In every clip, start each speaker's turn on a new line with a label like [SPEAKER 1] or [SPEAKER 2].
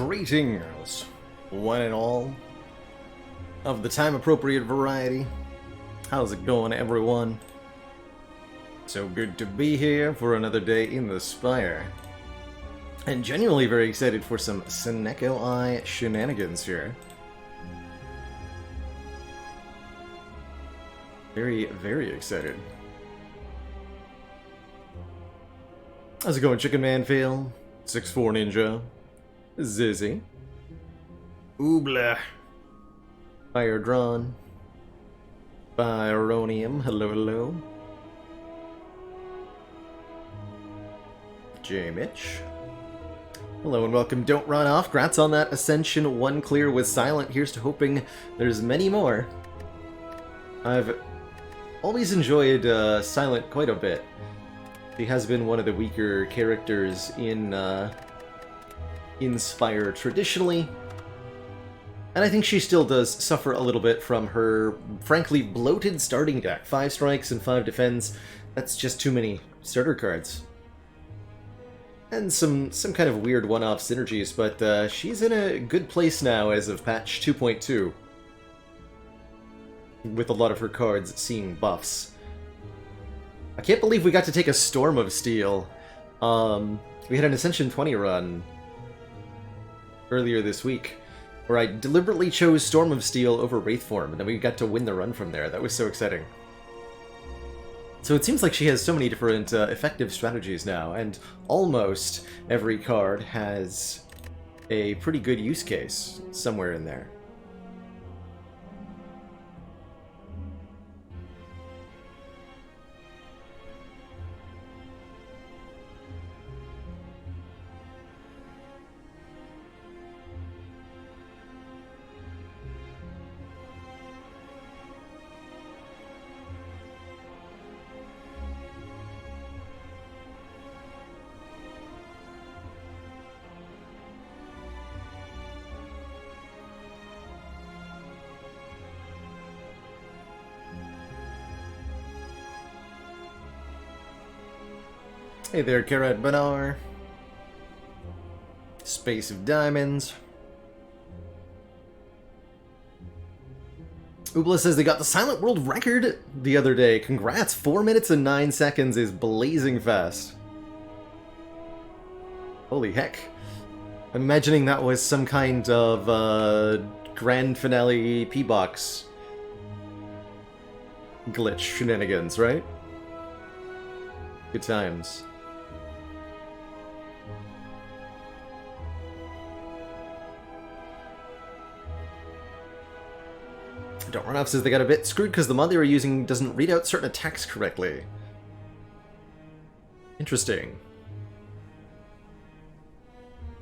[SPEAKER 1] Greetings, one and all, of the time-appropriate variety. How's it going, everyone? So good to be here for another day in the Spire. And genuinely very excited for some Seneko Eye shenanigans here. Very, very excited. How's it going, Chicken Man Fail? 6'4 Ninja? Zizzy. Oobla. Fire Drawn. Byronium. Hello, hello. J Mitch. Hello and welcome. Don't run off. Grats on that Ascension 1 clear with Silent. Here's to hoping there's many more. I've always enjoyed Silent quite a bit. He has been one of the weaker characters in Spire traditionally, and I think she still does suffer a little bit from her, frankly, bloated starting deck. 5 strikes and 5 defense, that's just too many starter cards. And some kind of weird one-off synergies, but she's in a good place now as of patch 2.2, with a lot of her cards seeing buffs. I can't believe we got to take a Storm of Steel. We had an Ascension 20 run earlier this week, where I deliberately chose Storm of Steel over Wraithform, and then we got to win the run from there. That was so exciting. So it seems like she has so many different effective strategies now, and almost every card has a pretty good use case somewhere in there. Hey there, Karat Banar. Space of Diamonds. Oobla says they got the Silent World record the other day. Congrats, 4 minutes and 9 seconds is blazing fast. Holy heck. I'm imagining that was some kind of grand finale P-Box glitch shenanigans, right? Good times. Don't Run Off says they got a bit screwed because the mod they were using doesn't read out certain attacks correctly. Interesting.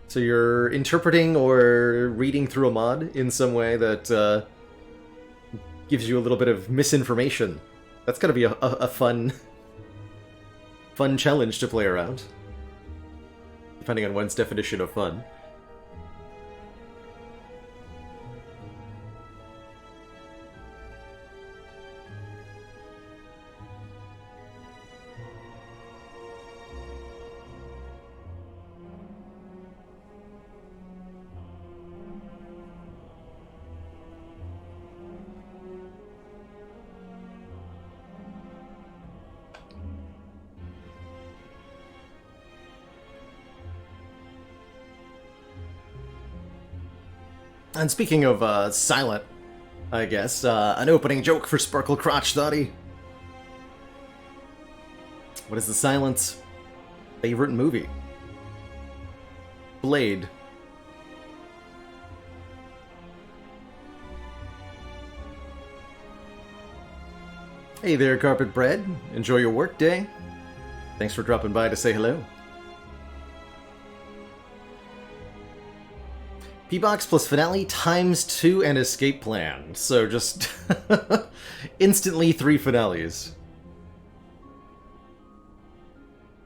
[SPEAKER 1] So you're interpreting or reading through a mod in some way that gives you a little bit of misinformation. That's gotta be a fun challenge to play around, depending on one's definition of fun. And speaking of Silent, I guess, an opening joke for Sparkle Crotch Thoughty. What is the Silent's favorite movie? Blade. Hey there, Carpet Bread. Enjoy your work day. Thanks for dropping by to say hello. P-Box plus Finale times 2 and Escape Plan. So just instantly 3 finales.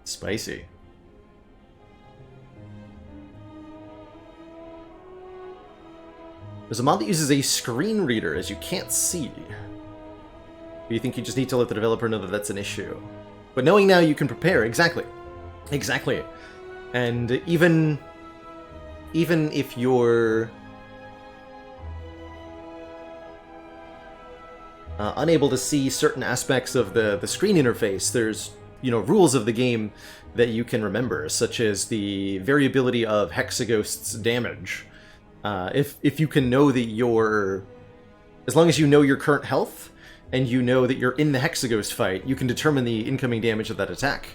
[SPEAKER 1] Spicy. There's a mod that uses a screen reader as you can't see. Do you think you just need to let the developer know that that's an issue? But knowing now you can prepare, exactly. Exactly. And even even if you're unable to see certain aspects of the screen interface, there's, you know, rules of the game that you can remember, such as the variability of Hexaghost's damage. If you can know that you're... As long as you know your current health, and you know that you're in the Hexaghost fight, you can determine the incoming damage of that attack.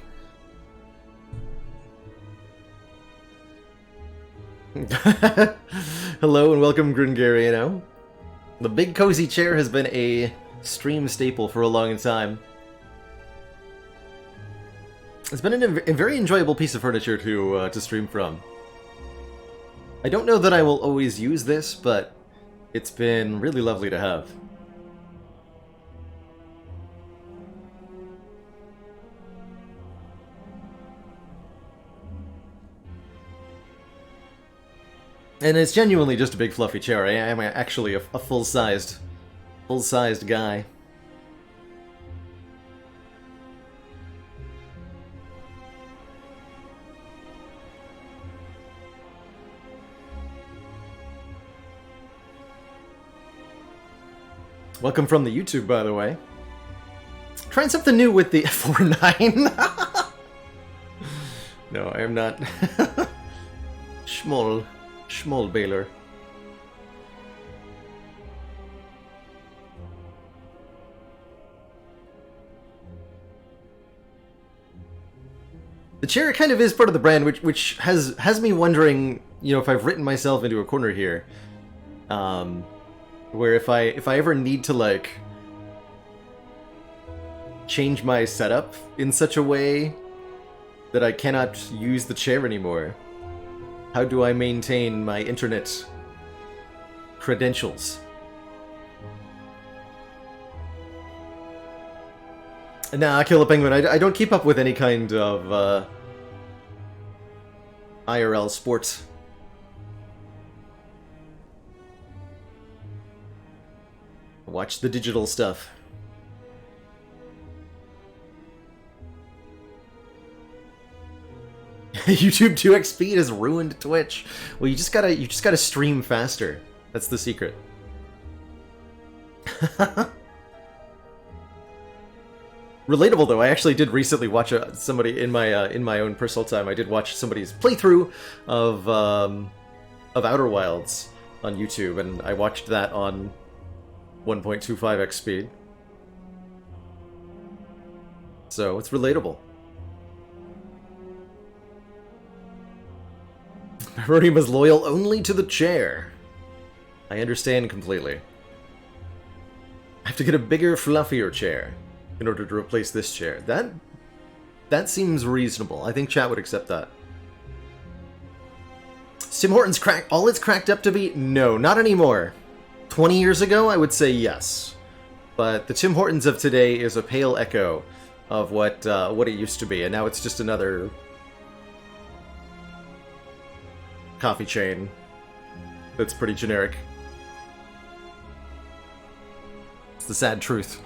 [SPEAKER 1] Hello and welcome, Gringariano. The big cozy chair has been a stream staple for a long time. It's been a very enjoyable piece of furniture to stream from. I don't know that I will always use this, but it's been really lovely to have. And it's genuinely just a big fluffy chair. I am actually a full-sized guy. Welcome from the YouTube, by the way. Trying something new with the 4-9. No, I am not. Schmoll Baylor. The chair kind of is part of the brand, which has me wondering, you know, if I've written myself into a corner here. Where if I ever need to, like, change my setup in such a way that I cannot use the chair anymore, how do I maintain my internet credentials? Nah, Killer Penguin, I don't keep up with any kind of IRL sports. Watch the digital stuff. YouTube 2x speed has ruined Twitch. Well, you just gotta stream faster. That's the secret. Relatable though. I actually did recently watch somebody in my own personal time. I did watch somebody's playthrough of Outer Wilds on YouTube, and I watched that on 1.25x speed. So it's relatable. Rodima's loyal only to the chair. I understand completely. I have to get a bigger, fluffier chair in order to replace this chair. That seems reasonable. I think chat would accept that. Tim Hortons all it's cracked up to be? No, not anymore. 20 years ago, I would say yes. But the Tim Hortons of today is a pale echo of what it used to be, and now it's just another coffee chain that's pretty generic. It's the sad truth.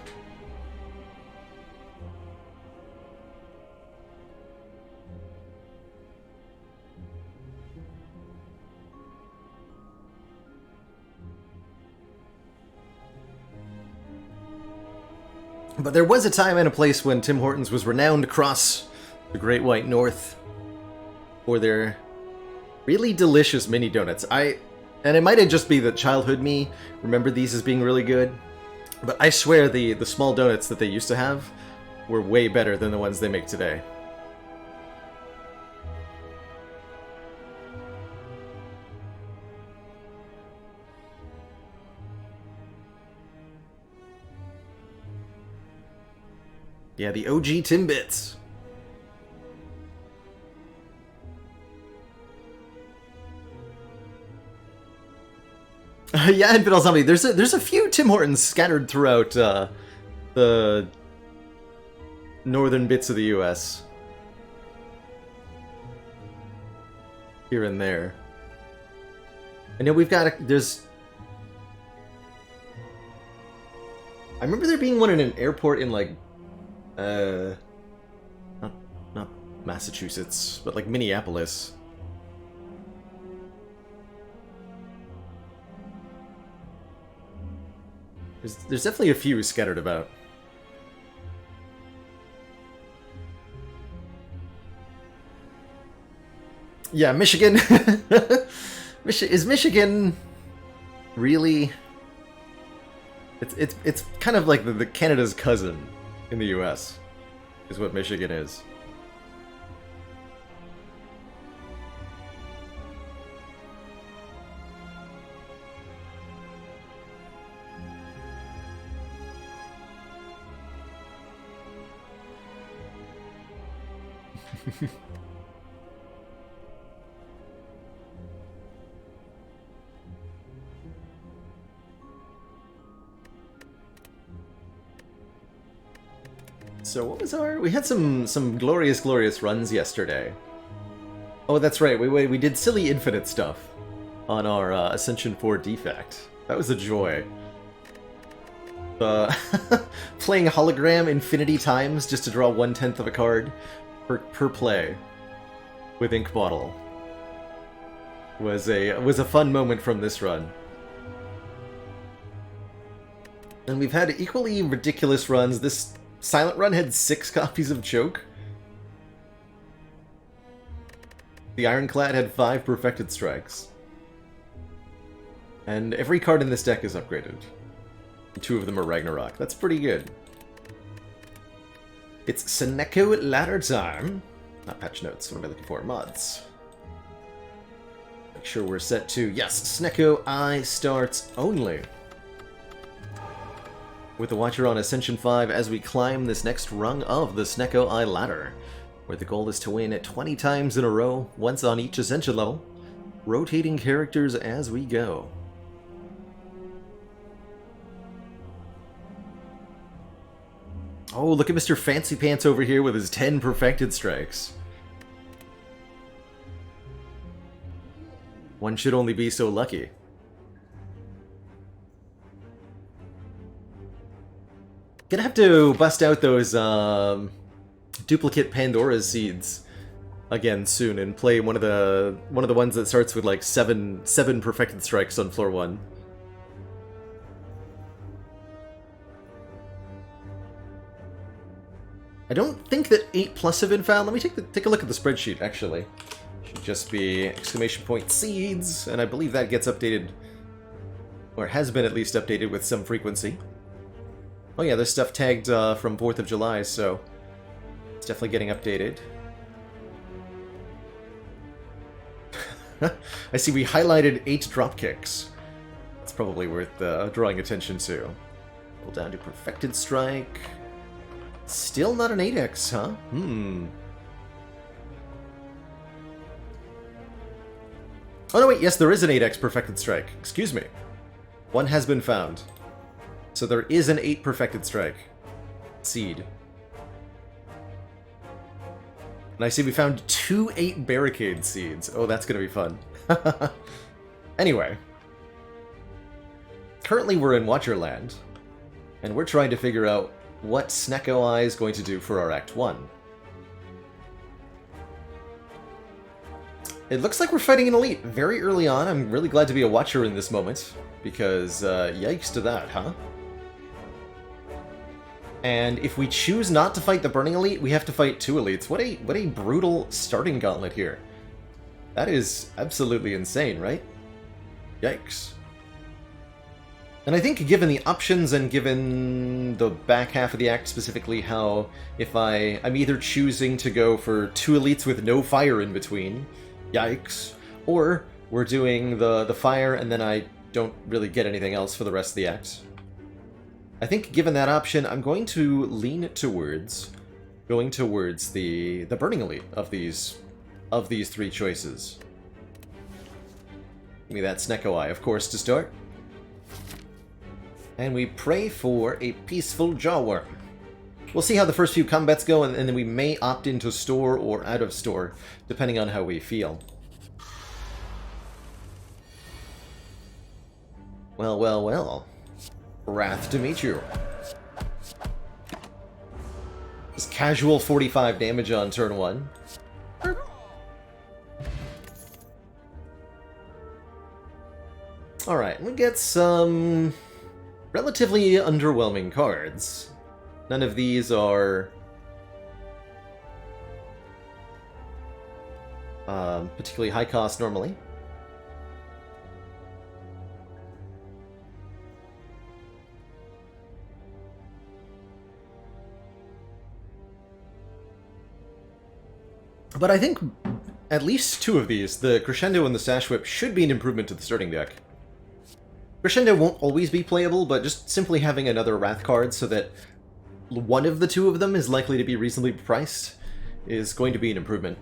[SPEAKER 1] But there was a time and a place when Tim Hortons was renowned across the Great White North for their really delicious mini donuts. And it might have just be that childhood me remembered these as being really good, but I swear the small donuts that they used to have were way better than the ones they make today. Yeah, the OG Timbits. Yeah, Infidel Zombie. There's a few Tim Hortons scattered throughout the northern bits of the U.S. Here and there. I know we've got there's. I remember there being one in an airport in like. Not Massachusetts, but like Minneapolis. There's definitely a few scattered about. Yeah, Michigan. Is Michigan really? It's kind of like the Canada's cousin in the U.S. is what Michigan is. So what was our... We had some glorious runs yesterday. Oh, that's right. We did silly infinite stuff on our Ascension 4 defect. That was a joy. Playing hologram infinity times just to draw 1/10 of a card per play with Ink Bottle was a fun moment from this run. And we've had equally ridiculous runs. This Silent Run had 6 copies of Choke. The Ironclad had 5 Perfected Strikes. And every card in this deck is upgraded. 2 of them are Ragnarok. That's pretty good. It's Seneko ladder time. Not patch notes, what am I looking for? Mods. Make sure we're set to, yes, Sneko I starts only. With the Watcher on Ascension 5 as we climb this next rung of the Sneko I ladder, where the goal is to win it 20 times in a row, once on each Ascension level, rotating characters as we go. Oh, look at Mr. Fancy Pants over here with his 10 Perfected Strikes. One should only be so lucky. Gonna have to bust out those duplicate Pandora seeds again soon and play one of the ones that starts with like seven Perfected Strikes on floor 1. I don't think that 8+ have been found. Let me take a look at the spreadsheet, actually. Should just be ! Seeds, and I believe that gets updated, or has been at least updated with some frequency. Oh yeah, there's stuff tagged from 4th of July, so it's definitely getting updated. I see we highlighted 8 dropkicks. That's probably worth drawing attention to. Pull down to Perfected Strike. Still not an 8x, huh? Oh no, wait, yes, there is an 8x Perfected Strike. Excuse me. One has been found. So there is an 8 Perfected Strike seed. And I see we found 2 8 Barricade seeds. Oh, that's gonna be fun. Anyway. Currently we're in Watcherland, and we're trying to figure out what Sneko I is going to do for our Act 1. It looks like we're fighting an elite very early on. I'm really glad to be a watcher in this moment, because yikes to that, huh? And if we choose not to fight the Burning Elite, we have to fight 2 elites. What a brutal starting gauntlet here. That is absolutely insane, right? Yikes. And I think given the options and given the back half of the act specifically, how if I'm either choosing to go for 2 elites with no fire in between, yikes, or we're doing the fire and then I don't really get anything else for the rest of the act. I think given that option, I'm going to lean towards going towards the Burning Elite of these 3 choices. Give me that Sneko I, of course, to start. And we pray for a peaceful Jawworm. We'll see how the first few combats go, and then we may opt into store or out of store, depending on how we feel. Well, well, well. Wrath to meet you. Just casual 45 damage on turn 1. Alright, we get some relatively underwhelming cards. None of these are particularly high cost normally. But I think at least two of these, the Crescendo and the Sash Whip, should be an improvement to the starting deck. Crescendo won't always be playable, but just simply having another Wrath card so that one of the two of them is likely to be reasonably priced is going to be an improvement.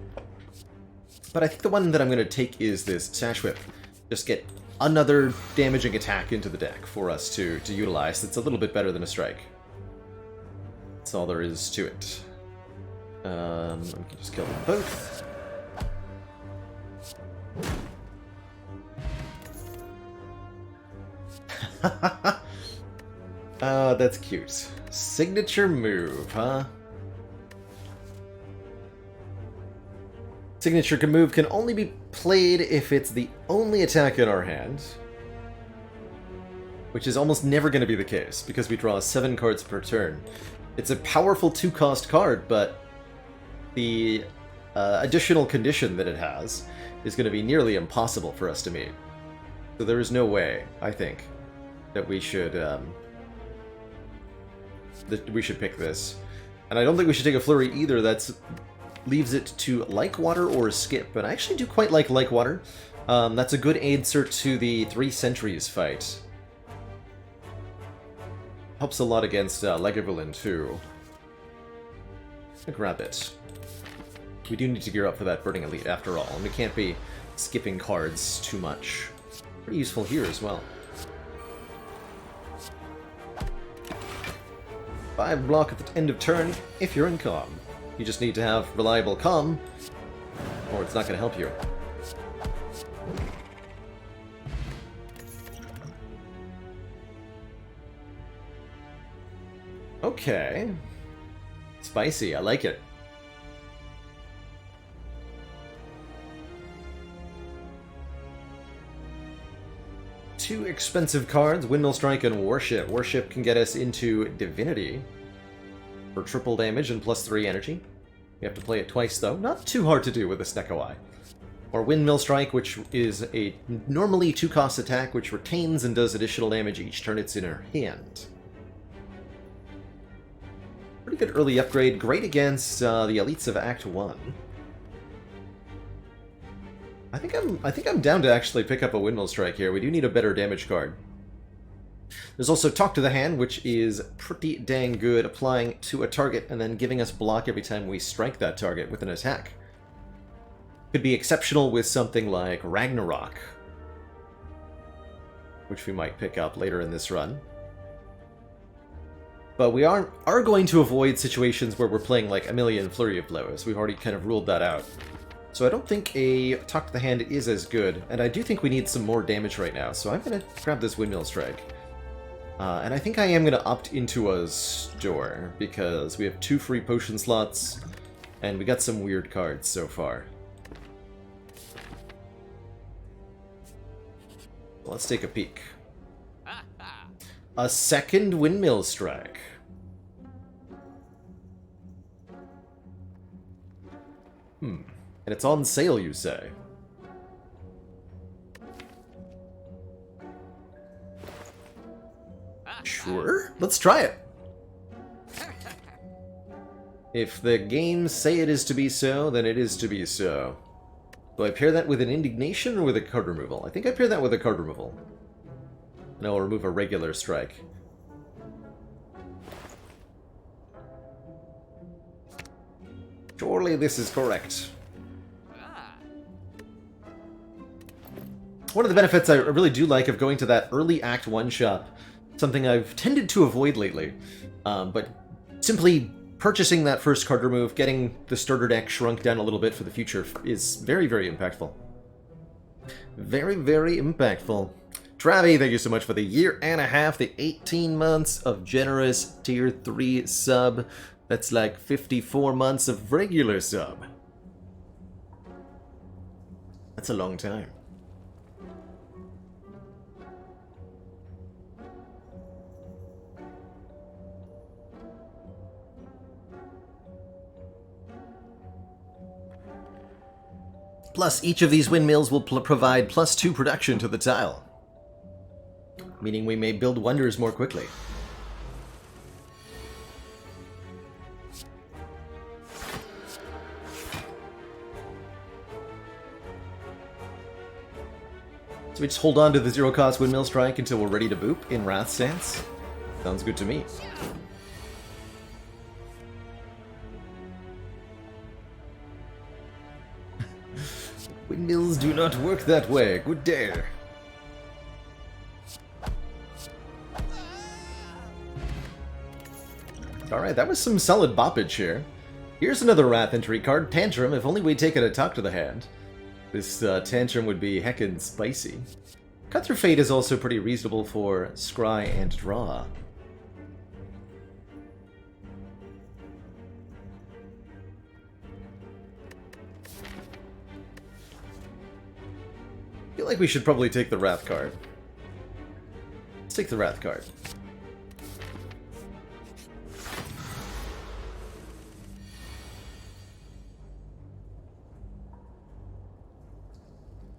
[SPEAKER 1] But I think the one that I'm going to take is this Sash Whip. Just get another damaging attack into the deck for us to utilize that's a little bit better than a strike. That's all there is to it. We can just kill them both. Oh, that's cute. Signature move, huh? Signature move can only be played if it's the only attack in our hand, which is almost never going to be the case, because we draw 7 cards per turn. It's a powerful 2-cost card, but the additional condition that it has is going to be nearly impossible for us to meet. So there is no way, I think, that we should pick this. And I don't think we should take a flurry either. That's leaves it to Like Water or Skip, but I actually do quite like Water. That's a good answer to the 3 Centuries fight. Helps a lot against Lagavulin too. Grab it. We do need to gear up for that Burning Elite after all, and we can't be skipping cards too much. Pretty useful here as well. 5 block at the end of turn if you're in calm. You just need to have reliable calm, or it's not going to help you. Okay. Spicy, I like it. Two expensive cards, Windmill Strike and Warship. Warship can get us into Divinity for triple damage and +3 energy. We have to play it twice though, not too hard to do with a Snecko Eye. Or Windmill Strike, which is a normally 2-cost attack which retains and does additional damage each turn it's in her hand. Pretty good early upgrade, great against the elites of Act 1. I think I'm down to actually pick up a Windmill Strike here. We do need a better damage card. There's also Talk to the Hand, which is pretty dang good, applying to a target and then giving us block every time we strike that target with an attack. Could be exceptional with something like Ragnarok, which we might pick up later in this run. But we are going to avoid situations where we're playing like a million Flurry of Blows. We've already kind of ruled that out. So I don't think a Talk to the Hand is as good, and I do think we need some more damage right now, so I'm going to grab this Windmill Strike. And I think I am going to opt into a store, because we have 2 free potion slots, and we got some weird cards so far. Let's take a peek. A second Windmill Strike. And it's on sale, you say? Sure, let's try it. If the games say it is to be so, then it is to be so. Do I pair that with an Indignation or with a card removal? I think I pair that with a card removal. And I'll remove a regular strike. Surely this is correct. One of the benefits I really do like of going to that early Act 1 shop, something I've tended to avoid lately, but simply purchasing that first card remove, getting the starter deck shrunk down a little bit for the future is very, very impactful. Very, very impactful. Travi, thank you so much for the 1.5 years, the 18 months of generous Tier 3 sub. That's like 54 months of regular sub. That's a long time. Plus, each of these windmills will provide +2 production to the tile, meaning we may build wonders more quickly. So we just hold on to the zero-cost windmill strike until we're ready to boop in Wrath stance? Sounds good to me. Windmills do not work that way. Good day. Alright, that was some solid boppage here. Here's another Wrath entry card, Tantrum. If only we'd taken a talk to the hand. This Tantrum would be heckin' spicy. Cut Through Fate is also pretty reasonable for scry and draw. I feel like we should probably take the Wrath card. Let's take the Wrath card.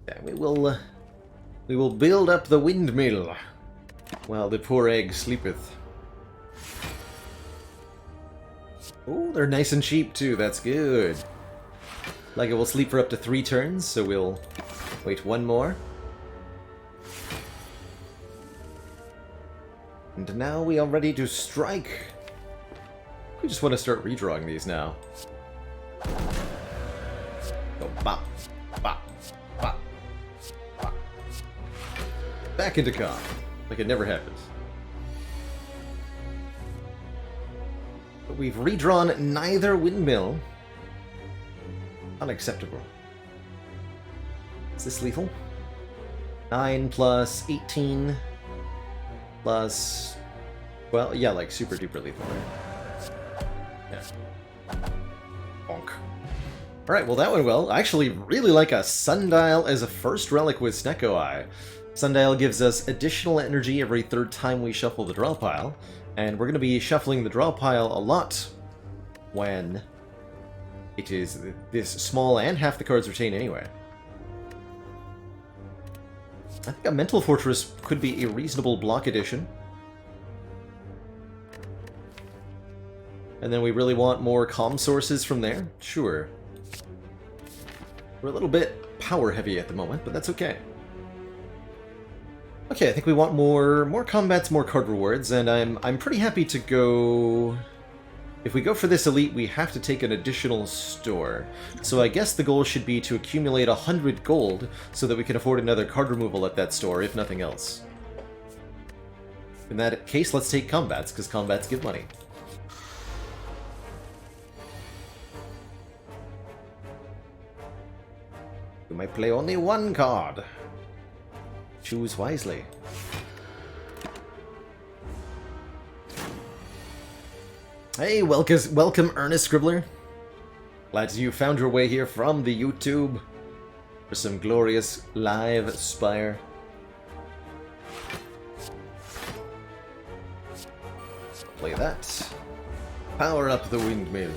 [SPEAKER 1] Yeah, we will build up the windmill while the poor egg sleepeth. Oh, they're nice and cheap too, that's good. Like it will sleep for up to 3 turns, so we'll wait 1 more. And now we are ready to strike. We just want to start redrawing these now. Go bop, bop, bop, bop. Back into comp, like it never happened. But we've redrawn neither windmill. Unacceptable. Is this lethal? 9 plus 18 plus... Well, yeah, like super duper lethal, right? Yeah. Bonk. Alright, well that went well. I actually really like a Sundial as a first relic with Snecko Eye. Sundial gives us additional energy every 3rd time we shuffle the draw pile, and we're going to be shuffling the draw pile a lot when it is this small and half the cards retain anyway. I think a Mental Fortress could be a reasonable block addition. And then we really want more comm sources from there? Sure. We're a little bit power heavy at the moment, but that's okay. Okay, I think we want more combats, more card rewards, and I'm pretty happy to go... If we go for this elite, we have to take an additional store. So I guess the goal should be to accumulate 100 gold so that we can afford another card removal at that store, if nothing else. In that case, let's take combats, because combats give money. You might play only 1 card. Choose wisely. Hey, welcome Ernest Scribbler. Glad you found your way here from the YouTube for some glorious live Spire. Play that. Power up the windmill.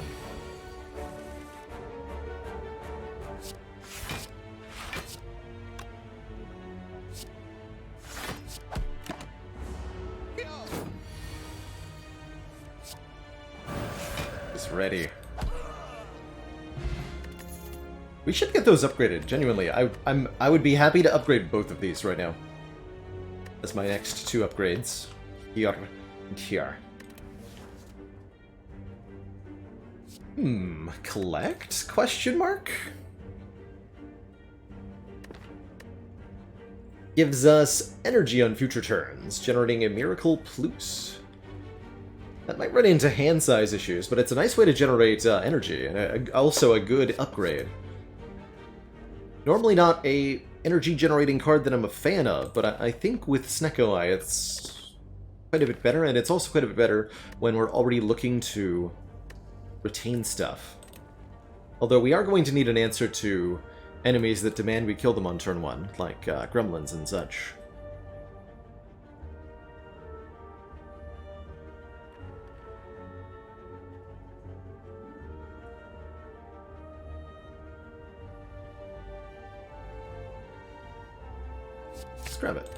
[SPEAKER 1] Ready. We should get those upgraded, genuinely. I would be happy to upgrade both of these right now. As my next 2 upgrades. Here and here. Collect? Question mark? Gives us energy on future turns, generating a Miracle Plus. That might run into hand size issues, but it's a nice way to generate energy, and also a good upgrade. Normally not a energy generating card that I'm a fan of, but I think with Snecko Eye it's quite a bit better, and it's also quite a bit better when we're already looking to retain stuff. Although we are going to need an answer to enemies that demand we kill them on turn 1, like gremlins and such. grab it.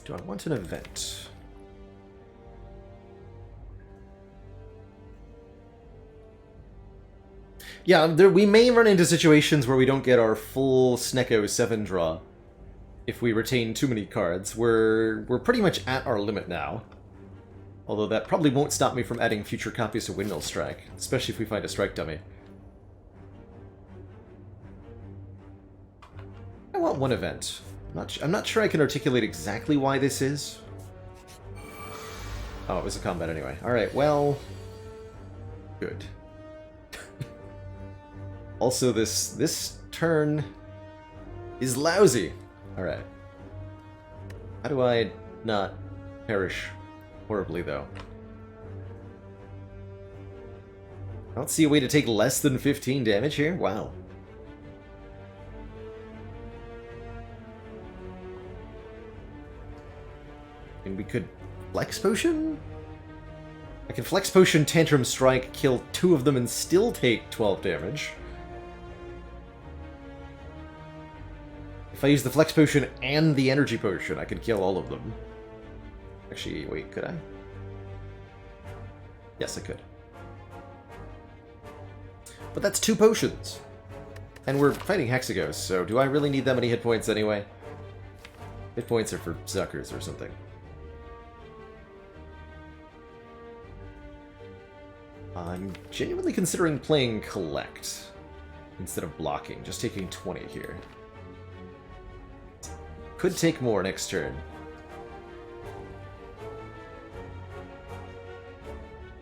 [SPEAKER 1] Do I want an event? Yeah, we may run into situations where we don't get our full Snecko 7 draw if we retain too many cards. We're pretty much at our limit now. Although that probably won't stop me from adding future copies of Windmill Strike, especially if we find a strike dummy. I want one event. I'm not sure I can articulate exactly why this is. Oh, it was a combat anyway. Alright, well... good. Also, this turn is lousy. Alright. How do I not perish horribly, though? I don't see a way to take less than 15 damage here? Wow. And we could Flex Potion? I can Flex Potion, Tantrum Strike, kill 2 of them and still take 12 damage. If I use the Flex Potion and the Energy Potion, I could kill all of them. Actually, wait, could I? Yes, I could. But that's 2 potions. And we're fighting Hexaghost, so do I really need that many hit points anyway? Hit points are for suckers or something. I'm genuinely considering playing Collect instead of blocking, just taking 20 here. Could take more next turn.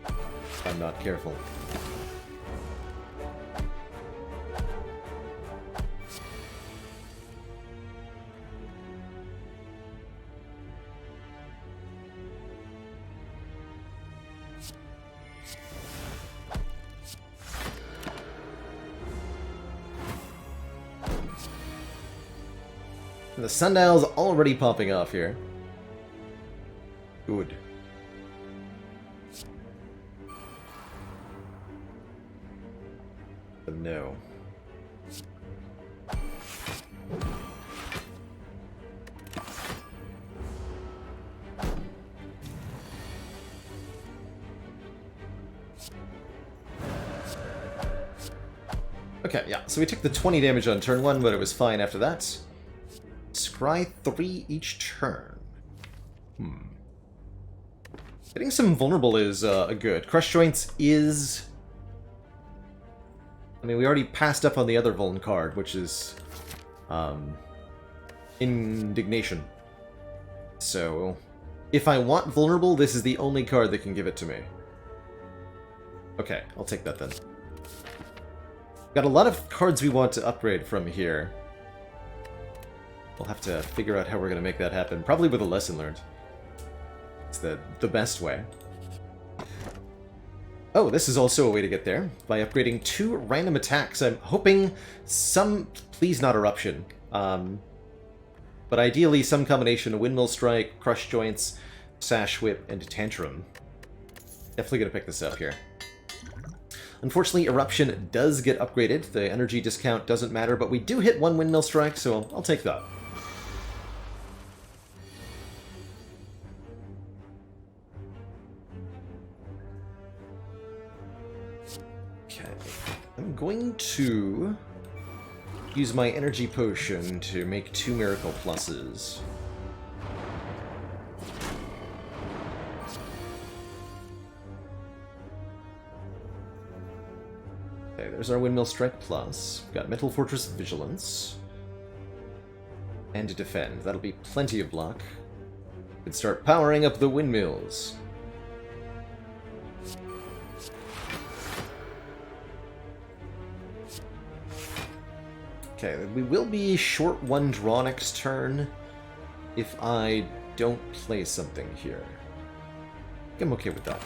[SPEAKER 1] If I'm not careful. The sundial's already popping off here. Good. But no. Okay, yeah, so we took the 20 damage on turn 1, but it was fine after that. Scry 3 each turn. Getting some vulnerable is good. Crush Joints is... I mean, we already passed up on the other Vuln card, which is... Indignation. So, if I want vulnerable, this is the only card that can give it to me. Okay, I'll take that then. Got a lot of cards we want to upgrade from here. We'll have to figure out how we're going to make that happen. Probably with a lesson learned. It's the best way. Oh, this is also a way to get there. By upgrading 2 random attacks. I'm hoping some... Please not Eruption. But ideally some combination of Windmill Strike, Crush Joints, Sash Whip, and Tantrum. Definitely going to pick this up here. Unfortunately, Eruption does get upgraded. The energy discount doesn't matter, but we do hit 1 Windmill Strike, so I'll take that. Okay. I'm going to use my energy potion to make 2 Miracle Pluses. Okay, there's our Windmill Strike Plus. We've got Mental Fortress Vigilance. And to defend. That'll be plenty of block. We can start powering up the windmills. Okay, we will be short 1 draw next turn if I don't play something here. I think I'm okay with that.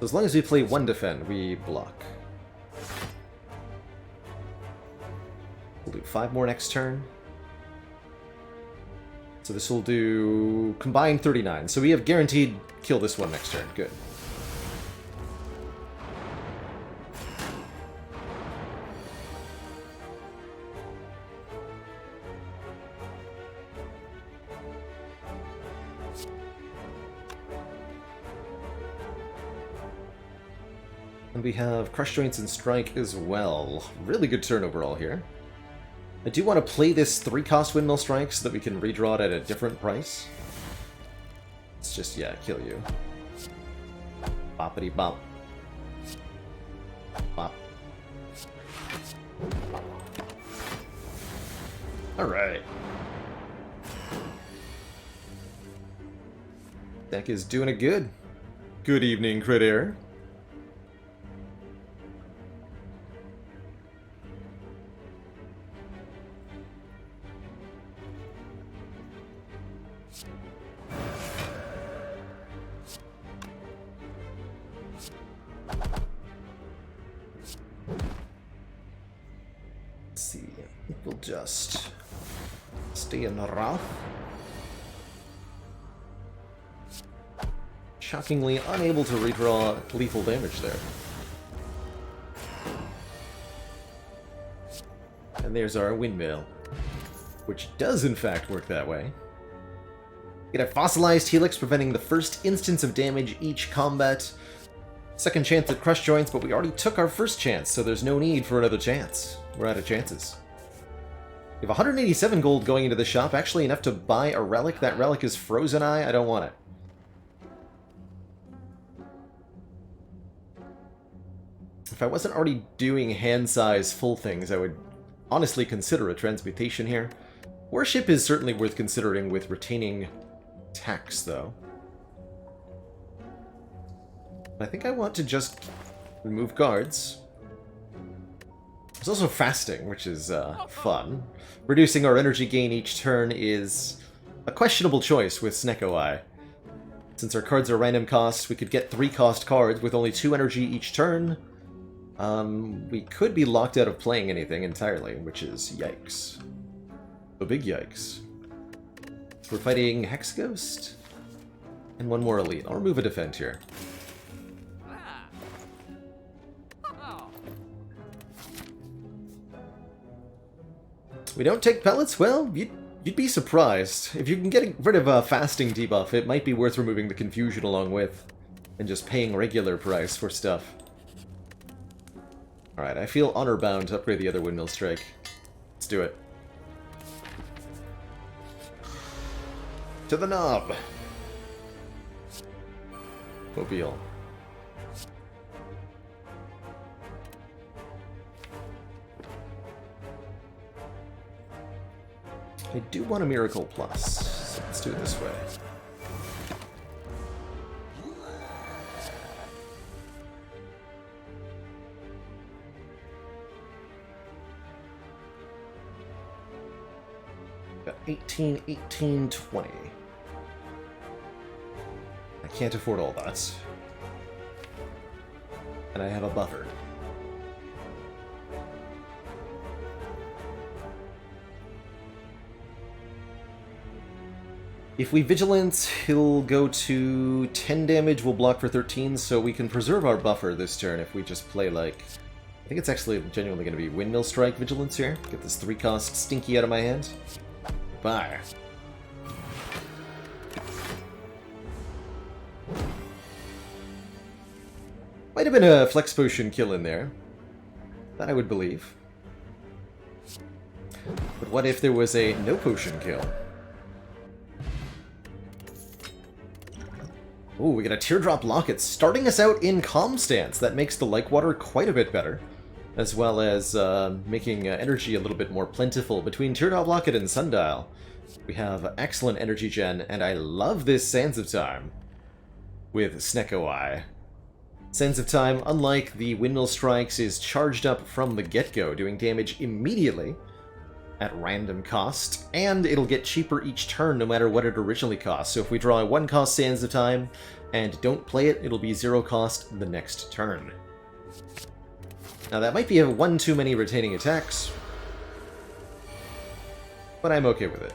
[SPEAKER 1] As long as we play 1 defend, we block. We'll do 5 more next turn. So this will do combined 39. So we have guaranteed kill this one next turn. Good. And we have Crush Joints and Strike as well. Really good turn overall here. I do want to play this 3-cost Windmill Strike so that we can redraw it at a different price. It's just, yeah, kill you. Boppity bop. Bop. Alright. Deck is doing it good. Good evening, Critter. We'll just stay in Wrath. Shockingly unable to redraw lethal damage there. And there's our windmill, which does in fact work that way. Get a fossilized helix preventing the first instance of damage each combat. Second chance at Crush Joints, but we already took our first chance, so there's no need for another chance. We're out of chances. We have 187 gold going into the shop, actually enough to buy a relic. That relic is Frozen Eye. I don't want it. If I wasn't already doing hand-size full things, I would honestly consider a transmutation here. Worship is certainly worth considering with retaining tax, though. I think I want to just remove guards. There's also fasting, which is fun. Reducing our energy gain each turn is a questionable choice with Snecko Eye. Since our cards are random cost, we could get 3-cost cards with only 2 energy each turn. We could be locked out of playing anything entirely, which is yikes. A big yikes. So we're fighting Hexaghost and one more elite. I'll remove a defend here. We don't take pellets? Well, you'd be surprised. If you can get rid of a fasting debuff, it might be worth removing the confusion along with, and just paying regular price for stuff. Alright, I feel honor-bound to upgrade the other Windmill Strike. Let's do it. To the knob! Mobile. I do want a Miracle Plus, so let's do it this way. Got 18, 18, 20. I can't afford all that. And I have a buffer. If we Vigilance, he'll go to 10 damage, we'll block for 13, so we can preserve our buffer this turn if we just play like... I think it's actually genuinely going to be Windmill Strike Vigilance here. Get this 3-cost Stinky out of my hand. Bye. Might have been a Flex Potion kill in there. That I would believe. But what if there was a no potion kill? Ooh, we got a Teardrop Locket starting us out in Calm Stance. That makes the Like Water quite a bit better, as well as making energy a little bit more plentiful. Between Teardrop Locket and Sundial, we have excellent energy gen, and I love this Sands of Time with Snecko Eye. Sands of Time, unlike the Windmill Strikes, is charged up from the get-go, doing damage immediately at random cost, and it'll get cheaper each turn no matter what it originally costs. So if we draw a 1-cost Sands of Time and don't play it, it'll be 0 cost the next turn. Now that might be a 1 too many retaining attacks. but I'm okay with it.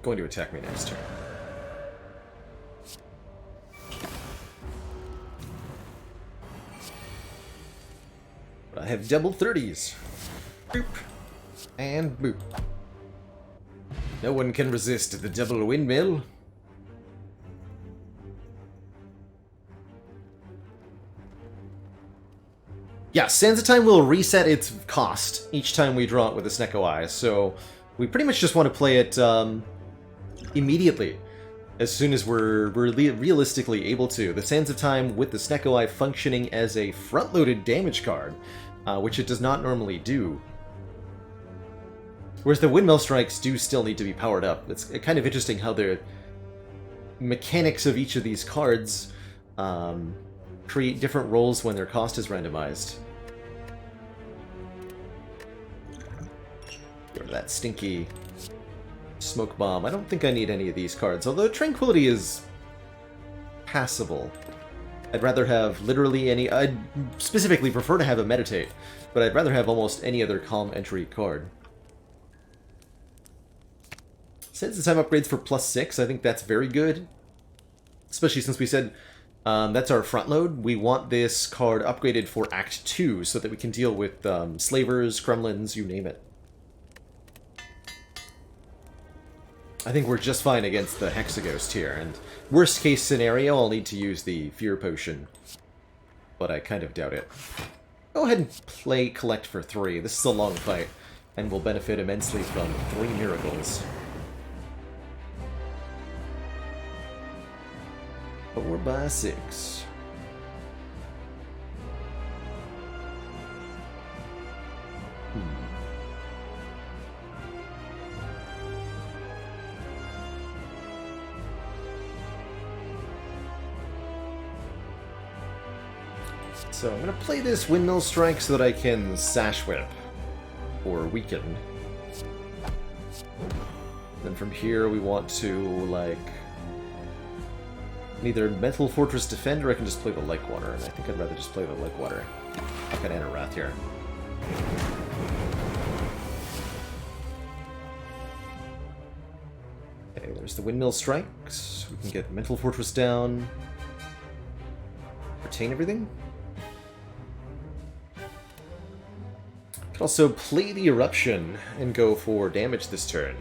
[SPEAKER 1] Going to attack me next turn. But I have double 30s. Boop. And boop. No one can resist the double windmill. Yeah, Sands of Time will reset its cost each time we draw it with a Snecko Eye, so we pretty much just want to play it immediately, as soon as we're realistically able to. The Sands of Time with the Snecko Eye functioning as a front-loaded damage card, which it does not normally do. Whereas the Windmill Strikes do still need to be powered up. It's kind of interesting how the mechanics of each of these cards create different roles when their cost is randomized. Go to that stinky Smoke Bomb. I don't think I need any of these cards, although Tranquility is passable. I'd rather have literally any... I'd specifically prefer to have a Meditate, but I'd rather have almost any other Calm Entry card. Sands of Time upgrades for +6, I think that's very good. Especially since we said that's our front load. We want this card upgraded for Act 2 so that we can deal with Slavers, Kremlins, you name it. I think we're just fine against the Hexaghost here, and worst case scenario, I'll need to use the Fear Potion. But I kind of doubt it. Go ahead and play Collect for 3. This is a long fight, and will benefit immensely from 3 miracles. 4 by 6. So I'm going to play this Windmill Strike so that I can Sash Whip, or Weaken. Then from here we want to, like, either Mental Fortress Defend, or I can just play the Lake Water, and I think I'd rather just play the Lake Water. I've got Anorath here. Okay, there's the Windmill Strikes. We can get Mental Fortress down. Retain everything. Could also play the Eruption and go for damage this turn.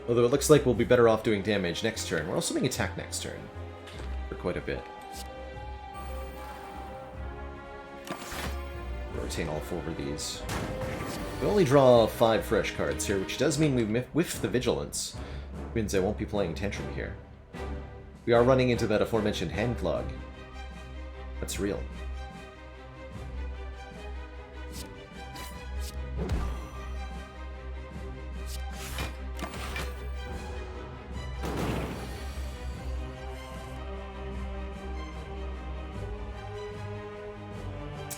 [SPEAKER 1] Although it looks like we'll be better off doing damage next turn. We're also being attacked next turn for quite a bit. We'll retain all 4 of these. We only draw 5 fresh cards here, which does mean we whiff the Vigilance. Means I won't be playing Tantrum here. We are running into that aforementioned hand clog. That's real.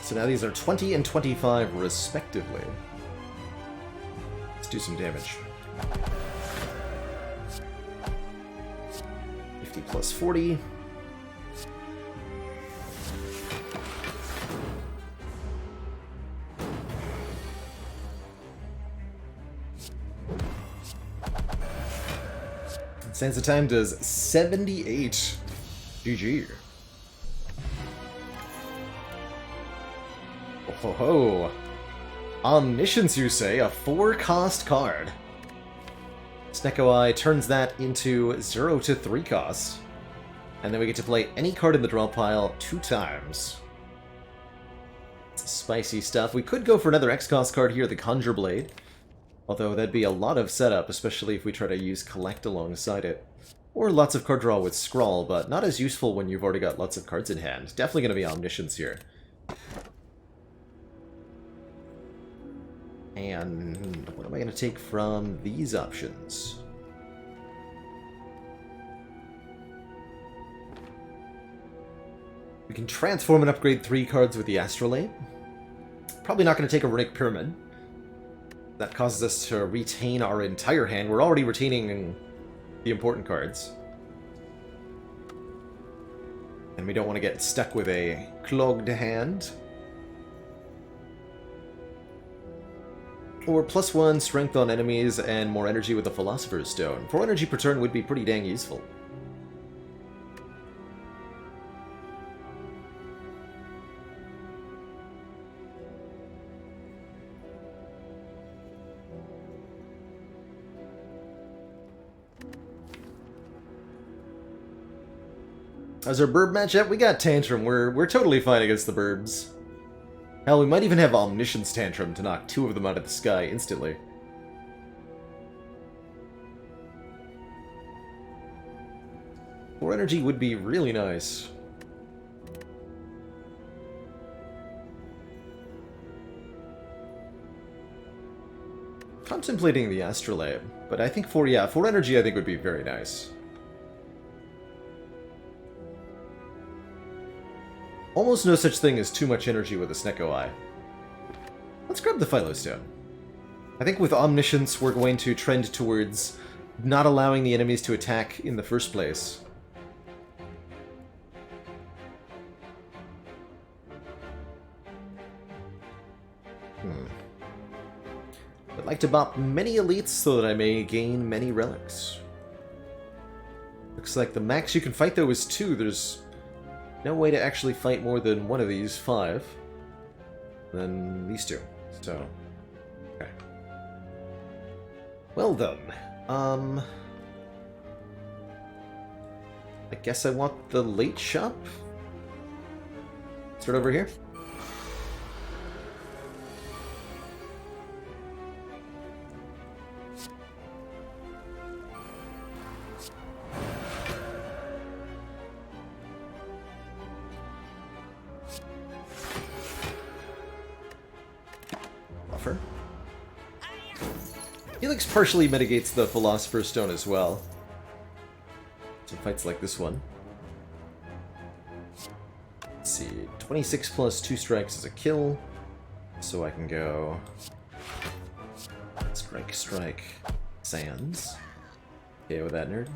[SPEAKER 1] So now these are 20 and 25 respectively. Let's do some damage. 50 plus 40. Sands of Time does 78. GG. Oh ho ho. Omniscience, you say? A 4-cost card. Snecko Eye turns that into 0 to 3 costs. And then we get to play any card in the draw pile 2 times. Spicy stuff. We could go for another X-cost card here, the Conjure Blade. Although that'd be a lot of setup, especially if we try to use Collect alongside it. Or lots of card draw with Scrawl, but not as useful when you've already got lots of cards in hand. Definitely going to be Omniscience here. And what am I going to take from these options? We can transform and upgrade 3 cards with the Astrolabe. Probably not going to take a Runic Pyramid. That causes us to retain our entire hand. We're already retaining the important cards. And we don't want to get stuck with a clogged hand. Or +1 strength on enemies and more energy with the Philosopher's Stone. 4 energy per turn would be pretty dang useful. How's our burb matchup? We got Tantrum. We're totally fine against the burbs. Hell, we might even have Omniscience Tantrum to knock 2 of them out of the sky instantly. More energy would be really nice. Contemplating the Astrolabe, but I think 4 energy I think would be very nice. Almost no such thing as too much energy with a Snecko Eye. Let's grab the Philostone. I think with Omniscience we're going to trend towards not allowing the enemies to attack in the first place. I'd like to bop many elites so that I may gain many relics. Looks like the max you can fight though is 2. There's no way to actually fight more than one of these 5. Then these 2. So, okay. Well done. I guess I want the late shop. Start over here. Helix partially mitigates the Philosopher's Stone as well. So fights like this one. Let's see, 26 plus 2 strikes is a kill. So I can go... Strike, strike, Sands. Okay with that, nerd.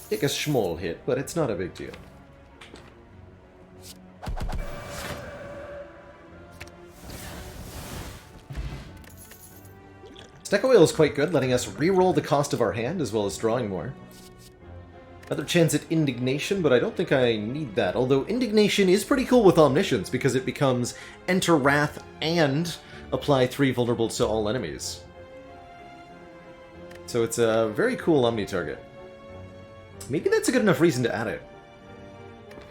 [SPEAKER 1] Take a small hit, but it's not a big deal. Snecko Oil is quite good, letting us reroll the cost of our hand as well as drawing more. Another chance at Indignation, but I don't think I need that. Although Indignation is pretty cool with Omniscience because it becomes Enter Wrath and apply 3 vulnerables to all enemies. So it's a very cool Omni target. Maybe that's a good enough reason to add it.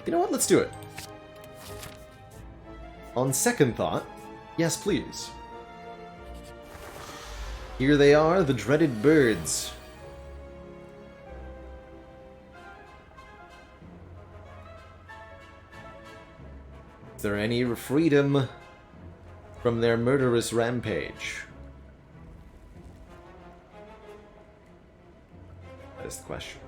[SPEAKER 1] You know what? Let's do it. On second thought, yes please. Here they are, the dreaded birds. Is there any freedom from their murderous rampage? That is the question.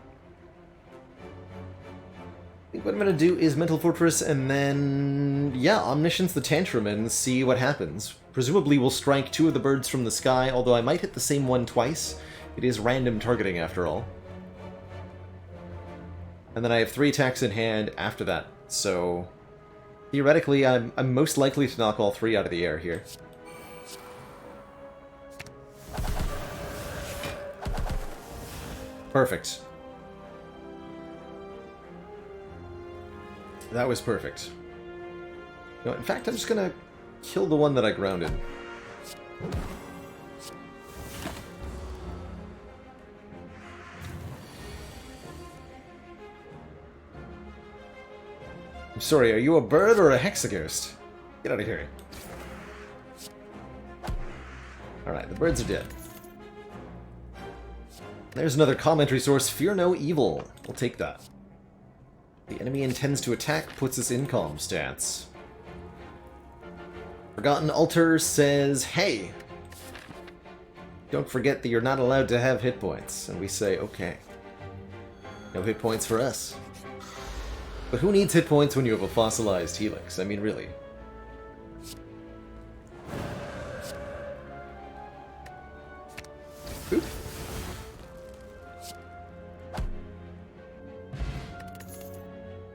[SPEAKER 1] I think what I'm going to do is Mental Fortress and then, yeah, Omniscience the Tantrum and see what happens. Presumably we'll strike 2 of the birds from the sky, although I might hit the same one twice. It is random targeting after all. And then I have 3 attacks in hand after that, so theoretically I'm most likely to knock all 3 out of the air here. Perfect. That was perfect. No, in fact, I'm just gonna kill the one that I grounded. I'm sorry, are you a bird or a hexaghost? Get out of here. Alright, the birds are dead. There's another commentary source. Fear no evil. We'll take that. The enemy intends to attack, puts us in calm stance. Forgotten Altar says, hey, don't forget that you're not allowed to have hit points. And we say, okay. No hit points for us. But who needs hit points when you have a fossilized Helix? I mean, really.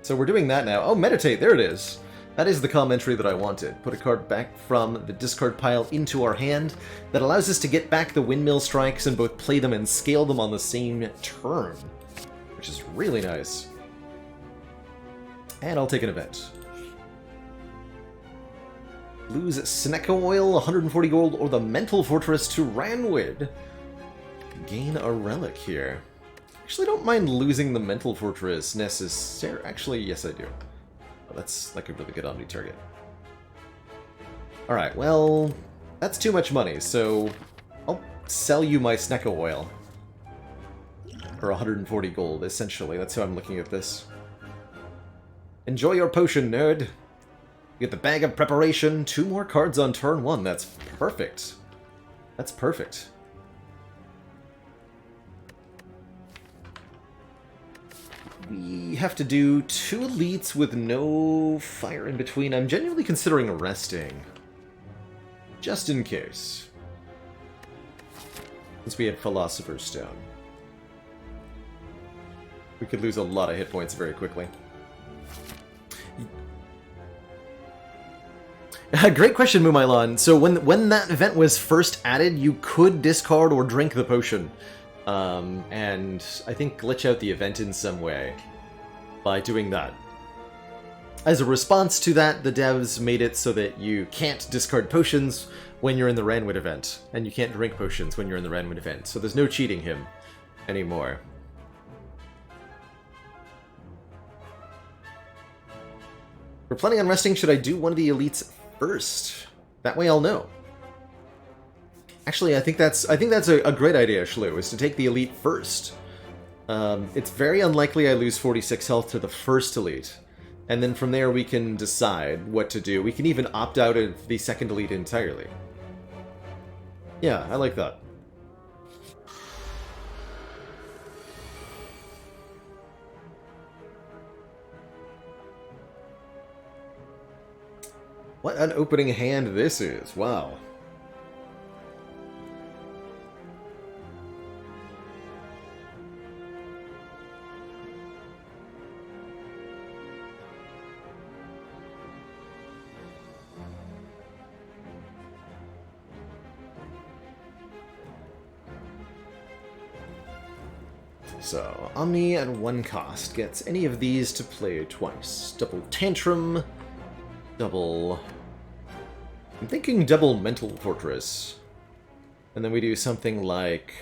[SPEAKER 1] So we're doing that now. Oh, meditate, there it is. That is the commentary that I wanted. Put a card back from the discard pile into our hand. That allows us to get back the windmill strikes and both play them and scale them on the same turn. Which is really nice. And I'll take an event. Lose Seneca Oil, 140 gold, or the Mental Fortress to Ranwood. Gain a relic here. Actually, I don't mind losing the Mental Fortress necessarily. Actually, yes I do. Oh, that's like a really good Omni target. Alright, well, that's too much money, so I'll sell you my Seneca Oil. For 140 gold, essentially. That's how I'm looking at this. Enjoy your potion, nerd! You get the Bag of Preparation, 2 more cards on turn 1. That's perfect. That's perfect. We have to do 2 elites with no fire in between. I'm genuinely considering resting. Just in case. Since we have Philosopher's Stone. We could lose a lot of hit points very quickly. Great question, Mumailon. So when that event was first added, you could discard or drink the potion. And I think glitch out the event in some way by doing that. As a response to that, the devs made it so that you can't discard potions when you're in the Ranwood event, and you can't drink potions when you're in the Ranwood event, so there's no cheating him anymore. We're planning on resting. Should I do one of the elites first? That way I'll know. Actually, I think that's a great idea, Shlu, is to take the elite first. It's very unlikely I lose 46 health to the first elite. And then from there we can decide what to do. We can even opt out of the second elite entirely. Yeah, I like that. What an opening hand this is. Wow. So, Omni at 1 cost gets any of these to play twice. Double Tantrum, double... I'm thinking double Mental Fortress. And then we do something like...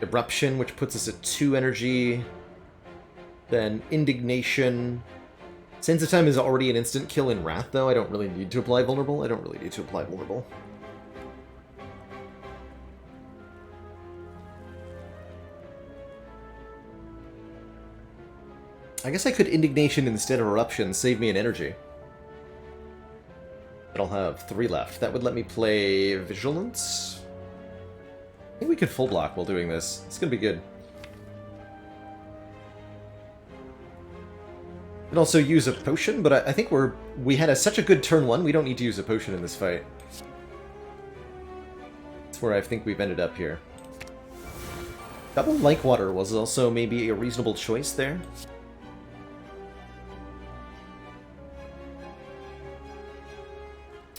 [SPEAKER 1] Eruption, which puts us at 2 energy. Then Indignation. Sands of Time is already an instant kill in Wrath, though. I don't really need to apply Vulnerable. I guess I could Indignation instead of Eruption, save me an energy. But I'll have 3 left. That would let me play Vigilance. I think we could full block while doing this. It's gonna be good. Could also use a potion, but I think we had such a good turn 1, we don't need to use a potion in this fight. That's where I think we've ended up here. Double Lakewater was also maybe a reasonable choice there.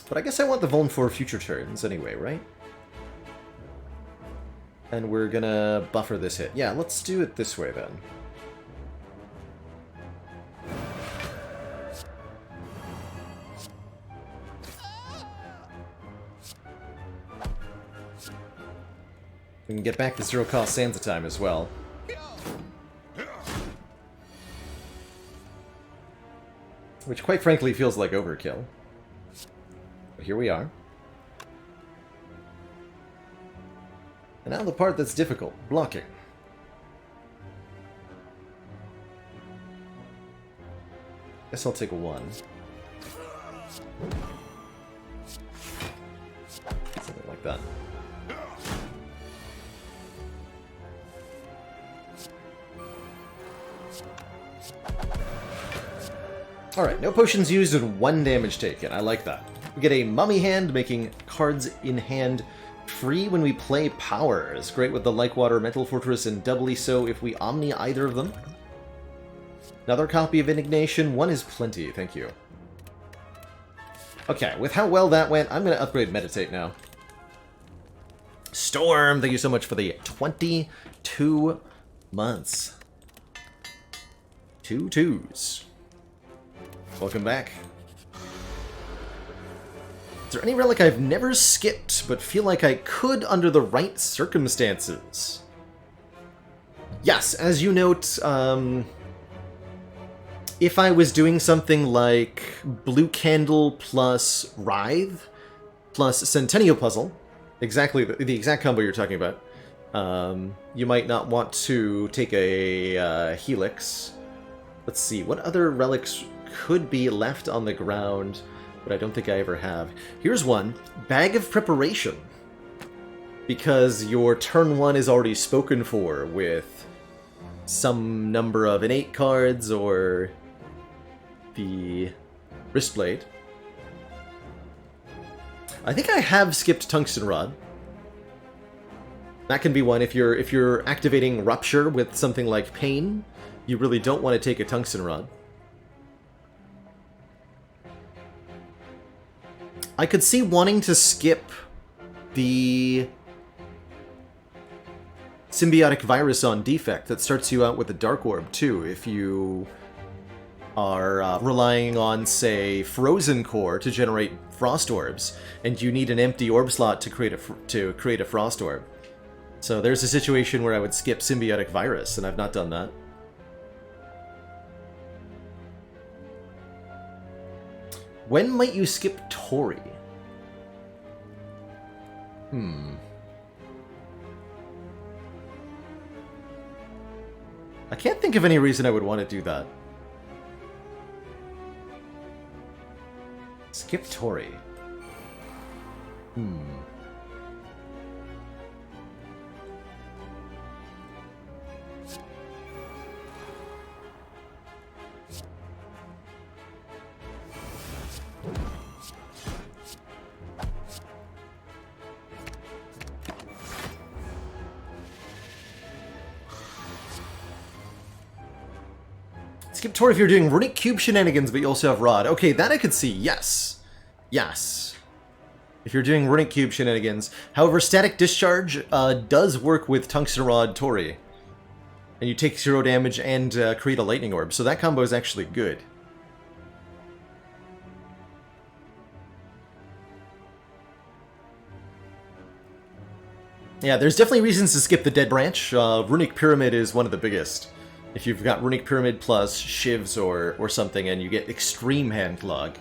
[SPEAKER 1] But I guess I want the Vuln for future turns anyway, right? And we're gonna buffer this hit. Yeah, let's do it this way then. We can get back the 0-cost Sands of Time as well. Which quite frankly feels like overkill. But here we are. And now the part that's difficult, blocking. Guess I'll take 1. Something like that. Alright, no potions used and 1 damage taken. I like that. We get a Mummy Hand, making cards in hand free when we play powers. Great with the Lakewater, Mental Fortress, and doubly so if we Omni either of them. Another copy of Indignation. One is plenty, thank you. Okay, with how well that went, I'm going to upgrade Meditate now. Storm, thank you so much for the 22 months. 2 2s. Welcome back. Is there any relic I've never skipped, but feel like I could under the right circumstances? Yes, as you note, if I was doing something like Blue Candle plus Writhe plus Centennial Puzzle, exactly the exact combo you're talking about, you might not want to take a Helix. Let's see, what other relics could be left on the ground, but I don't think I ever have. Here's one, Bag of Preparation. Because your turn 1 is already spoken for with some number of innate cards or the Wristblade. I think I have skipped Tungsten Rod. That can be one. If you're activating Rupture with something like Pain, you really don't want to take a Tungsten Rod. I could see wanting to skip the Symbiotic Virus on Defect that starts you out with a Dark Orb, too, if you are relying on, say, Frozen Core to generate Frost Orbs, and you need an empty orb slot to create a Frost Orb. So there's a situation where I would skip Symbiotic Virus, and I've not done that. When might you skip Tori? I can't think of any reason I would want to do that. Skip Tori. Skip Tori if you're doing Runic Cube shenanigans, but you also have Rod. Okay, that I could see. Yes. Yes. If you're doing Runic Cube shenanigans. However, Static Discharge does work with Tungsten Rod Tori. And you take 0 damage and create a Lightning Orb, so that combo is actually good. Yeah, there's definitely reasons to skip the Dead Branch. Runic Pyramid is one of the biggest. If you've got Runic Pyramid plus Shivs or something and you get extreme hand clog,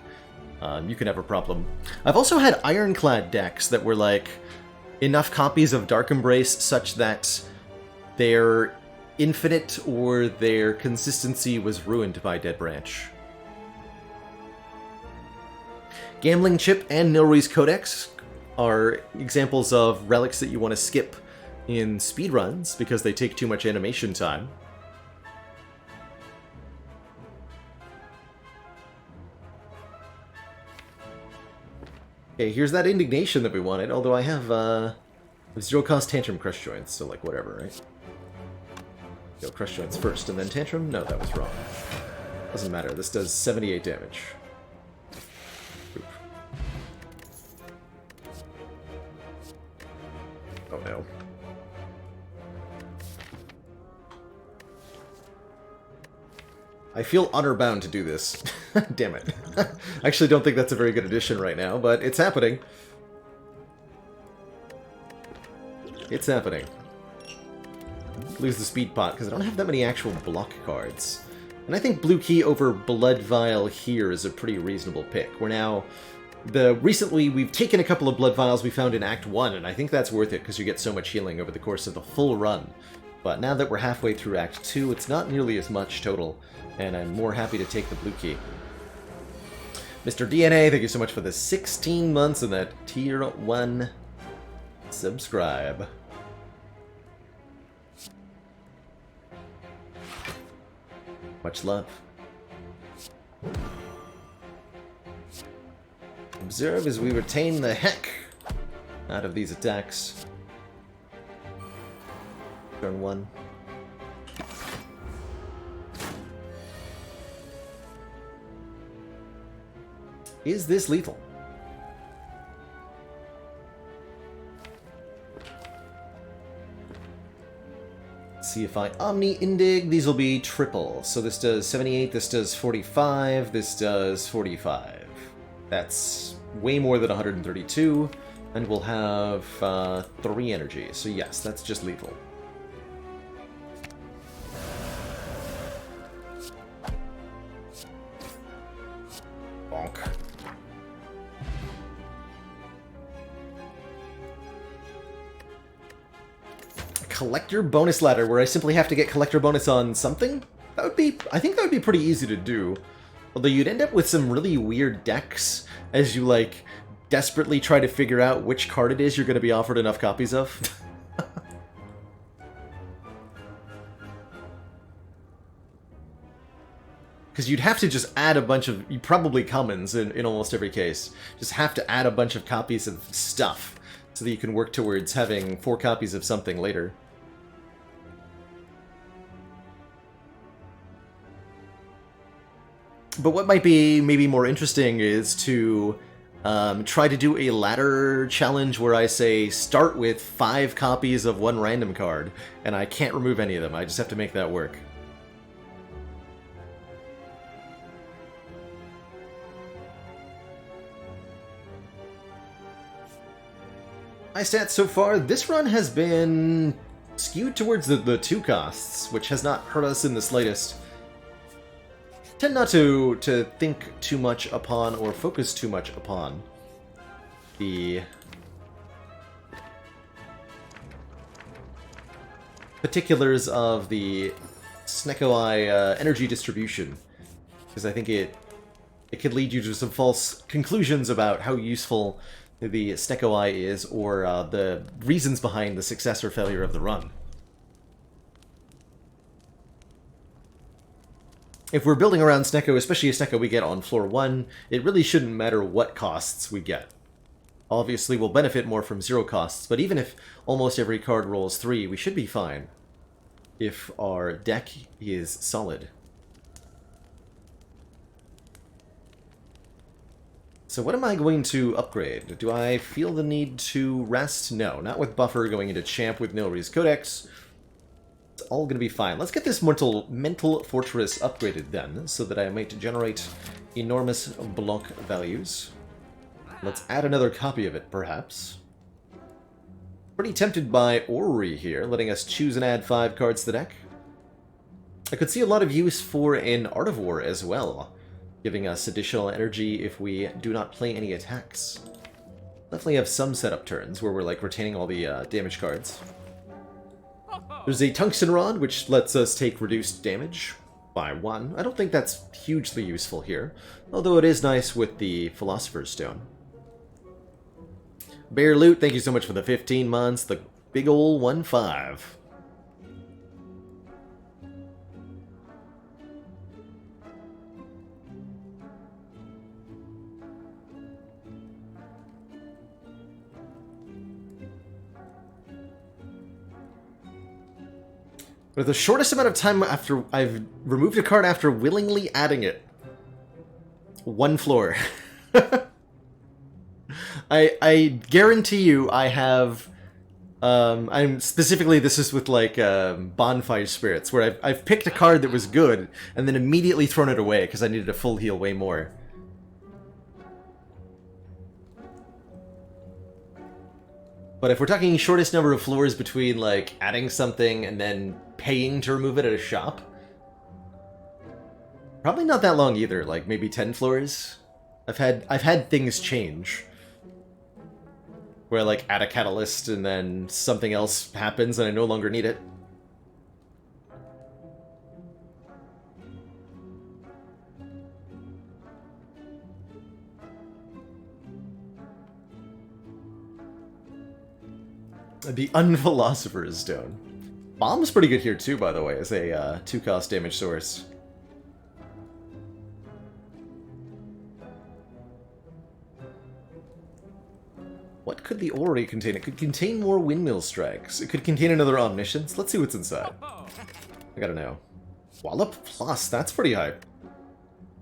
[SPEAKER 1] you can have a problem. I've also had Ironclad decks that were like enough copies of Dark Embrace such that their infinite or their consistency was ruined by Dead Branch. Gambling Chip and Nilrui's Codex are examples of relics that you want to skip in speedruns because they take too much animation time. Okay, here's that Indignation that we wanted, although I have 0 cost Tantrum Crush Joints, so like whatever, right? Go Crush Joints first and then Tantrum? No, that was wrong. Doesn't matter, this does 78 damage. Oop. Oh no. I feel honor-bound to do this. Damn it. I actually don't think that's a very good addition right now, but it's happening. It's happening. Lose the speed pot, because I don't have that many actual block cards. And I think Blue Key over Blood Vial here is a pretty reasonable pick. We're now... Recently, we've taken a couple of Blood Vials we found in Act 1, and I think that's worth it, because you get so much healing over the course of the full run. But now that we're halfway through Act 2, it's not nearly as much total, and I'm more happy to take the Blue Key. Mr. DNA, thank you so much for the 16 months and that Tier 1 subscribe. Much love. Observe as we retain the heck out of these attacks. Turn 1. Is this lethal? Let's see if I Omni-Indig. These will be triple. So this does 78, this does 45, this does 45. That's way more than 132. And we'll have 3 energy. So yes, that's just lethal. Bonk. Collector bonus ladder, where I simply have to get collector bonus on something? That would be... I think that would be pretty easy to do. Although you'd end up with some really weird decks as you, like, desperately try to figure out which card it is you're going to be offered enough copies of. Because you'd have to just add a bunch of, probably commons in almost every case, just have to add a bunch of copies of stuff so that you can work towards having 4 copies of something later. But what might be maybe more interesting is to try to do a ladder challenge where I say start with 5 copies of one random card, and I can't remove any of them, I just have to make that work. My stats so far, this run has been skewed towards the 2 costs, which has not hurt us in the slightest. Tend not to think too much upon or focus too much upon the particulars of the Snecko-Eye energy distribution, because I think it could lead you to some false conclusions about how useful the Snecko-Eye is, or the reasons behind the success or failure of the run. If we're building around Snecko, especially a Snecko we get on floor 1, it really shouldn't matter what costs we get. Obviously, we'll benefit more from 0 costs, but even if almost every card rolls 3, we should be fine if our deck is solid. So what am I going to upgrade? Do I feel the need to rest? No, not with Buffer going into Champ with Nilri's Codex. It's all going to be fine. Let's get this mental fortress upgraded then, so that I might generate enormous block values. Let's add another copy of it, perhaps. Pretty tempted by Orrery here, letting us choose and add 5 cards to the deck. I could see a lot of use for an Art of War as well, giving us additional energy if we do not play any attacks. Definitely have some setup turns where we're like retaining all the damage cards. There's a Tungsten Rod, which lets us take reduced damage by 1. I don't think that's hugely useful here, although it is nice with the Philosopher's Stone. Bear Loot, thank you so much for the 15 months, the big ol' 1-5. But the shortest amount of time after I've removed a card after willingly adding it. 1 floor. I guarantee you I have... I'm specifically, this is with like Bonfire Spirits, where I've picked a card that was good, and then immediately thrown it away because I needed a full heal way more. But if we're talking shortest number of floors between, like, adding something and then paying to remove it at a shop, probably not that long either, like maybe 10 floors. I've had things change. Where I, like, add a catalyst and then something else happens and I no longer need it. The Unphilosopher's Stone. Bomb's pretty good here too, by the way, as a 2-cost damage source. What could the Orrery contain? It could contain more Windmill Strikes. It could contain another Omniscience. Let's see what's inside. I gotta know. Wallop Plus, that's pretty high.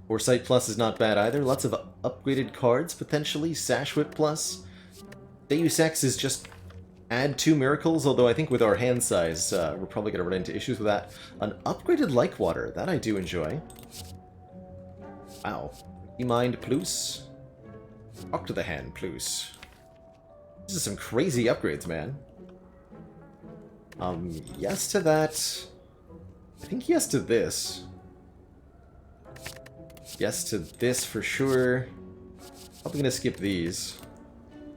[SPEAKER 1] Foresight Plus is not bad either. Lots of upgraded cards, potentially. Sash Whip Plus. Deus Ex is just add 2 miracles, although I think with our hand size, we're probably going to run into issues with that. An upgraded Like Water, that I do enjoy. Wow. Mind Plus. Talk to the Hand Plus. This is some crazy upgrades, man. Yes to that. I think yes to this. Yes to this for sure. Probably gonna skip these.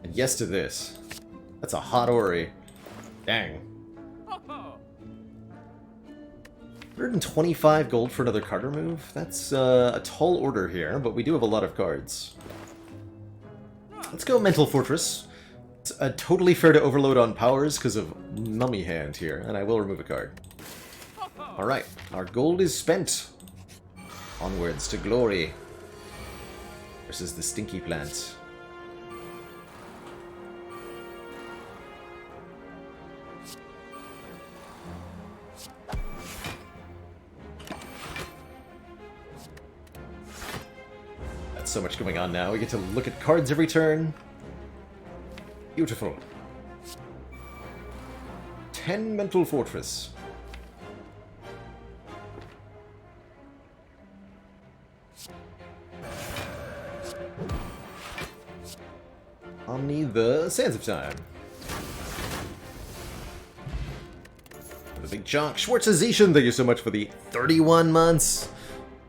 [SPEAKER 1] And yes to this. That's a hot Ori. Dang. 125 gold for another card remove? That's a tall order here, but we do have a lot of cards. Let's go Mental Fortress. It's totally fair to overload on powers because of Mummy Hand here, and I will remove a card. Alright, our gold is spent. Onwards to glory. Versus the Stinky Plant. That's so much going on now. We get to look at cards every turn. Beautiful. 10 Mental Fortress. Omni the Sands of Time. The big chunk. Schwarzization, thank you so much for the 31 months.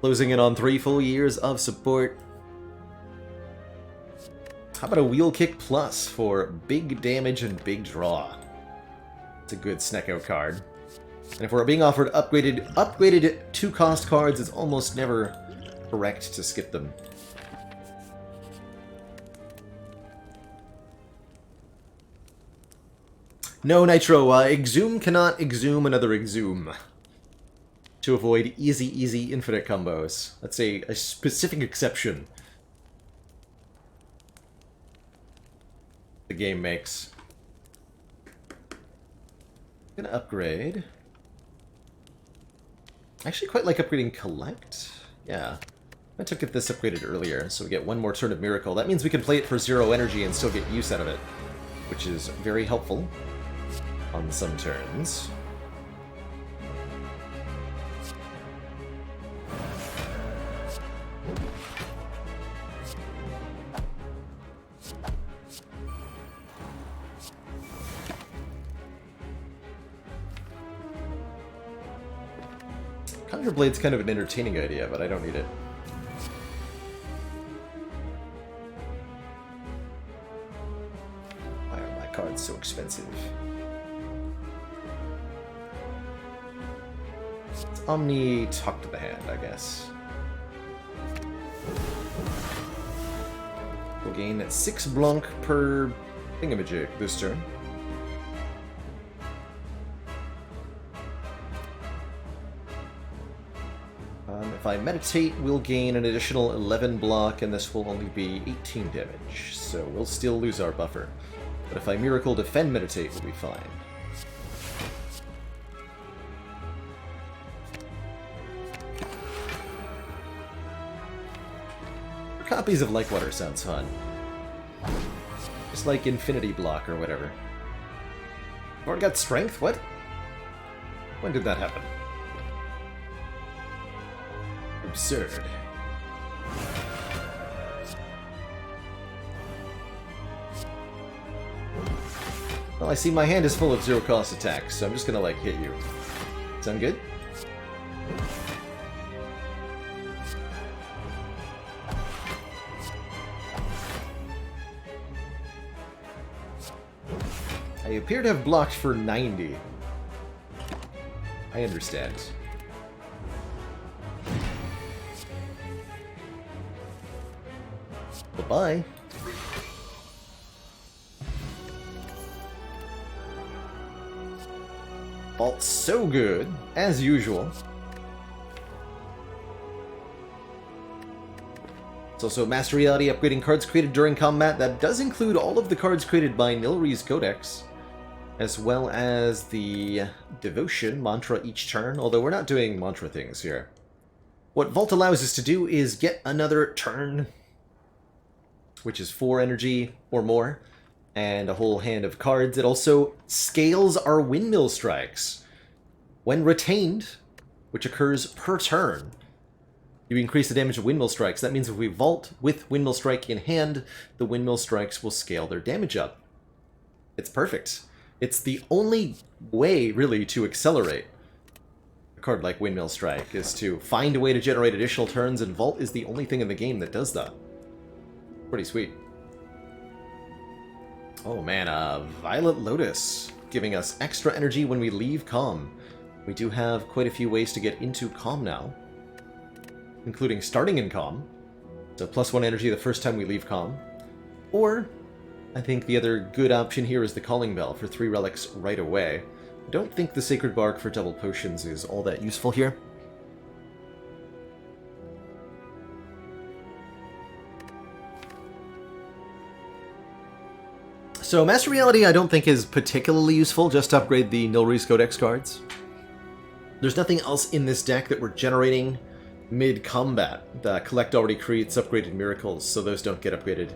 [SPEAKER 1] Closing in on 3 full years of support. How about a Wheel Kick Plus for big damage and big draw? It's a good Snecko card. And if we're being offered upgraded 2-cost cards, it's almost never correct to skip them. No, Nitro, Exhume cannot exhume another Exhume. To avoid easy infinite combos. That's a specific exception the game makes. I'm gonna upgrade. I actually quite like upgrading Collect. Yeah. I took it this upgraded earlier, so we get 1 more turn of Miracle. That means we can play it for 0 energy and still get use out of it, which is very helpful on some turns. Conjure Blade's kind of an entertaining idea, but I don't need it. Why are my cards so expensive? It's Omni Talk to the Hand, I guess. We'll gain 6 Blanc per thingamajig this turn. If I meditate, we'll gain an additional 11 block, and this will only be 18 damage, so we'll still lose our buffer. But if I Miracle Defend Meditate, we'll be fine. Copies of Like Water sounds fun. Just like Infinity Block or whatever. Already got Strength? What? When did that happen? Absurd. Well, I see my hand is full of 0-cost attacks, so I'm just gonna, like, hit you. Sound good? I appear to have blocked for 90. I understand. Bye-bye. Vault's so good, as usual. It's also Master Reality upgrading cards created during combat. That does include all of the cards created by Nilri's Codex, as well as the Devotion mantra each turn, although we're not doing mantra things here. What Vault allows us to do is get another turn, which is 4 energy or more, and a whole hand of cards. It also scales our Windmill Strikes. When retained, which occurs per turn, you increase the damage of Windmill Strikes. That means if we Vault with Windmill Strike in hand, the Windmill Strikes will scale their damage up. It's perfect. It's the only way, really, to accelerate a card like Windmill Strike, is to find a way to generate additional turns, and Vault is the only thing in the game that does that. Pretty sweet. Oh man, Violet Lotus, giving us extra energy when we leave Calm. We do have quite a few ways to get into Calm now, including starting in Calm, so +1 energy the first time we leave Calm. Or, I think the other good option here is the Calling Bell for 3 relics right away. I don't think the Sacred Bark for double potions is all that useful here. So Master Reality I don't think is particularly useful, just to upgrade the Nilry's Codex cards. There's nothing else in this deck that we're generating mid-combat. The Collect already creates upgraded miracles, so those don't get upgraded.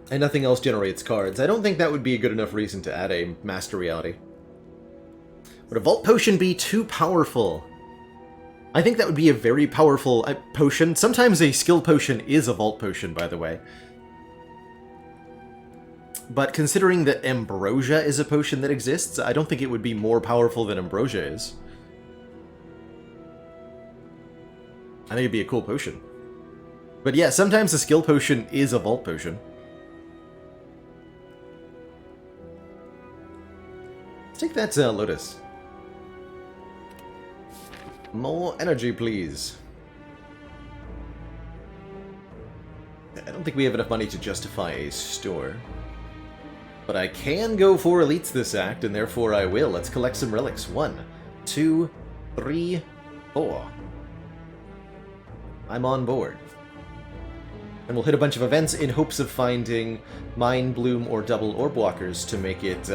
[SPEAKER 1] And nothing else generates cards. I don't think that would be a good enough reason to add a Master Reality. Would a Vault Potion be too powerful? I think that would be a very powerful potion. Sometimes a skill potion is a Vault Potion, by the way. But considering that Ambrosia is a potion that exists, I don't think it would be more powerful than Ambrosia is. I think it'd be a cool potion. But yeah, sometimes a skill potion is a Vault Potion. Let's take that Lotus. More energy, please. I don't think we have enough money to justify a store. But I can go for elites this act, and therefore I will. Let's collect some relics. 1, 2, 3, 4. I'm on board. And we'll hit a bunch of events in hopes of finding Mind Bloom or double Orb Walkers to make it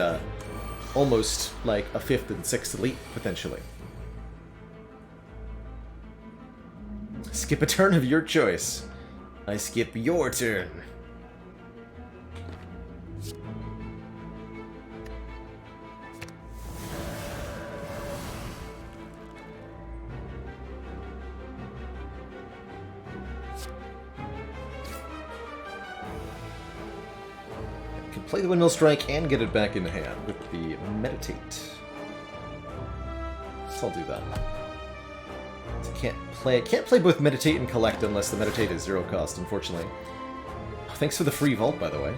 [SPEAKER 1] almost like a 5th and 6th elite, potentially. Skip a turn of your choice. I skip your turn. Play the Windmill Strike and get it back in hand with the Meditate. So I'll do that. So can't play both Meditate and Collect unless the Meditate is 0 cost, unfortunately. Oh, thanks for the free vault, by the way.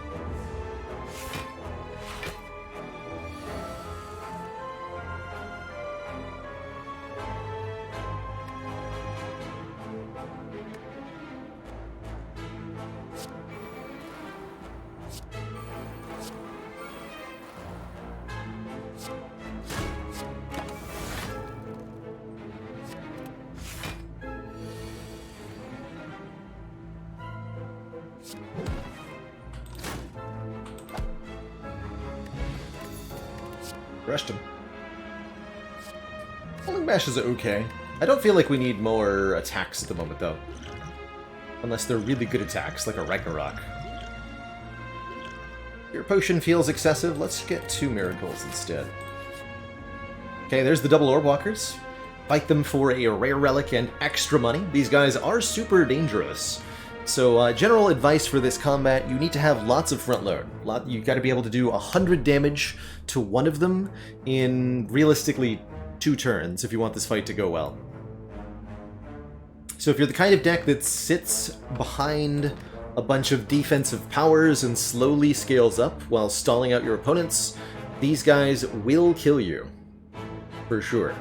[SPEAKER 1] Rushed him. Falling Bash is okay. I don't feel like we need more attacks at the moment, though. Unless they're really good attacks, like a Ragnarok. Your potion feels excessive. Let's get 2 miracles instead. Okay, there's the double Orb Walkers. Fight them for a rare relic and extra money. These guys are super dangerous. So, general advice for this combat, you need to have lots of front load. You gotta be able to do 100 damage to one of them in, realistically, 2 turns if you want this fight to go well. So if you're the kind of deck that sits behind a bunch of defensive powers and slowly scales up while stalling out your opponents, these guys will kill you. For sure.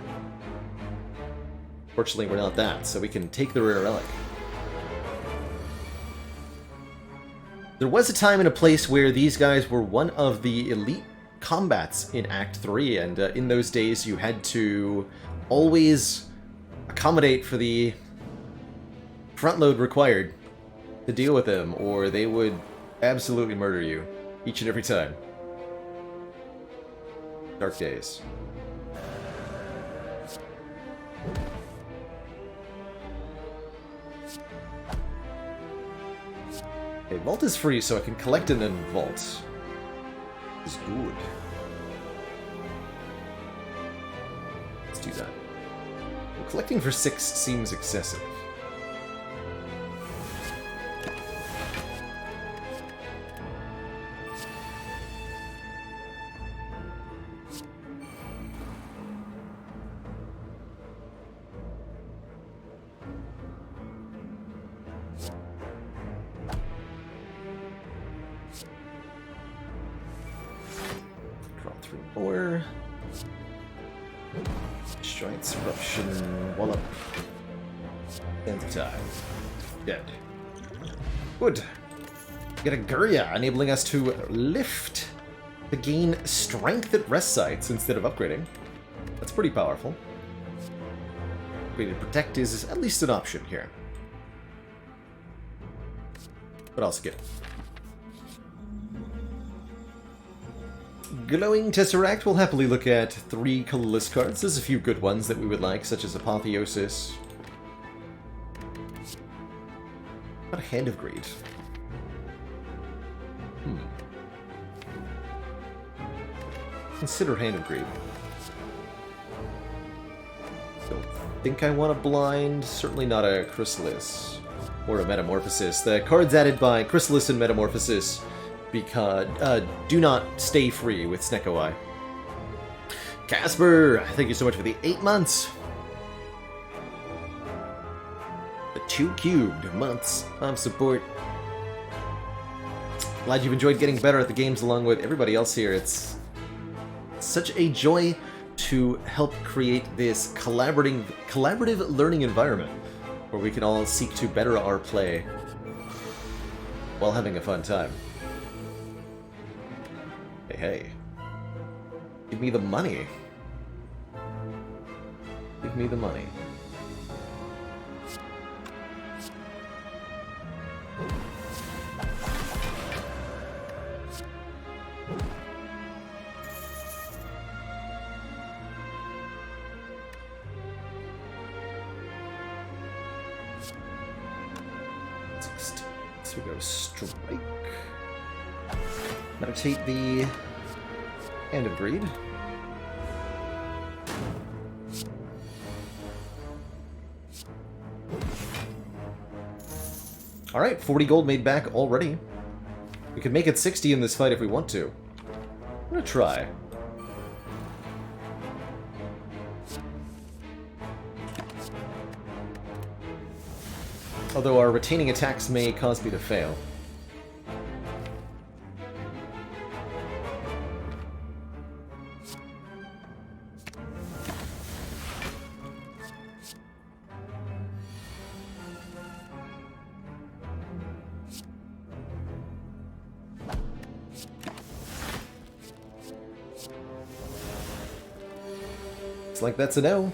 [SPEAKER 1] Fortunately, we're not that, so we can take the rare relic. There was a time and a place where these guys were one of the elite combats in Act 3, and in those days you had to always accommodate for the front load required to deal with them, or they would absolutely murder you each and every time. Dark days. Okay, vault is free, so I can collect and then vault. Is good. Let's do that. Well, collecting for 6 seems excessive. Or Giant's Eruption, Wallop, Sands of Time. Dead. Good. Get a Gurya, enabling us to lift to gain strength at rest sites instead of upgrading. That's pretty powerful. Upgraded Protect is at least an option here. But I'll skip. Glowing Tesseract, we'll happily look at 3 colorless cards. There's a few good ones that we would like, such as Apotheosis. What a Hand of Greed. Consider Hand of Greed. Don't think I want a blind. Certainly not a Chrysalis. Or a Metamorphosis. The cards added by Chrysalis and Metamorphosis because do not stay free with Snecko Eye. Casper, thank you so much for the 8 months. The 2 cubed months of support. Glad you've enjoyed getting better at the games along with everybody else here. It's such a joy to help create this collaborative learning environment where we can all seek to better our play while having a fun time. Hey, give me the money. Give me the money. So we go Strike. Meditate the Hand of Greed. Alright, 40 gold made back already. We could make it 60 in this fight if we want to. I'm gonna try. Although our retaining attacks may cause me to fail. Looks like that's a no.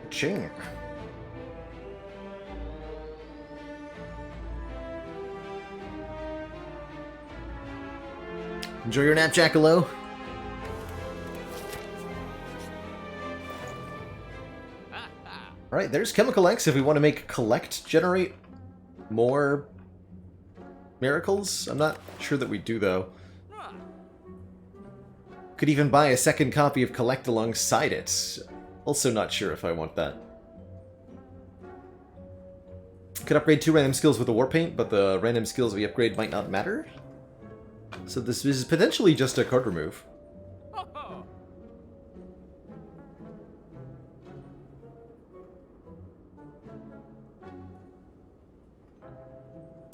[SPEAKER 1] Ching. Enjoy your nap, Jackalow. Alright, there's Chemical X if we want to make Collect generate more miracles. I'm not sure that we do, though. Could even buy a second copy of Collect alongside it. Also not sure if I want that. Could upgrade 2 random skills with the Warpaint, but the random skills we upgrade might not matter. So this is potentially just a card remove.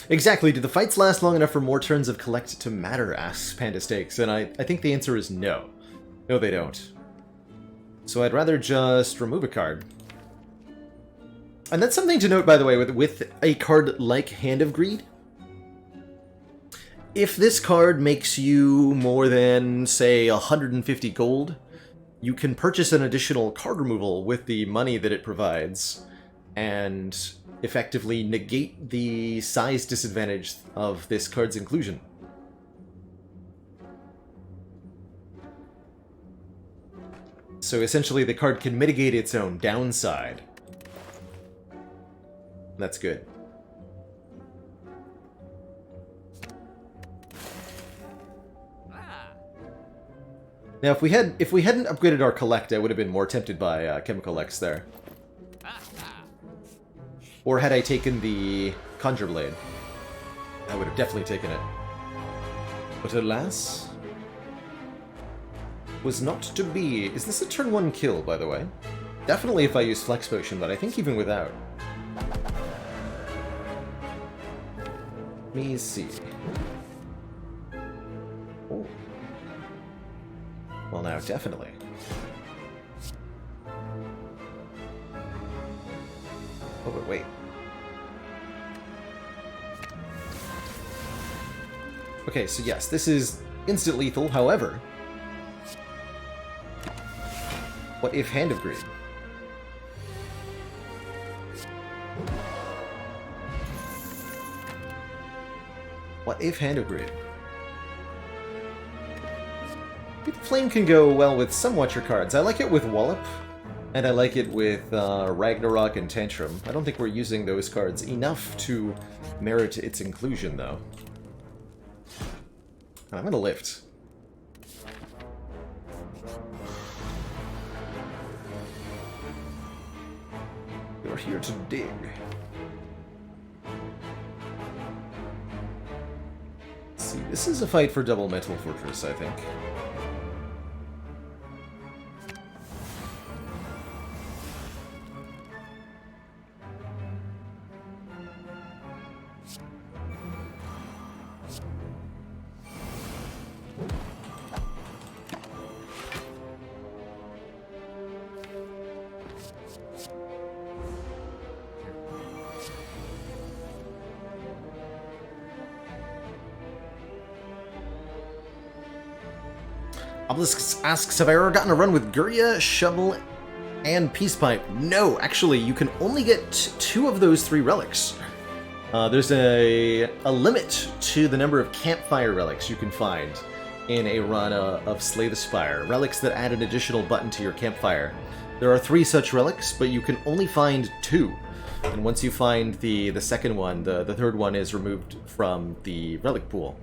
[SPEAKER 1] Exactly, do the fights last long enough for more turns of Collect to matter, asks Panda Steaks, and I think the answer is no. No, they don't. So I'd rather just remove a card. And that's something to note, by the way, with a card like Hand of Greed. If this card makes you more than, say, 150 gold, you can purchase an additional card removal with the money that it provides, and effectively negate the size disadvantage of this card's inclusion. So essentially the card can mitigate its own downside That's good. Now, if we hadn't upgraded our collect, I would have been more tempted by Chemical X there. Or had I taken the Conjure Blade, I would have definitely taken it. But alas, was not to be. Is this a turn 1 kill, by the way? Definitely if I use Flex Potion, but I think even without. Let me see. Oh. Well, now, definitely. Oh, but wait. Okay, so yes, this is instant lethal, however... What if Hand of Greed? What if Hand of Greed? Flame can go well with some Watcher cards. I like it with Wallop, and I like it with Ragnarok and Tantrum. I don't think we're using those cards enough to merit its inclusion, though. I'm gonna lift. You're here to dig. Let's see, this is a fight for double Metal Fortress, I think. Obelisk asks, have I ever gotten a run with Guria, Shovel, and Peace Pipe? No, actually, you can only get 2 of those 3 relics. There's a limit to the number of campfire relics you can find in a run of Slay the Spire. Relics that add an additional button to your campfire. There are 3 such relics, but you can only find 2. And once you find the second one, the third one is removed from the relic pool.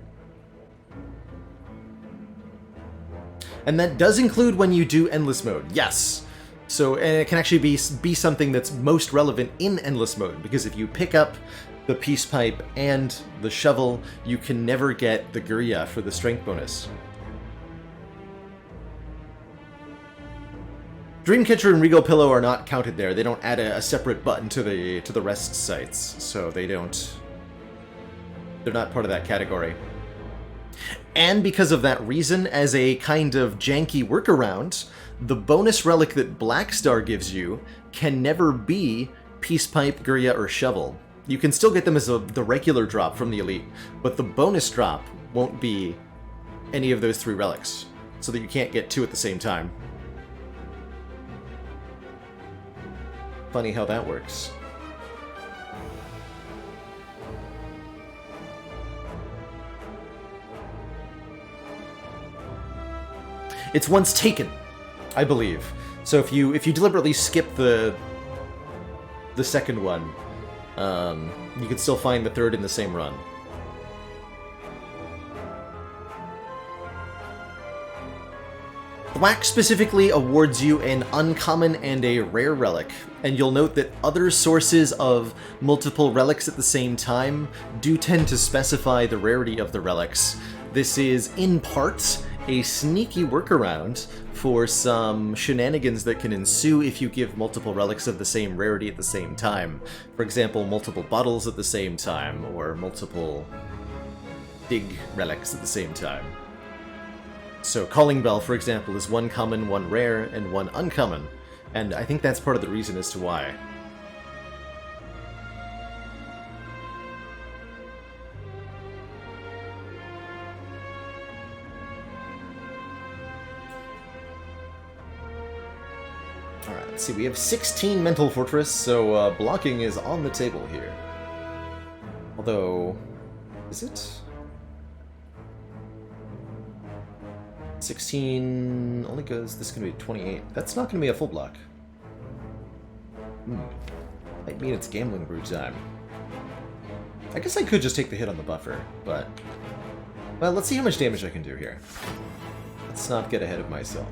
[SPEAKER 1] And that does include when you do Endless Mode, yes. So, and it can actually be something that's most relevant in Endless Mode, because if you pick up the Peace Pipe and the Shovel, you can never get the Guria for the Strength bonus. Dreamcatcher and Regal Pillow are not counted there. They don't add a separate button to the rest sites, so they're not part of that category. And because of that reason, as a kind of janky workaround, the bonus relic that Blackstar gives you can never be Peace Pipe, Guria, or Shovel. You can still get them as the regular drop from the Elite, but the bonus drop won't be any of those 3 relics, so that you can't get 2 at the same time. Funny how that works. It's once taken, I believe. So if you deliberately skip the second one, you can still find the third in the same run. Thwack specifically awards you an uncommon and a rare relic, and you'll note that other sources of multiple relics at the same time do tend to specify the rarity of the relics. This is, in part, a sneaky workaround for some shenanigans that can ensue if you give multiple relics of the same rarity at the same time. For example, multiple bottles at the same time, or multiple dig relics at the same time. So Calling Bell, for example, is 1 common, 1 rare, and 1 uncommon, and I think that's part of the reason as to why. Alright, let's see, we have 16 Mental Fortress, so blocking is on the table here. Although, is it? 16 only goes, this is going to be 28. That's not going to be a full block. Might mean it's gambling brew time. I guess I could just take the hit on the buffer, but... Well, let's see how much damage I can do here. Let's not get ahead of myself.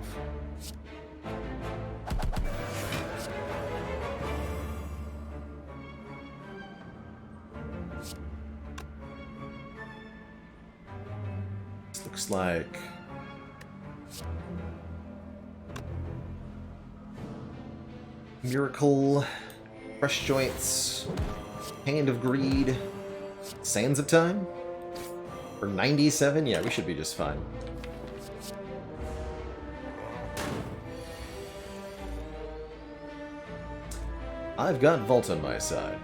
[SPEAKER 1] This looks like... Miracle, Fresh Joints, Hand of Greed, Sands of Time? For 97? Yeah, we should be just fine. I've got Vault on my side.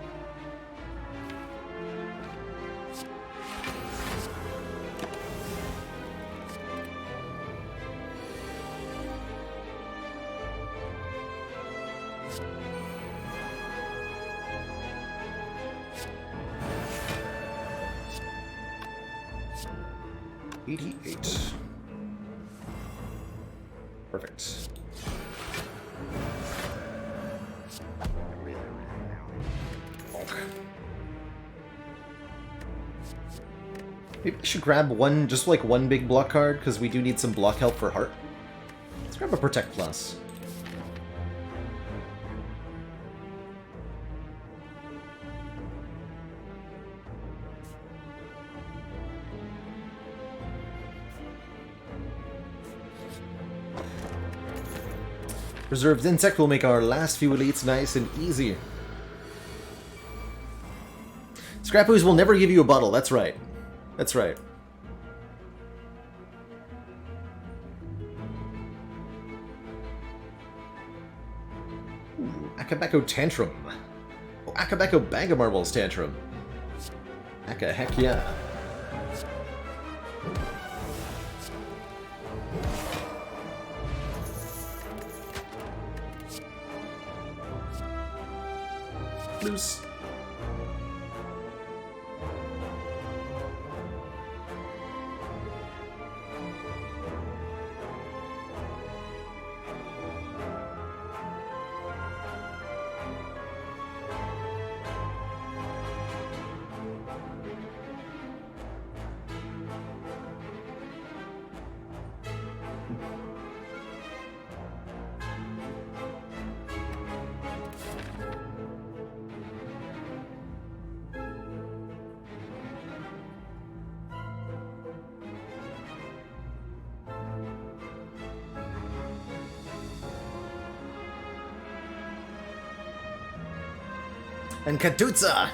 [SPEAKER 1] Perfect. Okay. Maybe I should grab one, just like one big block card, because we do need some block help for Heart. Let's grab a Protect Plus. Reserved Insect will make our last few elites nice and easy. Scrappoos will never give you a bottle, that's right. That's right. Ooh, Akabeko Tantrum. Oh, Akabeko Bag of Marbles Tantrum. Aka heck yeah. Loose. And Katutsa!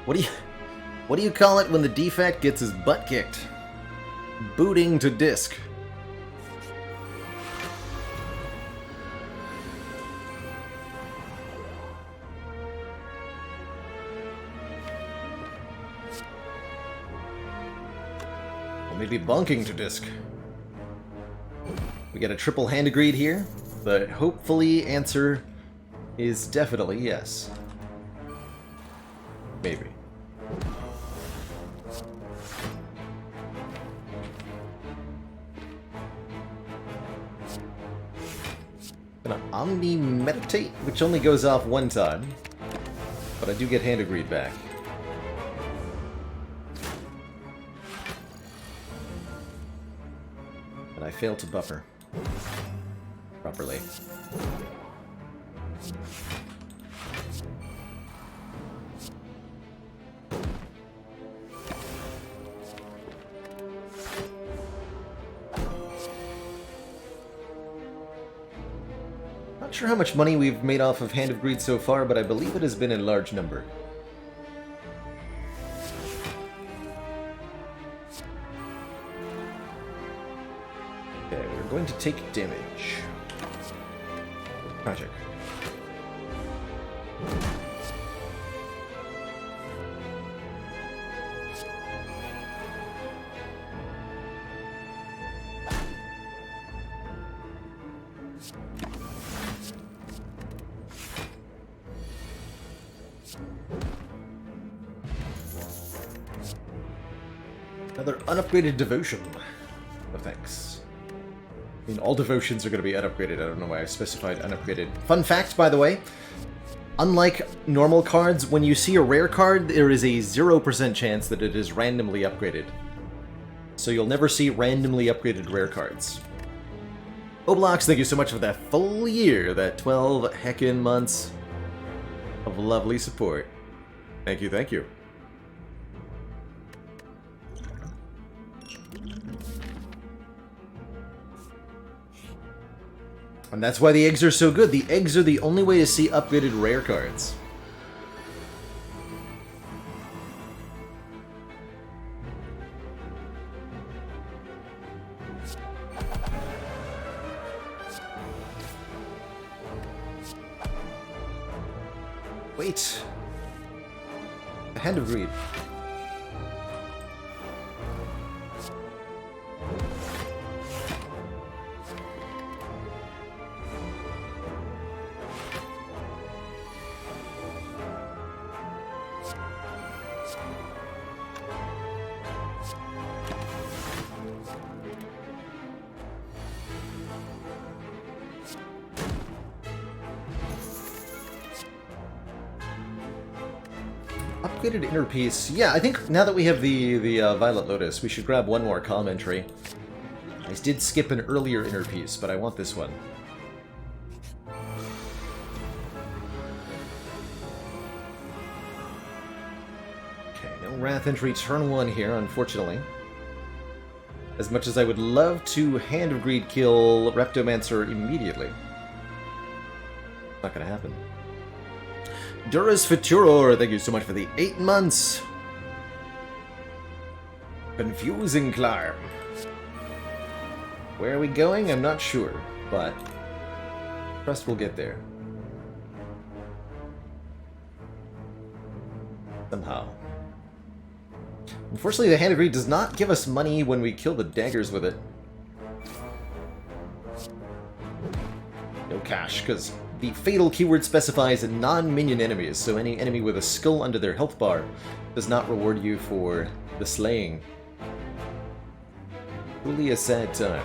[SPEAKER 1] What do you call it when the defect gets his butt kicked? Booting to disc. Or maybe bonking to disc. We get a triple hand agreed here, but hopefully answer is definitely yes. Maybe. Gonna Omni Meditate, which only goes off one time, but I do get hand agreed back. And I fail to buffer properly. Not sure how much money we've made off of Hand of Greed so far, but I believe it has been in large number. Okay, we're going to take damage. Magic. Another unupgraded devotion. No thanks. I mean, all devotions are going to be unupgraded. I don't know why I specified unupgraded. Fun fact, by the way, unlike normal cards, when you see a rare card, there is a 0% chance that it is randomly upgraded. So you'll never see randomly upgraded rare cards. Oblox, thank you so much for that full year, that 12 heckin' months of lovely support. Thank you, thank you. And that's why the eggs are so good. The eggs are the only way to see upgraded rare cards. Wait. A Hand of Greed. Upgraded inner piece. Yeah, I think now that we have the Violet Lotus, we should grab one more column entry. I did skip an earlier inner piece, but I want this one. Okay, no Wrath entry turn 1 here, unfortunately. As much as I would love to Hand of Greed kill Reptomancer immediately. Not gonna happen. Duras Futuror, thank you so much for the 8 months. Confusing climb. Where are we going? I'm not sure, but trust we'll get there. Somehow. Unfortunately, the Hand of Greed does not give us money when we kill the daggers with it. No cash, because the fatal keyword specifies non-minion enemies, so any enemy with a skull under their health bar does not reward you for the slaying. Truly a sad time.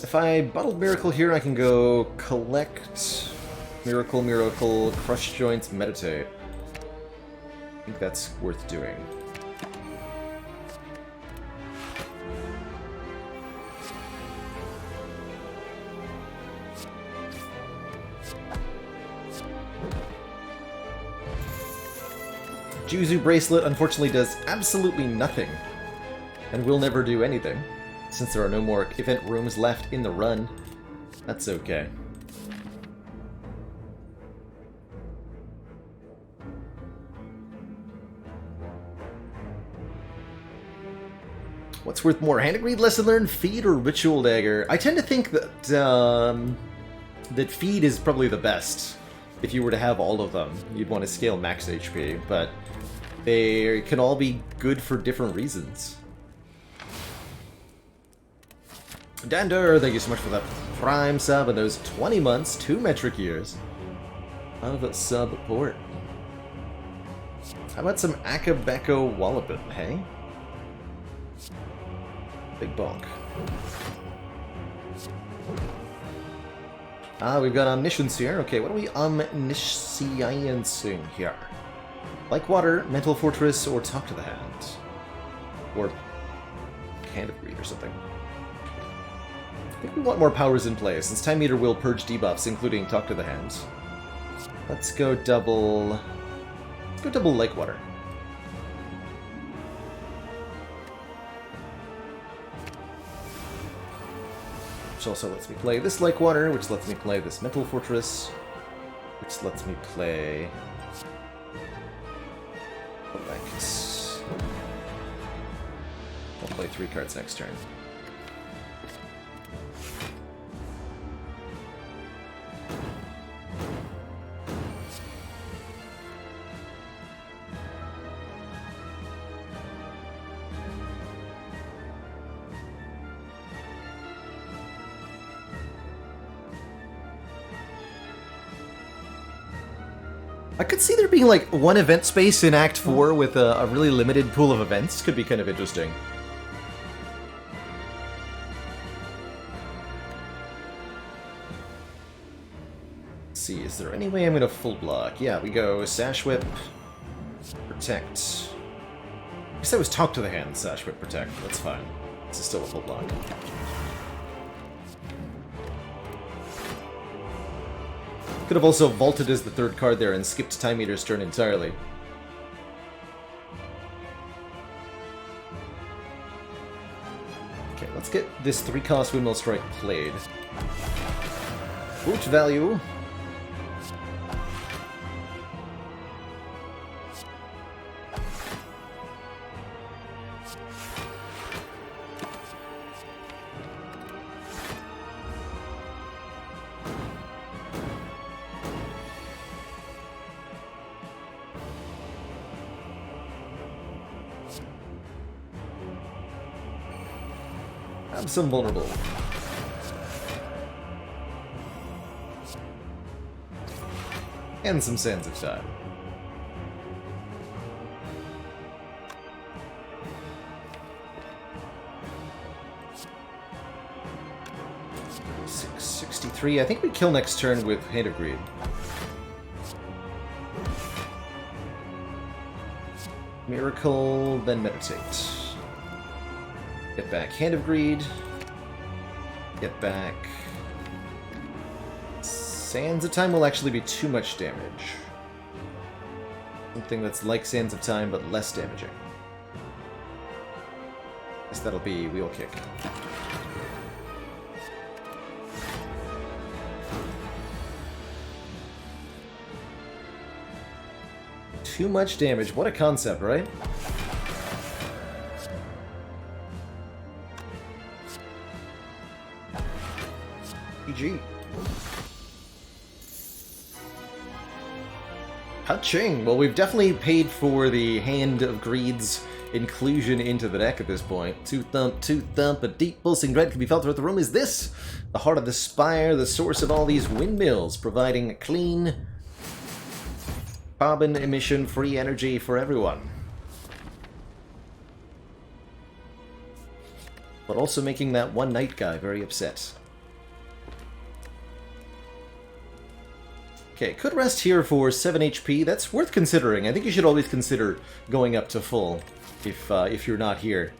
[SPEAKER 1] If I bottled Miracle here, I can go collect Miracle, Miracle, Crush Joints, Meditate. I think that's worth doing. Juzu Bracelet unfortunately does absolutely nothing, and will never do anything. Since there are no more event rooms left in the run, that's okay. What's worth more, Hand of Greed, Lesson Learned, Feed, or Ritual Dagger? I tend to think that that Feed is probably the best. If you were to have all of them, you'd want to scale max HP, but they can all be good for different reasons. Dander, thank you so much for that Prime sub and those 20 months, 2 metric years of support. How about some Akabeko Wallopit, hey? Big bonk. Ah, we've got Omniscience here. Okay, what are we omnisciencing here? Like Water, Mental Fortress, or Talk to the Hand? Or Hand of Greed or something. I think we want more powers in play, since Time Meter will purge debuffs, including Talk to the Hand. Let's go double... Let's go double Like Water. Which also lets me play this Like Water, which lets me play this Mental Fortress, which lets me play... I'll play 3 cards next turn. I could see there being like one event space in Act 4 with a really limited pool of events. Could be kind of interesting. Let's see, is there any way I'm gonna full block? Yeah, we go Sash Whip, Protect. I guess I was Talk to the Hand, Sash Whip, Protect. That's fine. This is still a full block. Could have also vaulted as the third card there and skipped Time Eater's turn entirely. Okay, let's get this 3-cost Windmill Strike played. Boot value. I'm some vulnerable. And some Sands of Time. $663. I think we kill next turn with Hand of Greed. Miracle, then Meditate. Get back Hand of Greed. Get back... Sands of Time will actually be too much damage. Something that's like Sands of Time, but less damaging. Guess that'll be Wheel Kick. Too much damage. What a concept, right? GG. Touching! Well, we've definitely paid for the Hand of Greed's inclusion into the deck at this point. Two thump, a deep pulsing dread can be felt throughout the room. Is this the heart of the Spire, the source of all these windmills, providing clean, carbon emission-free energy for everyone? But also making that one night guy very upset. Okay, could rest here for 7 HP. That's worth considering. I think you should always consider going up to full if you're not here.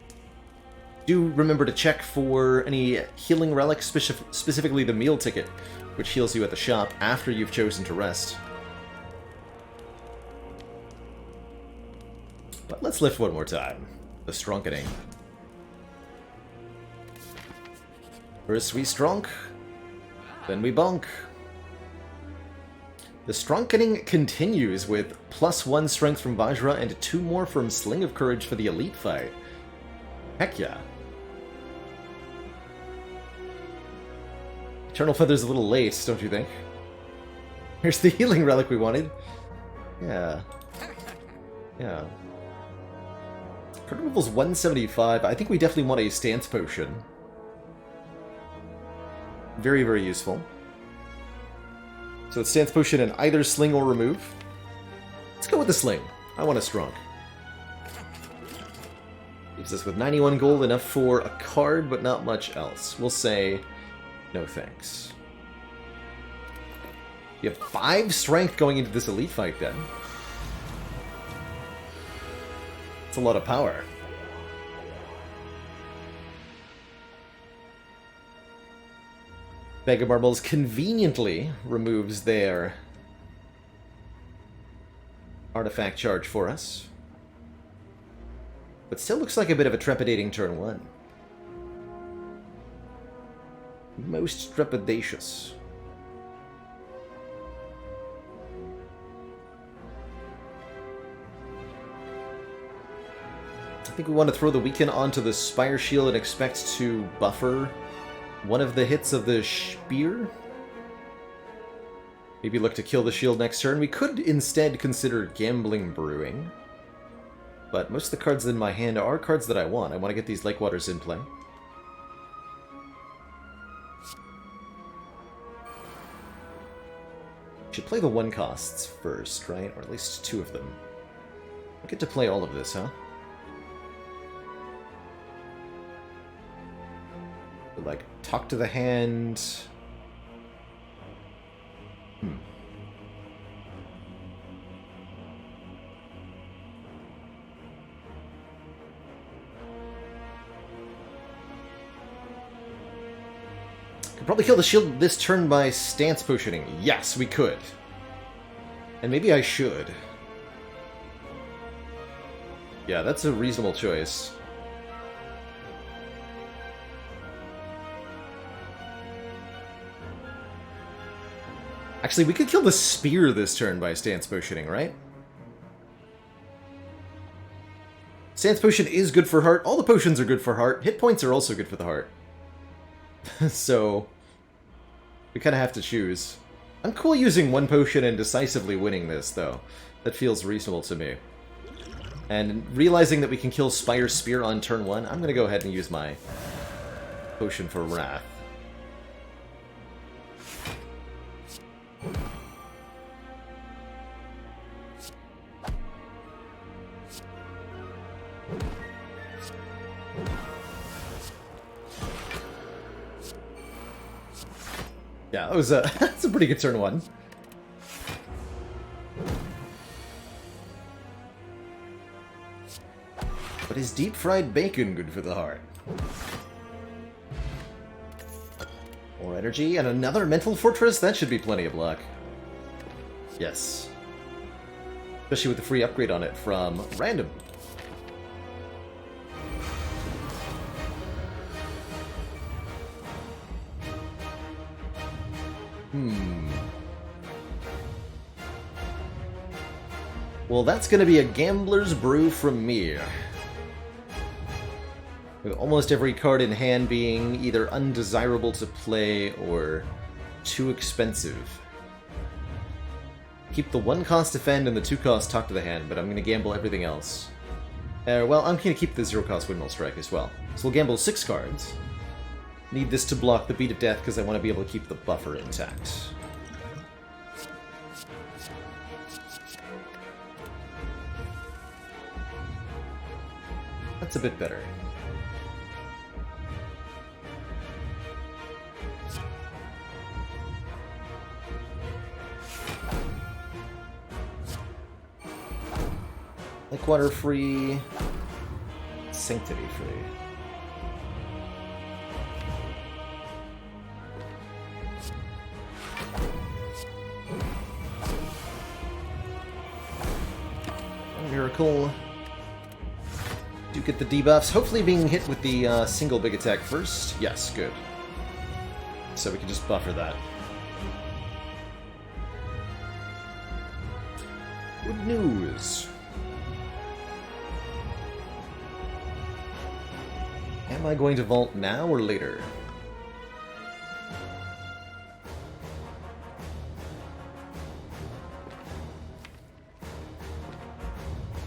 [SPEAKER 1] Do remember to check for any healing relics, specifically the meal ticket, which heals you at the shop after you've chosen to rest. But let's lift one more time. The Strunkening. First we Strunk, then we Bonk. The Strunkening continues with +1 strength from Vajra and 2 more from Sling of Courage for the Elite fight. Heck yeah. Eternal Feather's a little late, don't you think? Here's the healing relic we wanted. Yeah. Yeah. Card removal's 175. I think we definitely want a Stance Potion. Very, very useful. So it's Stance Potion in either Sling or Remove. Let's go with the Sling. I want a Strunk. Leaves us with 91 gold, enough for a card, but not much else. We'll say no thanks. You have 5 strength going into this Elite fight, then. That's a lot of power. Bag of Marbles conveniently removes their artifact charge for us. But still looks like a bit of a trepidating turn 1. Most trepidatious. I think we want to throw the Weaken onto the Spire Shield and expect to buffer one of the hits of the Spire. Maybe look to kill the shield next turn. We could instead consider Gambling Brewing. But most of the cards in my hand are cards that I want. I want to get these Lake Waters in play. Should should play the one costs first, right? Or at least two of them. I get to play all of this, huh? Like, talk to the hand. Could probably kill the shield this turn by stance potioning. Yes, we could. And maybe I should. Yeah, that's a reasonable choice. Actually, we could kill the spear this turn by stance potioning, right? Stance potion is good for heart. All the potions are good for heart. Hit points are also good for the heart. So, we kind of have to choose. I'm cool using one potion and decisively winning this, though. That feels reasonable to me. And realizing that we can kill Spire Spear on turn 1, I'm going to go ahead and use my potion for Wrath. Yeah, that was that's a pretty good turn 1. But is deep-fried bacon good for the heart? More energy and another mental fortress? That should be plenty of luck. Yes. Especially with the free upgrade on it from random. Well, that's going to be a gambler's brew from me. With almost every card in hand being either undesirable to play or too expensive. Keep the 1-cost defend and the 2-cost talk to the hand, but I'm going to gamble everything else. Well, I'm going to keep the 0-cost windmill strike as well. So we'll gamble 6 cards. Need this to block the beat of death because I want to be able to keep the buffer intact. That's a bit better. Like water free, sanctity free. Miracle. Do get the debuffs. Hopefully being hit with the single big attack first. Yes, good. So we can just buffer that. Good news. Am I going to vault now or later?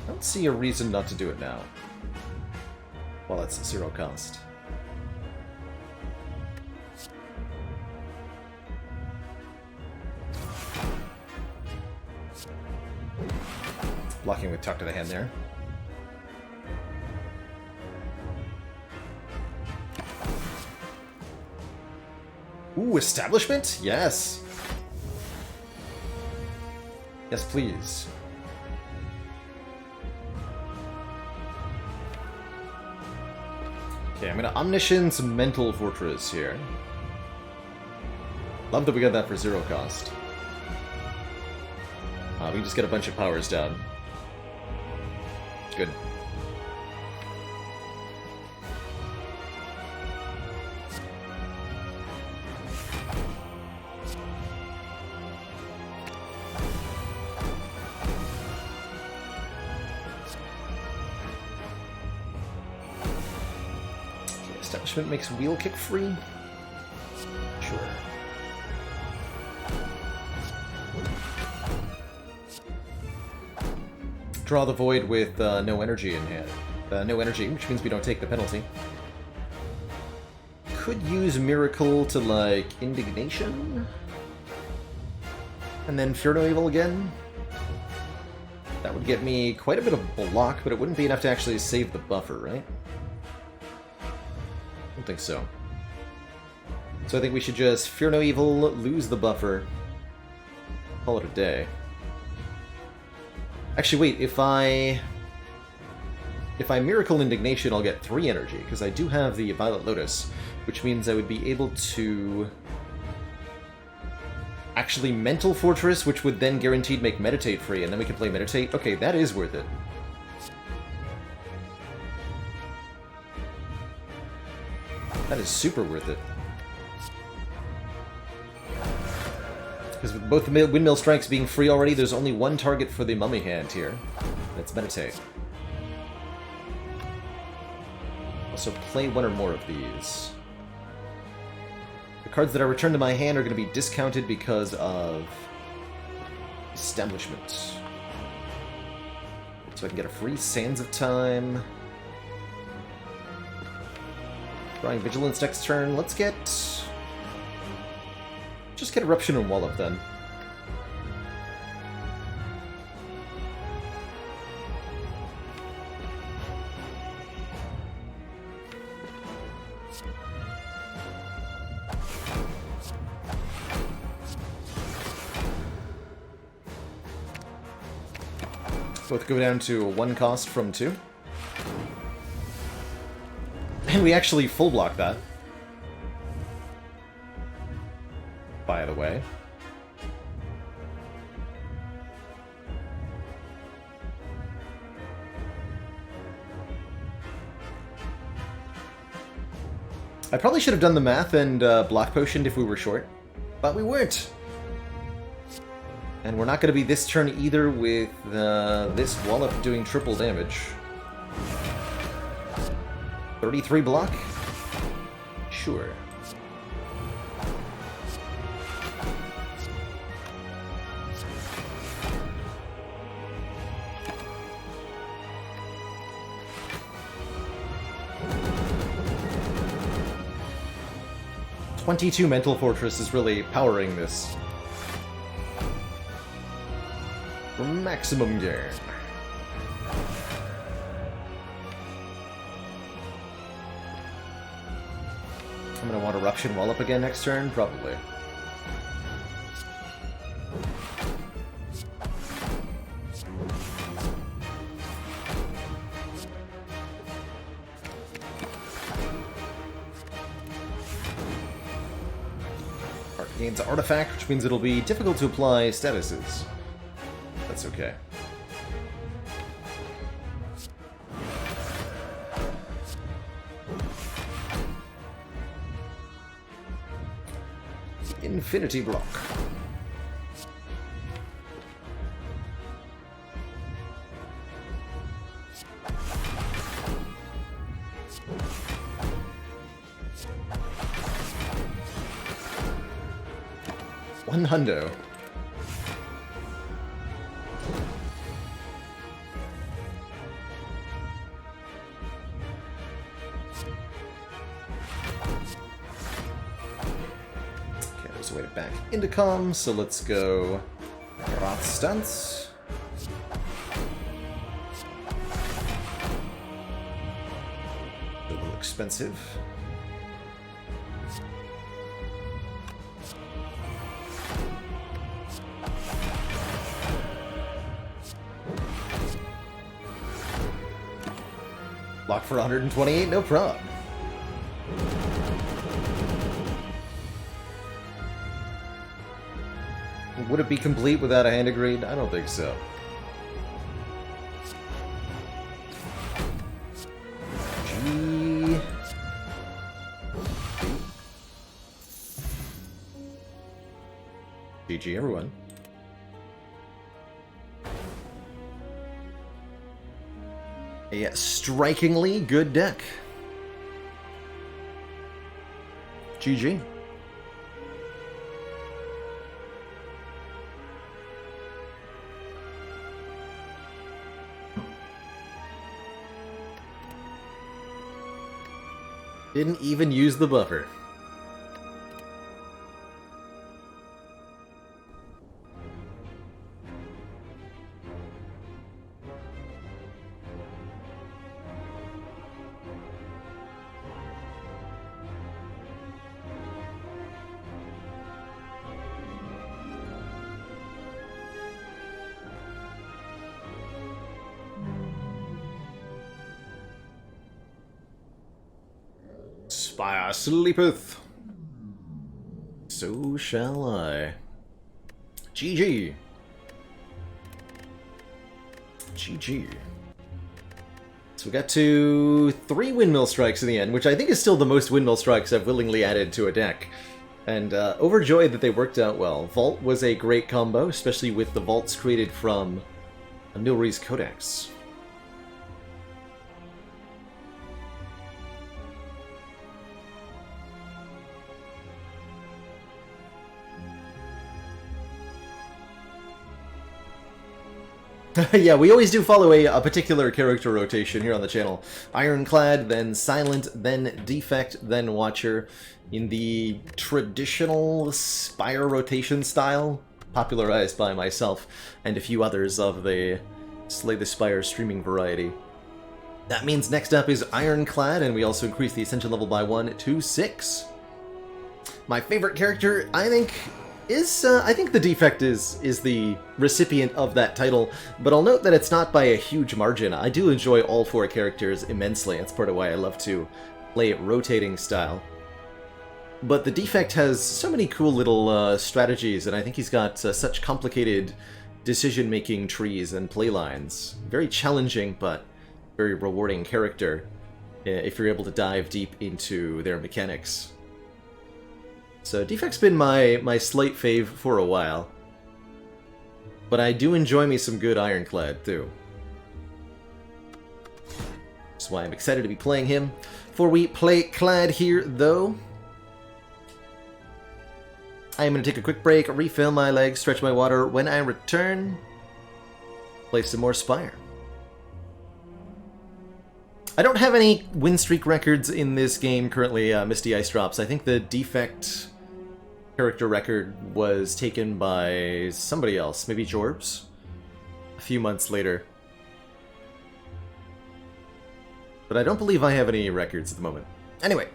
[SPEAKER 1] I don't see a reason not to do it now. Well, it's 0 cost. Blocking with talk to the hand there. Ooh, establishment? Yes. Yes, please. Okay, I'm gonna Omniscience Mental Fortress here. Love that we got that for 0 cost. We can just get a bunch of powers down. Good. Establishment makes wheel kick free? Sure. Draw the void with no energy in hand. No energy, which means we don't take the penalty. Could use Miracle to, like, Indignation? And then Fear No Evil again. That would get me quite a bit of block, but it wouldn't be enough to actually save the buffer, right? I don't think so. So I think we should just Fear No Evil, lose the buffer, call it a day. Actually, wait, if I Miracle Indignation, I'll get 3 energy, because I do have the Violet Lotus, which means I would be able to actually Mental Fortress, which would then guaranteed make Meditate free, and then we can play Meditate. Okay, that is worth it. That is super worth it. Because with both the Windmill Strikes being free already, there's only one target for the Mummy Hand here. That's Meditate. Also, play one or more of these. The cards that I return to my hand are going to be discounted because of Establishment. So I can get a free Sands of Time. Drawing Vigilance next turn. Let's get... just get Eruption and Wallop then. Both go down to 1 cost from 2. And we actually full block that. By the way. I probably should have done the math and block potioned if we were short, but we weren't. And we're not going to be this turn either with this Wallop doing triple damage. 33 block? Sure. "22 Mental Fortress" is really powering this. For maximum gain. I'm gonna want Eruption Wallop again next turn? Probably. Art gains Artifact, which means it'll be difficult to apply statuses. That's okay. Infinity Block. $100. Way to back Indicom, so let's go Wrath Stance. A little expensive. Lock for 128, no problem. Would it be complete without a hand agreed? I don't think so. G. GG, everyone. A strikingly good deck. GG. Didn't even use the buffer. Spire sleepeth. So shall I. GG. GG. So we got to 3 windmill strikes in the end, which I think is still the most windmill strikes I've willingly added to a deck. And overjoyed that they worked out well. Vault was a great combo, especially with the vaults created from Nilri's Codex. Yeah, we always do follow a particular character rotation here on the channel. Ironclad, then Silent, then Defect, then Watcher, in the traditional Spire rotation style, popularized by myself and a few others of the Slay the Spire streaming variety. That means next up is Ironclad, and we also increase the Ascension level by 1 to 6. My favorite character, I think the Defect is the recipient of that title, but I'll note that it's not by a huge margin. I do enjoy all 4 characters immensely. That's part of why I love to play rotating style. But the Defect has so many cool little strategies, and I think he's got such complicated decision-making trees and playlines. Very challenging, but very rewarding character if you're able to dive deep into their mechanics. So Defect's been my slight fave for a while. But I do enjoy me some good Ironclad, too. That's why I'm excited to be playing him. Before we play Clad here, though, I am going to take a quick break, refill my legs, stretch my water. When I return, play some more Spire. I don't have any win streak records in this game currently, Misty Ice Drops. I think the Defect character record was taken by somebody else, maybe Jorbs, a few months later. But I don't believe I have any records at the moment. Anyway,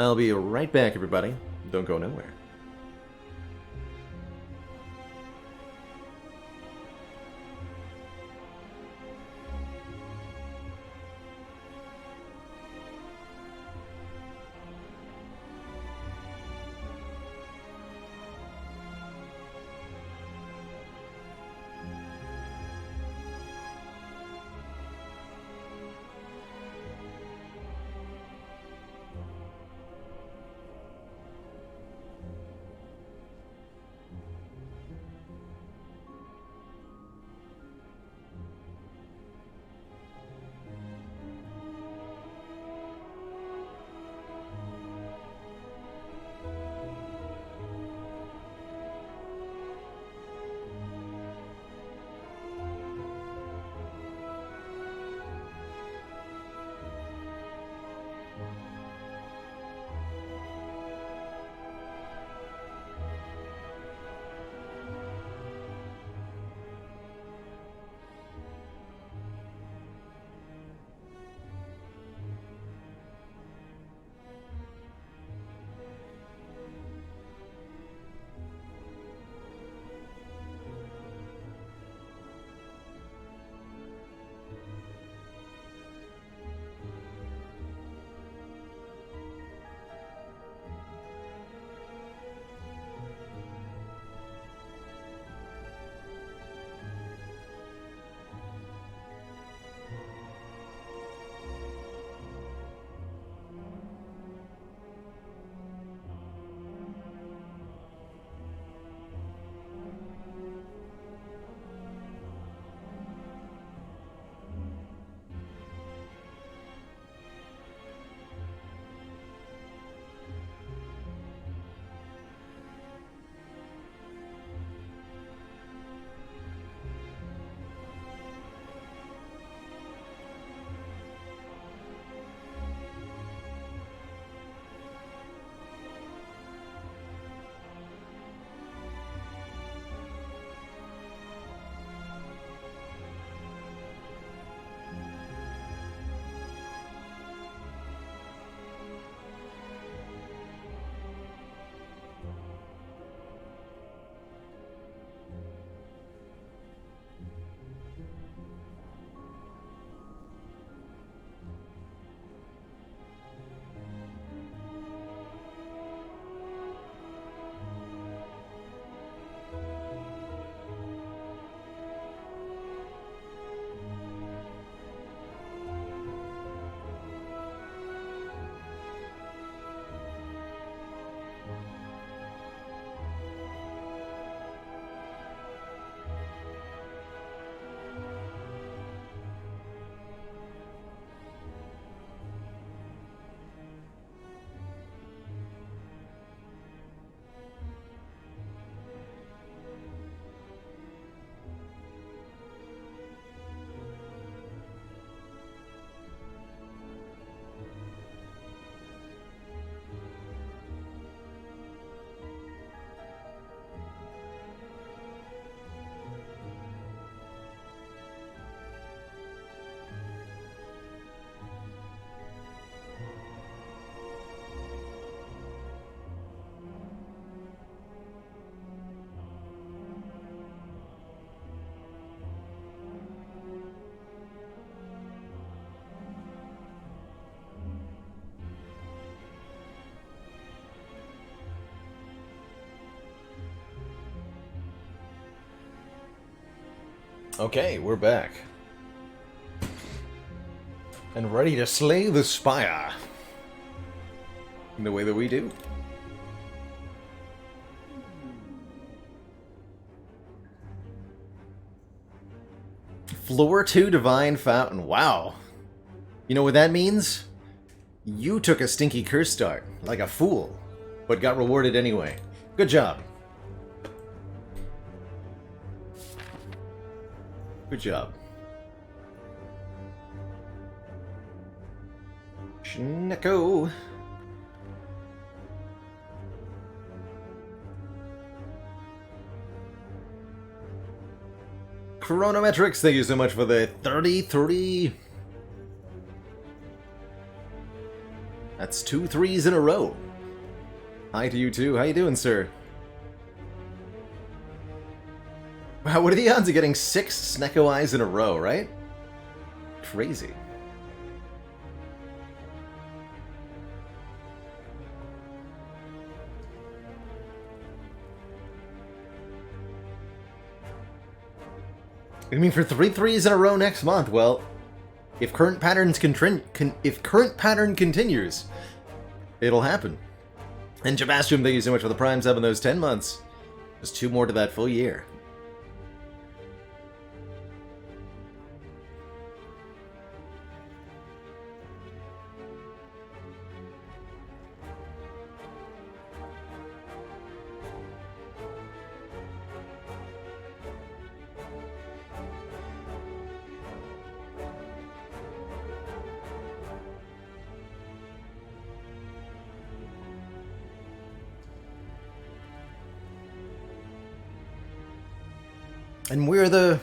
[SPEAKER 1] I'll be right back, everybody. Don't go nowhere. Okay, we're back. And ready to slay the Spire. In the way that we do. Floor 2 Divine Fountain. Wow. You know what that means? You took a stinky curse start, like a fool, but got rewarded anyway. Good job. Good job. Schnecko. Chronometrics, thank you so much for the 33. That's 2 threes in a row. Hi to you too. How you doing, sir? Wow, what are the odds of getting 6 Snecko eyes in a row, right? Crazy. I mean, for 3 threes in a row next month, well, if current patterns if current pattern continues, it'll happen. And Jabastium, thank you so much for the Prime sub in those 10 months. There's 2 more to that full year. And we're the...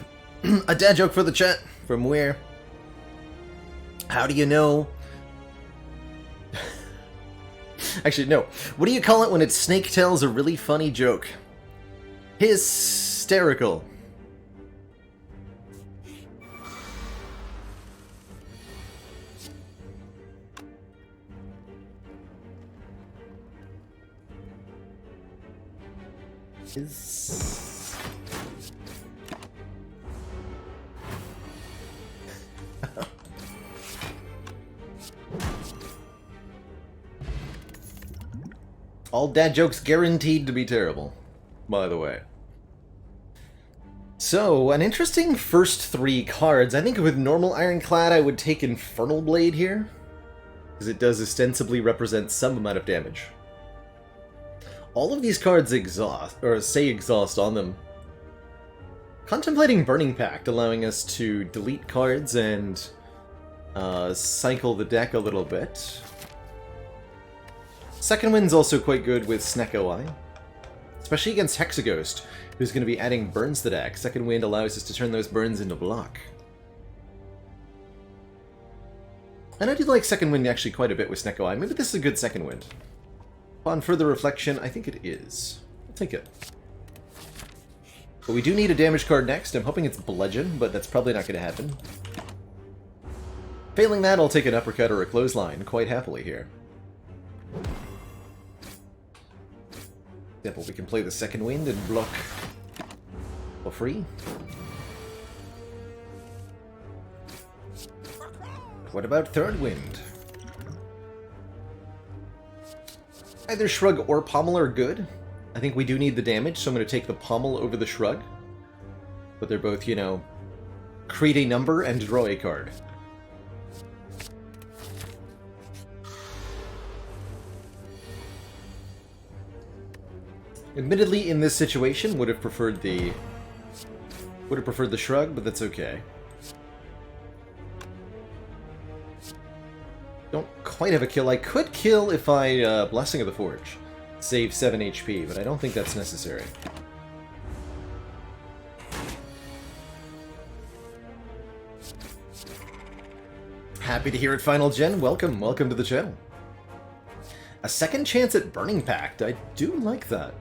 [SPEAKER 1] a dad joke for the chat. From where? How do you know? Actually, no. What do you call it when its snake tells a really funny joke? Hysterical. All dad jokes guaranteed to be terrible, by the way. So, an interesting first 3 cards. I think with normal Ironclad I would take Infernal Blade here, because it does ostensibly represent some amount of damage. All of these cards exhaust, or say exhaust on them. Contemplating Burning Pact, allowing us to delete cards and cycle the deck a little bit. Second Wind's also quite good with Snecko Eye, especially against Hexaghost, who's going to be adding burns to the deck. Second Wind allows us to turn those burns into block. And I do like Second Wind actually quite a bit with Snecko Eye. Maybe this is a good Second Wind. Upon further reflection, I think it is. I'll take it. But we do need a damage card next. I'm hoping it's Bludgeon, but that's probably not going to happen. Failing that, I'll take an Uppercut or a Clothesline quite happily here. Example, we can play the Second Wind and block for free. What about Third Wind? Either Shrug or Pommel are good. I think we do need the damage, so I'm going to take the Pommel over the Shrug. But they're both, you know, create a number and draw a card. Admittedly, in this situation, would have preferred the Shrug, but that's okay. Don't quite have a kill. I could kill if I Blessing of the Forge, save 7 HP, but I don't think that's necessary. Happy to hear it, Final Gen. Welcome to the channel. A second chance at Burning Pact. I do like that.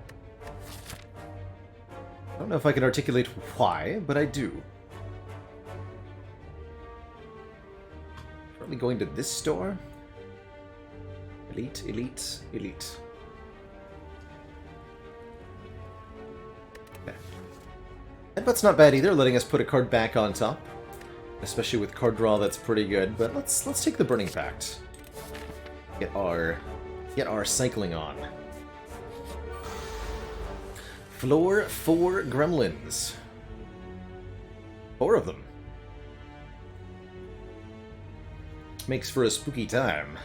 [SPEAKER 1] I don't know if I can articulate why, but I do. Probably going to this store. Elite, elite, elite. Okay. Headbutt's not bad either, letting us put a card back on top. Especially with card draw, that's pretty good. But let's take the Burning Pact. Get our cycling on. Floor 4 gremlins. 4 of them. Makes for a spooky time.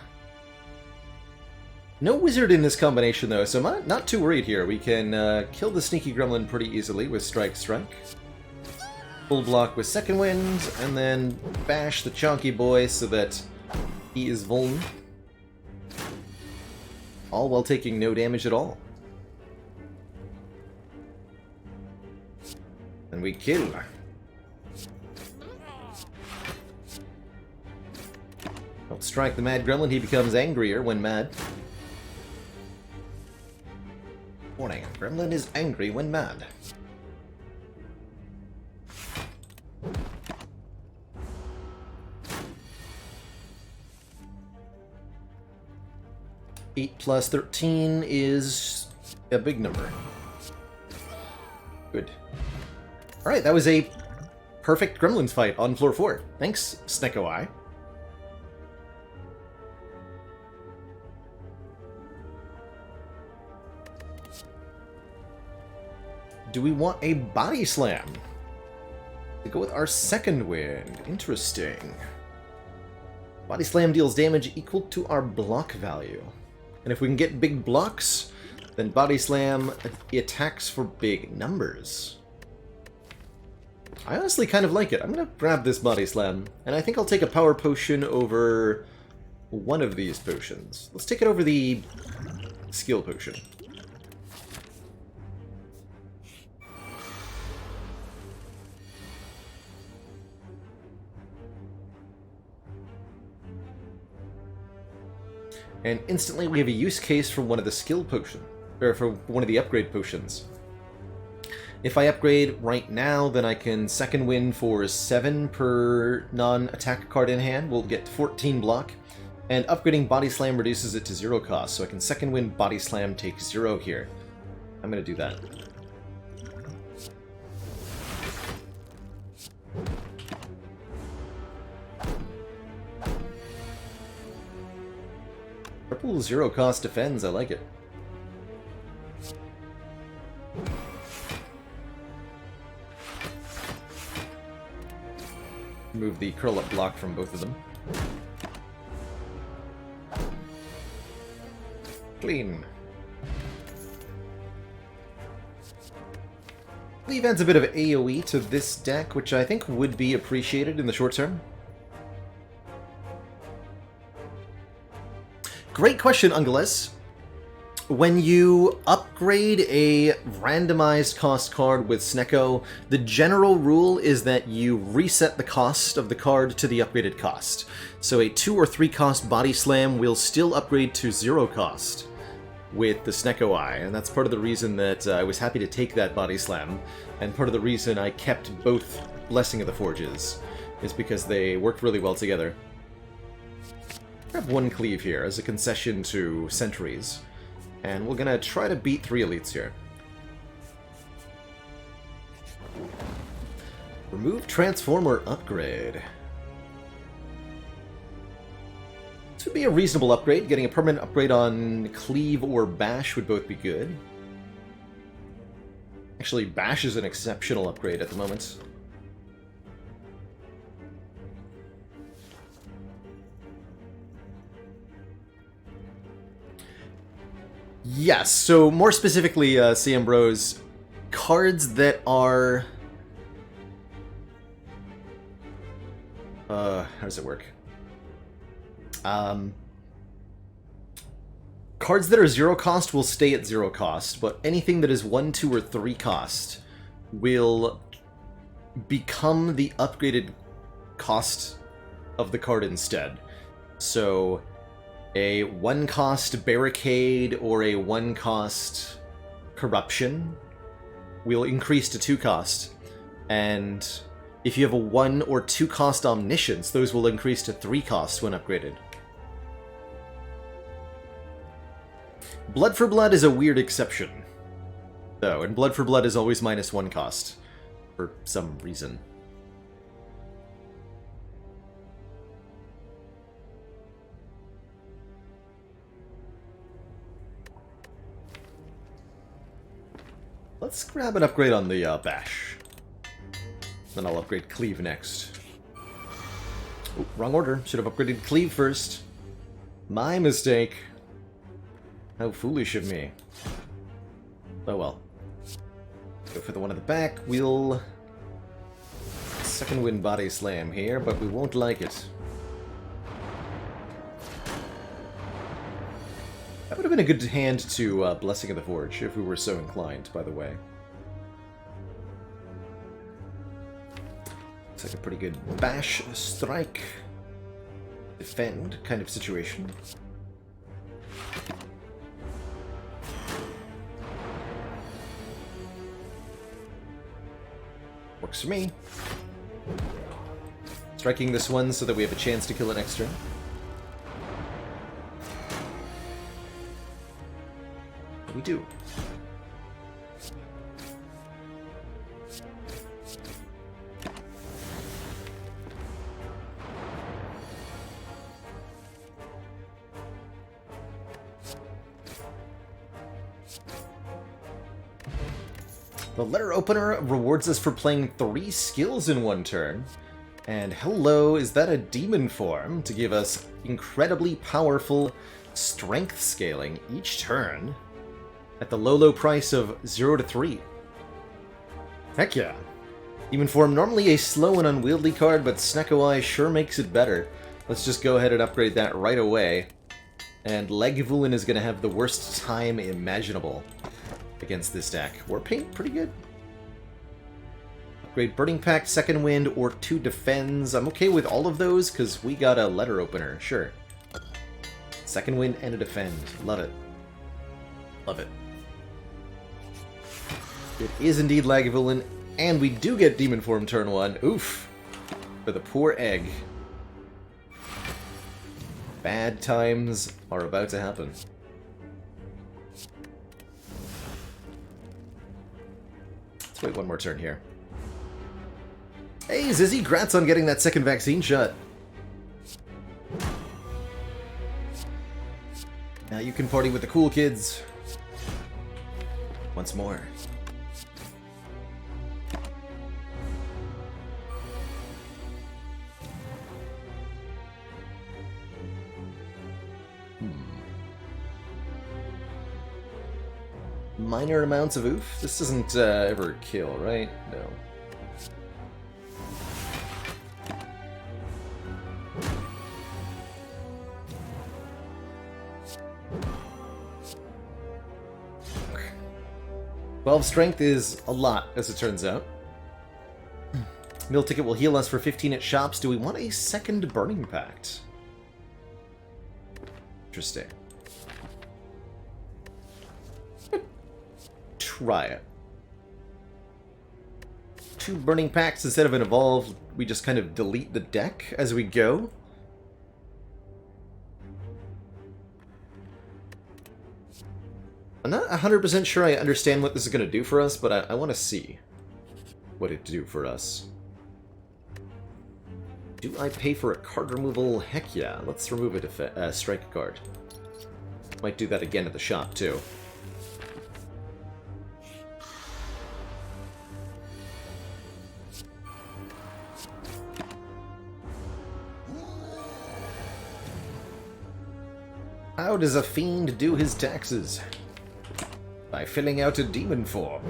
[SPEAKER 1] No wizard in this combination, though, so I'm not too worried here. We can kill the sneaky gremlin pretty easily with Strike. Full block with Second Wind, and then bash the chonky boy so that he is vuln. All while taking no damage at all. And we kill. Don't strike the mad gremlin, he becomes angrier when mad. Warning, gremlin is angry when mad. Eight plus 13 is a big number. Good. Alright, that was a perfect gremlins fight on floor 4. Thanks, Sneko-Eye. Do we want a body slam? To go with our Second Wind. Interesting. Body slam deals damage equal to our block value. And if we can get big blocks, then body slam attacks for big numbers. I honestly kind of like it. I'm going to grab this body slam, and I think I'll take a power potion over one of these potions. Let's take it over the skill potion. And instantly we have a use case for one of the skill potion, or for one of the upgrade potions. If I upgrade right now, then I can Second Wind for 7 per non-attack card in hand. We'll get 14 block. And upgrading Body Slam reduces it to 0 cost, so I can Second Wind Body Slam take 0 here. I'm going to do that. Triple 0 cost defends, I like it. Remove the curl up block from both of them. Clean. Cleave adds a bit of AoE to this deck, which I think would be appreciated in the short term. Great question, Ungeles. When you upgrade a randomized cost card with Sneko, the general rule is that you reset the cost of the card to the upgraded cost. So a 2 or 3 cost Body Slam will still upgrade to 0 cost with the Sneko-Eye, and that's part of the reason that I was happy to take that Body Slam, and part of the reason I kept both Blessing of the Forges, is because they worked really well together. Grab 1 cleave here as a concession to Sentries. And we're gonna try to beat 3 elites here. Remove Transformer upgrade. This would be a reasonable upgrade. Getting a permanent upgrade on Cleave or Bash would both be good. Actually, Bash is an exceptional upgrade at the moment. Yes, so more specifically, CM Bros, cards that are... how does it work? Cards that are 0 cost will stay at 0 cost, but anything that is 1, 2, or 3 cost will become the upgraded cost of the card instead. So... a 1 cost Barricade or a 1 cost Corruption will increase to 2 cost, and if you have a 1 or 2 cost Omniscience, those will increase to 3 cost when upgraded. Blood for Blood is a weird exception, though, and Blood for Blood is always -1 cost. For some reason. Let's grab an upgrade on the Bash. Then I'll upgrade Cleave next. Oh, wrong order. Should have upgraded Cleave first. My mistake. How foolish of me. Oh well. Go for the one at the back. We'll second wind body slam here, but we won't like it. That would have been a good hand to Blessing of the Forge, if we were so inclined, by the way. Looks like a pretty good bash, strike, defend kind of situation. Works for me. Striking this one so that we have a chance to kill it next turn. We do. The letter opener rewards us for playing 3 skills in one turn. And hello, is that a demon form to give us incredibly powerful strength scaling each turn at the low price of 0 to 3. Heck yeah. Demon form, normally a slow and unwieldy card, but Snecko Eye sure makes it better. Let's just go ahead and upgrade that right away. And Lagavulin is going to have the worst time imaginable against this deck. Warpaint, pretty good. Upgrade Burning Pact, Second Wind, or 2 Defends. I'm okay with all of those, because we got a letter opener, sure. Second Wind and a Defend. Love it. Love it. It is indeed Lagavulin, and we do get Demon Form turn 1. Oof. For the poor egg. Bad times are about to happen. Let's wait one more turn here. Hey, Zizzy, grats on getting that second vaccine shot. Now you can party with the cool kids. Once more. Minor amounts of oof? This doesn't ever kill, right? No. Okay. 12 strength is a lot, as it turns out. Meal ticket will heal us for 15 at shops. Do we want a second Burning Pact? Interesting. Try it. 2 Burning Pacts instead of an Evolve. We just kind of delete the deck as we go. I'm not 100% sure I understand what this is going to do for us, but I want to see what it do for us. Do I pay for a card removal? Heck yeah. Let's remove a strike card. Might do that again at the shop, too. How does a fiend do his taxes? By filling out a demon form.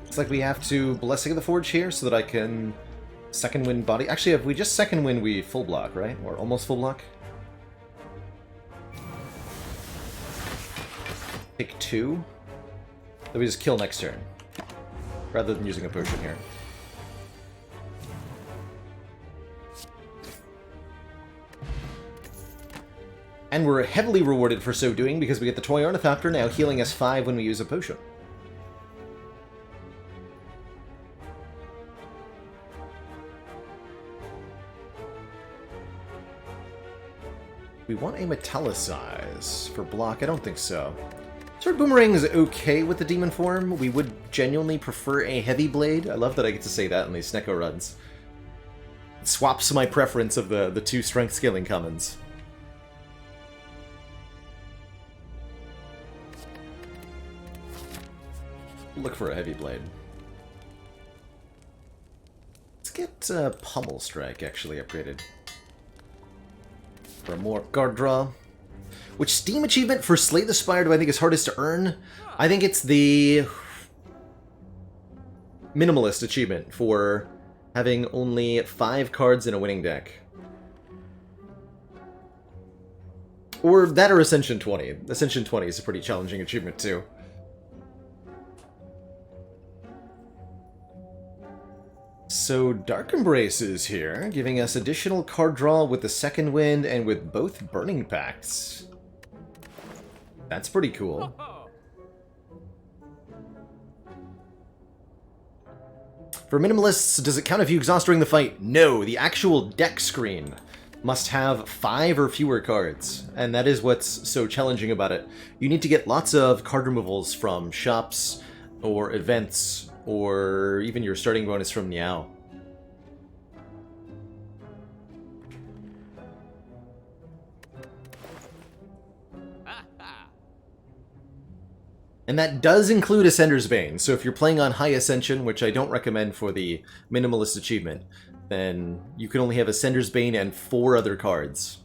[SPEAKER 1] Looks like we have to Blessing of the Forge here so that I can second wind body. Actually, if we just second wind, we full block, right? Or almost full block. Take 2. Then we just kill next turn. Rather than using a potion here. And we're heavily rewarded for so doing because we get the Toy Ornithopter now healing us 5 when we use a potion. We want a Metallicize for block. I don't think so. Sword Boomerang is okay with the demon form. We would genuinely prefer a heavy blade. I love that I get to say that in these Snecko runs. It swaps my preference of the 2 strength scaling commons. Look for a heavy blade. Let's get Pummel Strike actually upgraded. For more card draw. Which Steam achievement for Slay the Spire do I think is hardest to earn? I think it's the Minimalist achievement for having only 5 cards in a winning deck. Or that or Ascension 20. Ascension 20 is a pretty challenging achievement too. So Dark Embrace is here, giving us additional card draw with the Second Wind and with both Burning Pacts. That's pretty cool. For Minimalists, does it count if you exhaust during the fight? No, the actual deck screen must have 5 or fewer cards, and that is what's so challenging about it. You need to get lots of card removals from shops, or events, or even your starting bonus from Niao. And that does include Ascender's Bane, so if you're playing on High Ascension, which I don't recommend for the Minimalist achievement, then you can only have Ascender's Bane and 4 other cards.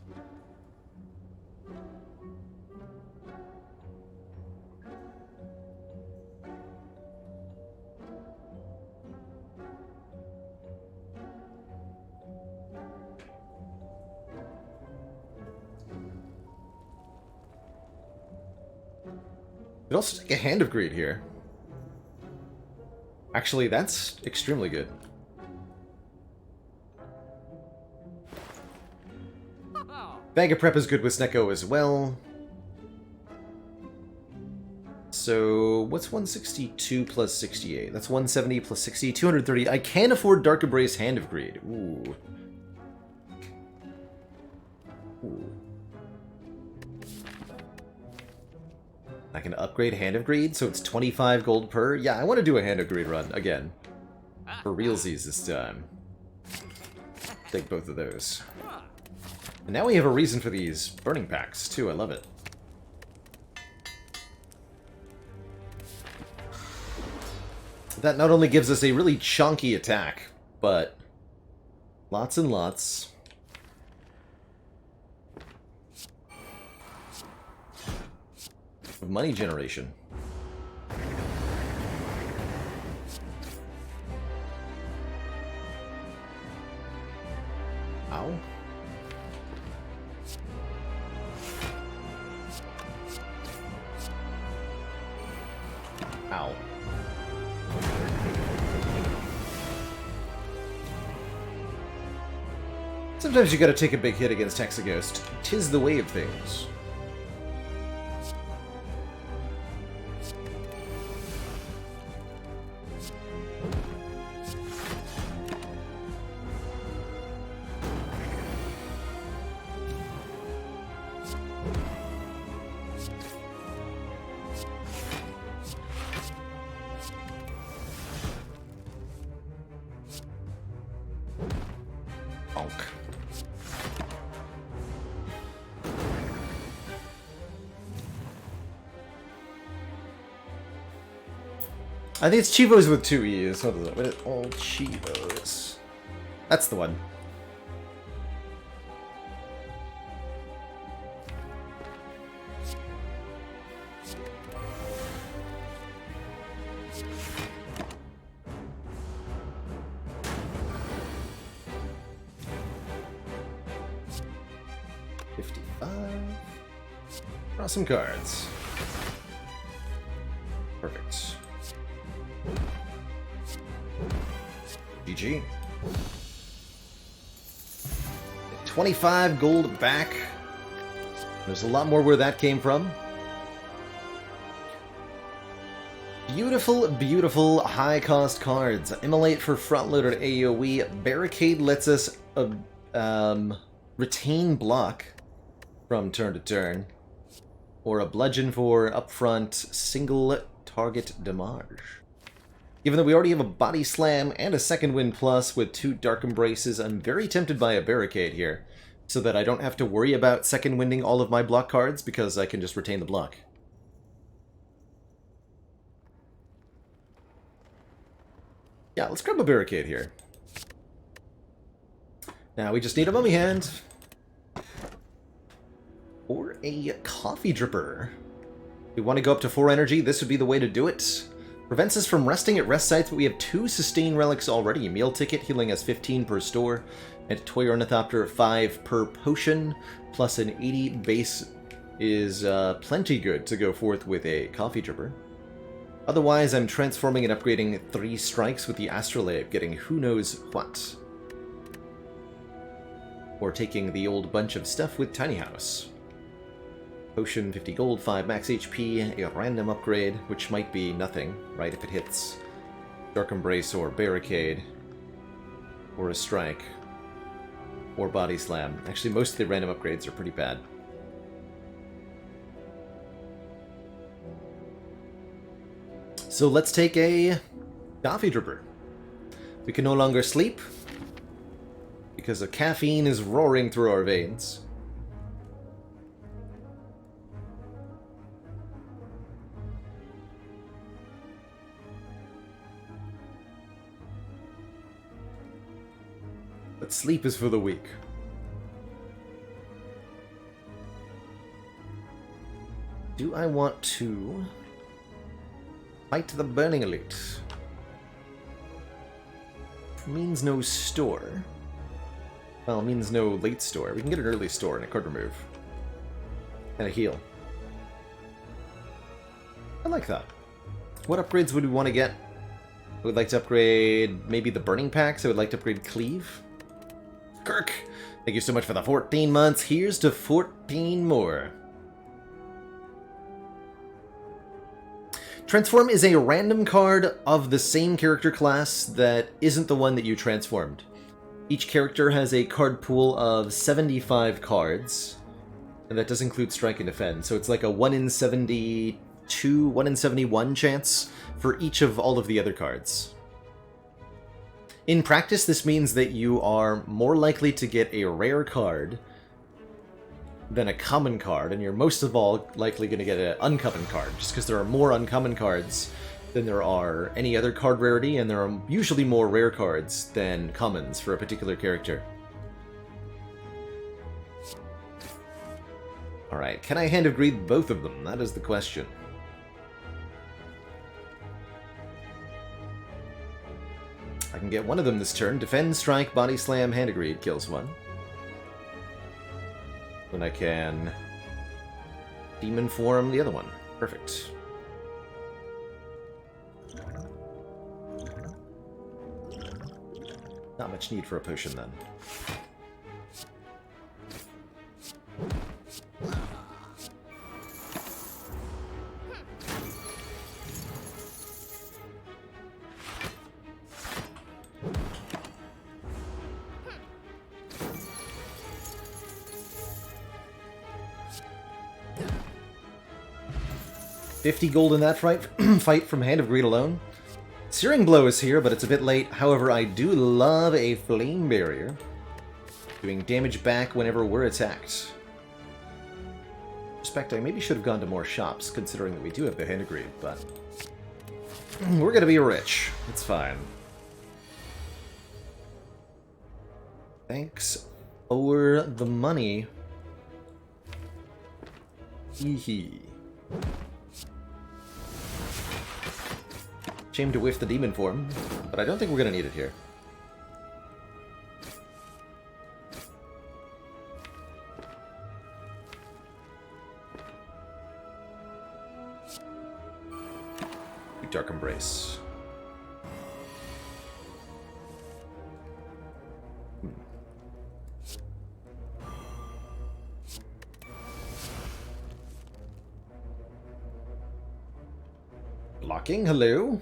[SPEAKER 1] Could also take a Hand of Greed here. Actually, that's extremely good. Bag of Prep is good with Snecko as well. So, what's 162 plus 68? That's 170 plus 60, 230. I can afford Dark Embrace Hand of Greed. Ooh. Ooh. I can upgrade Hand of Greed, so it's 25 gold per. Yeah, I want to do a Hand of Greed run again. For realsies this time. Take both of those. And now we have a reason for these Burning Packs, too. I love it. That not only gives us a really chunky attack, but lots and lots of money generation. Ow. Ow. Sometimes you gotta take a big hit against Hexaghost. 'Tis the way of things. I think it's Chivos with 2 E's. What is it? What is it? All Chivos. That's the one. Draw some cards. Perfect. GG. 25 gold back. There's a lot more where that came from. Beautiful, beautiful high-cost cards. Immolate for front-loaded AoE. Barricade lets us retain block from turn to turn. Or a bludgeon for upfront single target damage. Given that we already have a body slam and a second wind plus with 2 dark embraces, I'm very tempted by a barricade here, so that I don't have to worry about second winding all of my block cards because I can just retain the block. Yeah, let's grab a barricade here. Now we just need a mummy hand. Or a coffee dripper. If we want to go up to 4 energy, this would be the way to do it. Prevents us from resting at rest sites, but we have 2 sustain relics already. Meal ticket healing us 15 per store, and Toy Ornithopter 5 per potion, plus an 80 base is plenty good to go forth with a coffee dripper. Otherwise, I'm transforming and upgrading 3 strikes with the Astrolabe, getting who knows what. Or taking the old bunch of stuff with Tiny House. Potion, 50 gold, 5 max HP, a random upgrade, which might be nothing, right, if it hits Dark Embrace or Barricade, or a Strike, or Body Slam. Actually, most of the random upgrades are pretty bad. So let's take a coffee dripper. We can no longer sleep, because the caffeine is roaring through our veins. But sleep is for the weak. Do I want to fight the Burning Elite? Means no store. Well, means no late store. We can get an early store and a card remove. And a heal. I like that. What upgrades would we want to get? I would like to upgrade maybe the Burning Packs. I would like to upgrade Cleave. Kirk, thank you so much for the 14 months. Here's to 14 more. Transform is a random card of the same character class that isn't the one that you transformed. Each character has a card pool of 75 cards, and that does include Strike and Defend, so it's like a 1 in 72, 1 in 71 chance for each of all of the other cards. In practice, this means that you are more likely to get a rare card than a common card, and you're most of all likely going to get an uncommon card, just because there are more uncommon cards than there are any other card rarity, and there are usually more rare cards than commons for a particular character. Alright, can I Hand of Greed both of them? That is the question. I can get one of them this turn. Defend, Strike, Body Slam, Hand of Greed kills one. Then I can Demon Form the other one. Perfect. Not much need for a potion then. $50 gold in that fight from Hand of Greed alone. Searing Blow is here, but it's a bit late. However, I do love a Flame Barrier, doing damage back whenever we're attacked. I maybe should have gone to more shops, considering that we do have the Hand of Greed, but we're gonna be rich. It's fine. Thanks for the money. Hee hee. Shame to whiff the demon form, but I don't think we're going to need it here. Dark Embrace. Blocking, hello.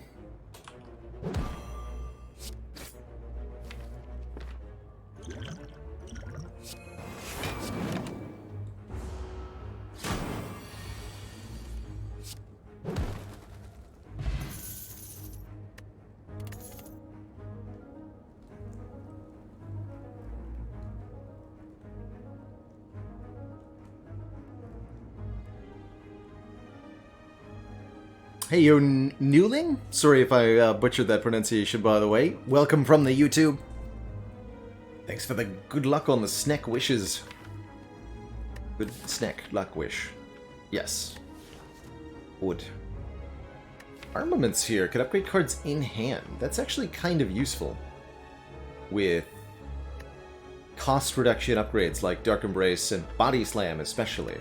[SPEAKER 1] Hey, yo, Newling? Sorry if I butchered that pronunciation, by the way. Welcome from the YouTube. Thanks for the good luck on the snack wishes. Good snack luck wish. Yes. Wood. Armaments here. Could upgrade cards in hand. That's actually kind of useful. With cost reduction upgrades like Dark Embrace and Body Slam especially.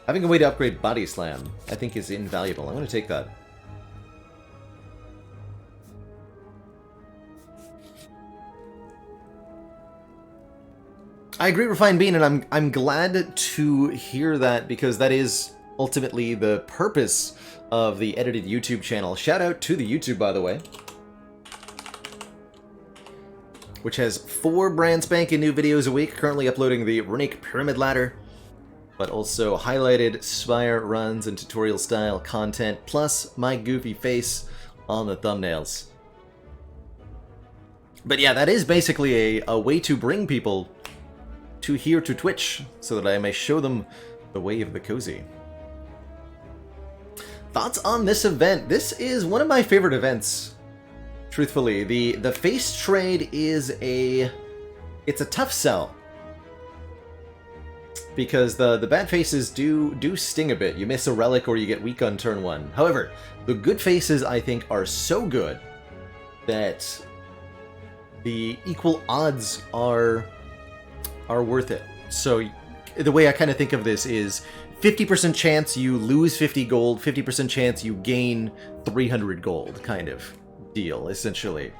[SPEAKER 1] Having a way to upgrade Body Slam, I think, is invaluable. I'm going to take that. I agree, Refined Bean, and I'm glad to hear that, because that is ultimately the purpose of the edited YouTube channel. Shout out to the YouTube, by the way, which has 4 brand spanking new videos a week, currently uploading the Runic Pyramid Ladder, but also highlighted Spire runs and tutorial style content, plus my goofy face on the thumbnails. But yeah, that is basically a way to bring people to here to Twitch, so that I may show them the way of the cozy. Thoughts on this event? This is one of my favorite events, truthfully. The face trade is it's a tough sell, because the bad faces do sting a bit. You miss a relic or you get weak on turn 1. However, the good faces, I think, are so good that the equal odds are worth it. So the way I kind of think of this is 50% chance you lose 50 gold, 50% chance you gain 300 gold kind of deal, essentially.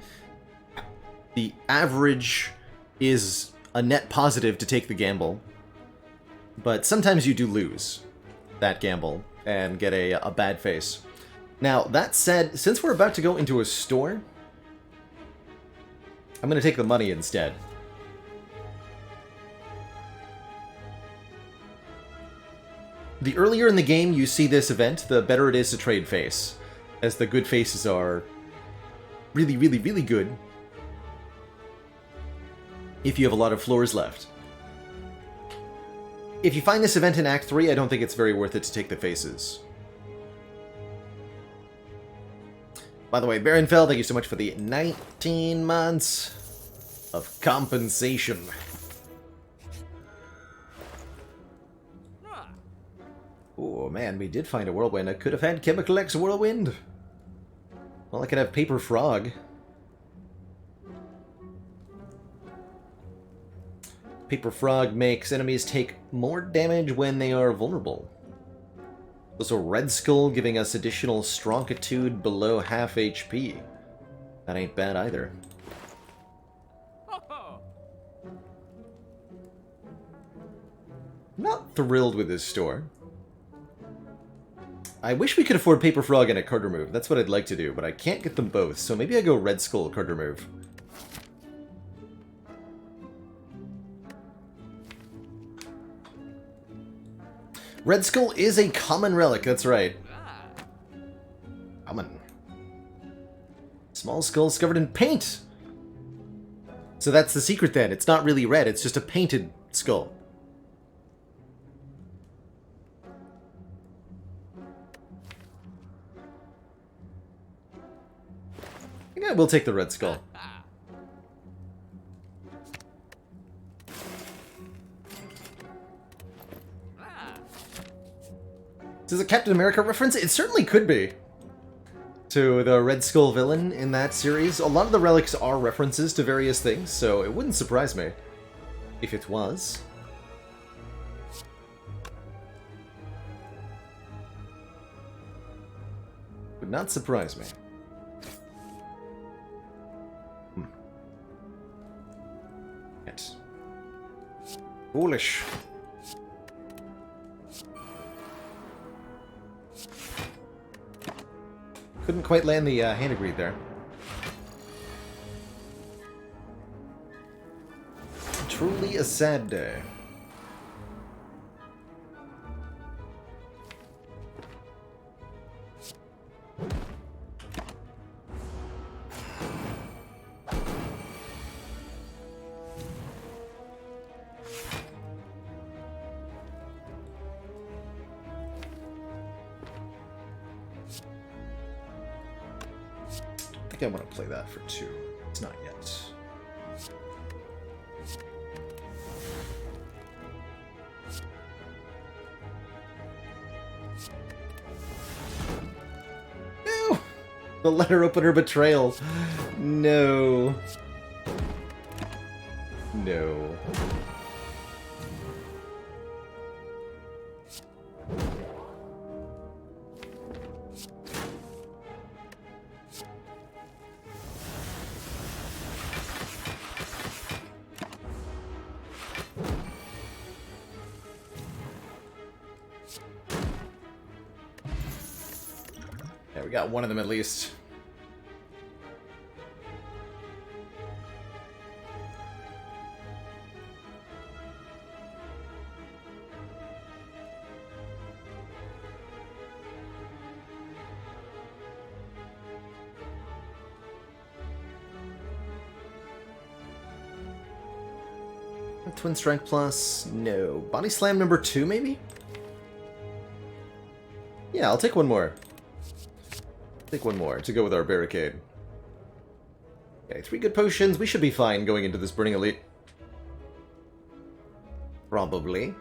[SPEAKER 1] The average is a net positive to take the gamble, but sometimes you do lose that gamble and get a bad face. Now, that said, since we're about to go into a store, I'm going to take the money instead. The earlier in the game you see this event, the better it is to trade face, as the good faces are really, really, really good if you have a lot of floors left. If you find this event in Act 3, I don't think it's very worth it to take the faces. By the way, Baronfell, thank you so much for the 19 months of compensation. Oh man, we did find a whirlwind. I could have had Chemical X Whirlwind. Well, I could have Paper Frog. Paper Frog makes enemies take more damage when they are vulnerable. Also, Red Skull giving us additional Strongitude below half HP. That ain't bad either. Not thrilled with this store. I wish we could afford Paper Frog and a card remove. That's what I'd like to do, but I can't get them both, so maybe I go Red Skull card remove. Red Skull is a common relic, that's right. Common. Small skulls covered in paint! So that's the secret then. It's not really red, it's just a painted skull. Yeah, we'll take the Red Skull. Is this a Captain America reference? It certainly could be. To the Red Skull villain in that series. A lot of the relics are references to various things, so it wouldn't surprise me if it was. Would not surprise me. Foolish. Couldn't quite land the hand agreed there. Truly a sad day. I think I want to play that for 2. It's not yet. No! The letter opener betrayal. No. No. Yeah, we got one of them at least. Twin Strike Plus? No. Body Slam number 2, maybe? Yeah, I'll take one more. Take one more to go with our Barricade. Okay, 3 good potions. We should be fine going into this Burning Elite. Probably.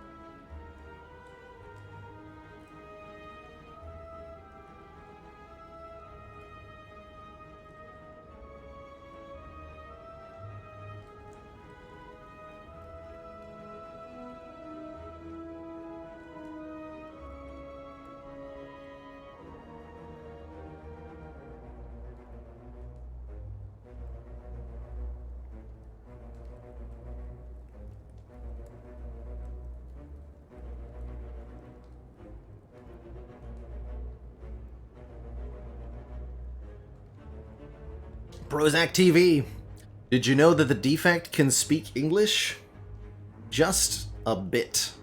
[SPEAKER 1] Prozac TV. Did you know that the defect can speak English? Just a bit.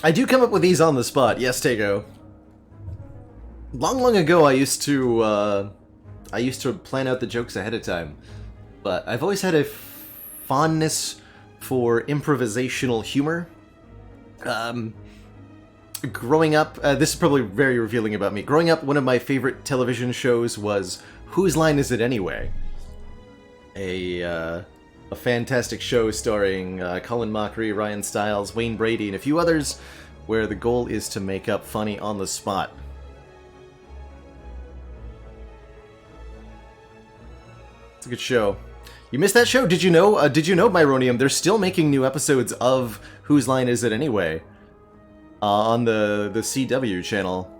[SPEAKER 1] I do come up with these on the spot. Yes, Tego. Long ago, I used to plan out the jokes ahead of time, but I've always had a fondness for improvisational humor. Growing up, this is probably very revealing about me. Growing up, one of my favorite television shows was Whose Line Is It Anyway? A fantastic show starring Colin Mockery, Ryan Stiles, Wayne Brady, and a few others, where the goal is to make up funny on the spot. It's a good show. You missed that show? Did you know, Myronium, they're still making new episodes of Whose Line Is It Anyway? On the CW channel.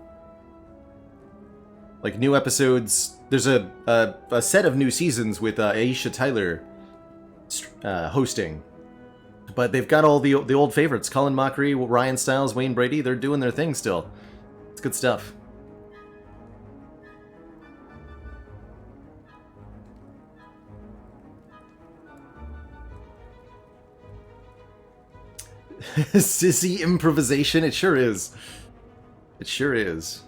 [SPEAKER 1] Like, new episodes. There's a set of new seasons with Aisha Tyler hosting. But they've got all the old favorites. Colin Mockery, Ryan Stiles, Wayne Brady. They're doing their thing still. It's good stuff. Sissy improvisation? It sure is. It sure is.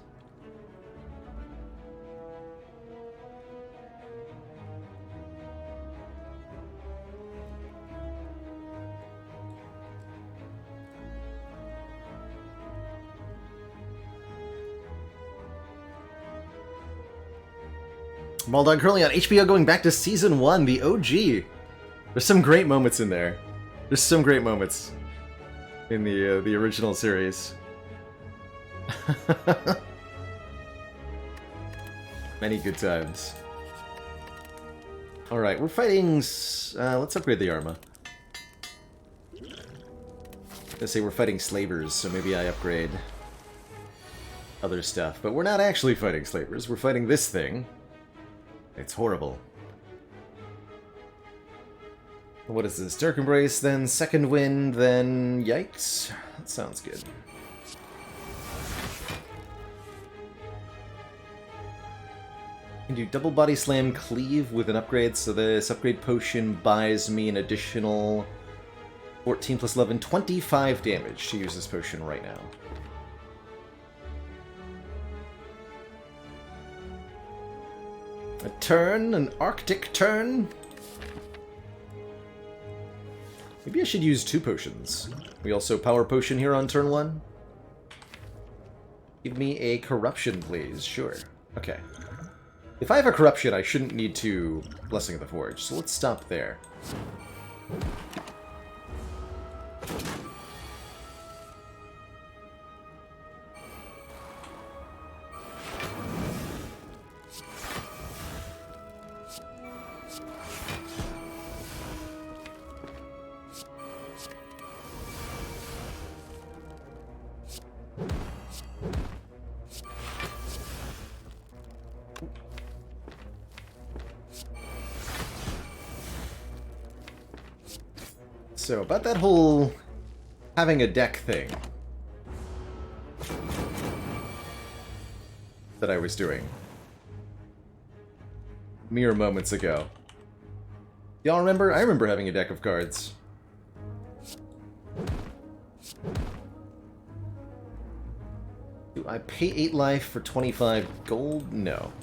[SPEAKER 1] Maldog currently on HBO going back to Season 1, the OG. There's some great moments in there. There's some great moments in the original series. Many good times. Alright, we're fighting... let's upgrade the Arma. Let's say we're fighting slavers, so maybe I upgrade other stuff. But we're not actually fighting slavers, we're fighting this thing. It's horrible. What is this? Dark Embrace, then Second Wind, then... Yikes. That sounds good. can do double body slam cleave with an upgrade, so this upgrade potion buys me an additional 14 plus 11, 25 damage to use this potion right now. A turn, an Arctic turn. Maybe I should use 2 potions. We also power potion here on turn 1. Give me a corruption, please. Sure. Okay. If I have a corruption, I shouldn't need to Blessing of the Forge, so let's stop there. So, about that whole having a deck thing that I was doing mere moments ago. Y'all remember? I remember having a deck of cards. Do I pay 8 life for 25 gold? No.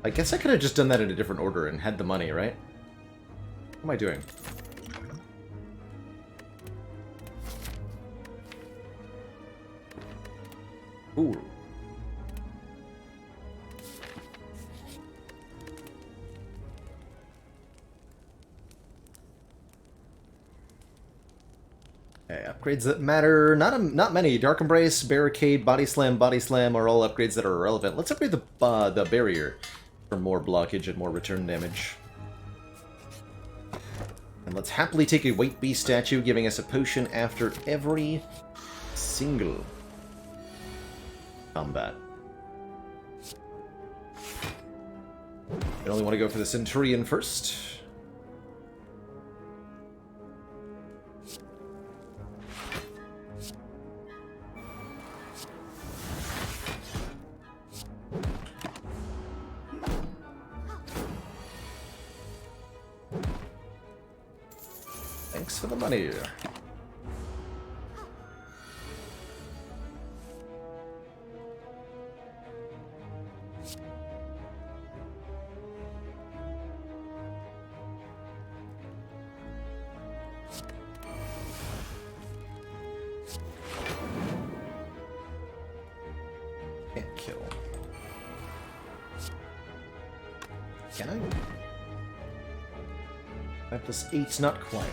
[SPEAKER 1] I guess I could have just done that in a different order and had the money, right? What am I doing? Ooh. Okay, upgrades that matter. Not many. Dark Embrace, Barricade, Body Slam are all upgrades that are irrelevant. Let's upgrade the barrier for more blockage and more return damage. And let's happily take a White Beast statue, giving us a potion after every single combat. I only want to go for the Centurion first. Thanks for the money. Can't kill. Can I? 5 plus 8's not quite.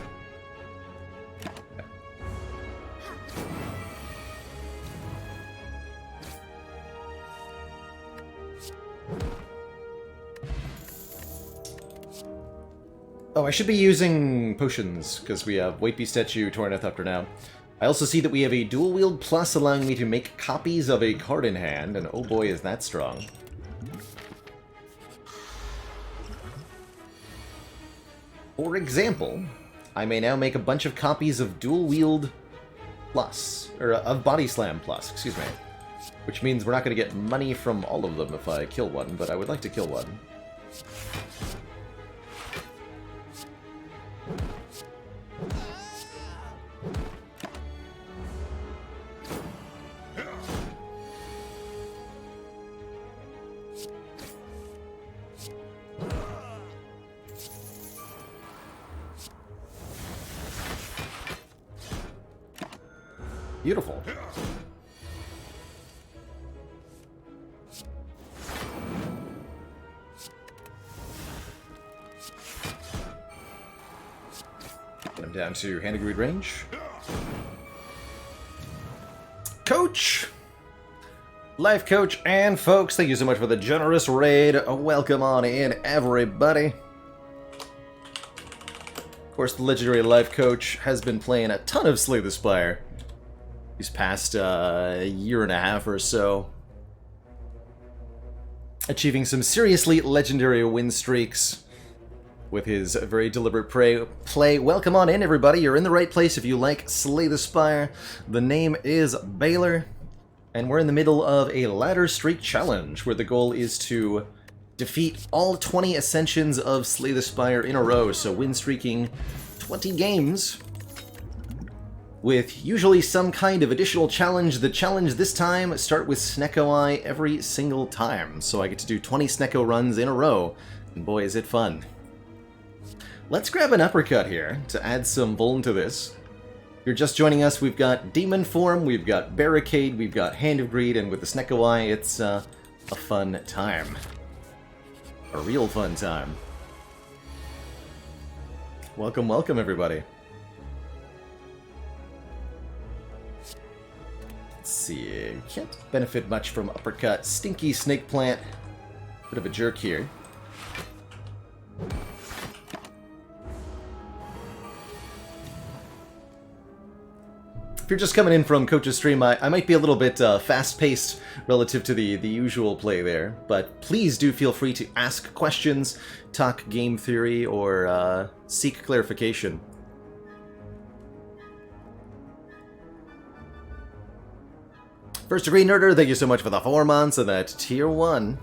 [SPEAKER 1] Oh, I should be using potions, because we have White Beast Statue, Torneth after now. I also see that we have a Dual Wield Plus allowing me to make copies of a card in hand, and oh boy is that strong. For example, I may now make a bunch of copies of Dual Wield Plus, or of Body Slam Plus, excuse me. Which means we're not going to get money from all of them if I kill one, but I would like to kill one. Beautiful. Get him down to hand grenade range. Coach! Life Coach and folks, thank you so much for the generous raid. Welcome on in, everybody. Of course, the legendary Life Coach has been playing a ton of Slay the Spire these past year and a half or so, achieving some seriously legendary win streaks with his very deliberate play. Welcome on in, everybody. You're in the right place if you like Slay the Spire. The name is Baylor. And we're in the middle of a ladder streak challenge, where the goal is to defeat all 20 Ascensions of Slay the Spire in a row, so win streaking 20 games, with usually some kind of additional challenge. The challenge this time, start with Snecko Eye every single time, so I get to do 20 Snecko runs in a row, and boy is it fun. Let's grab an uppercut here to add some Vuln to this. If you're just joining us, we've got Demon Form, we've got Barricade, we've got Hand of Greed, and with the Snecko Eye, it's a fun time. A real fun time. Welcome, welcome, everybody. Let's see, can't benefit much from uppercut. Stinky Snake Plant, bit of a jerk here. If you're just coming in from Coach's stream, I might be a little bit fast-paced relative to the usual play there, but please do feel free to ask questions, talk game theory, or seek clarification. First Degree Nerder, thank you so much for the 4 months and that Tier 1.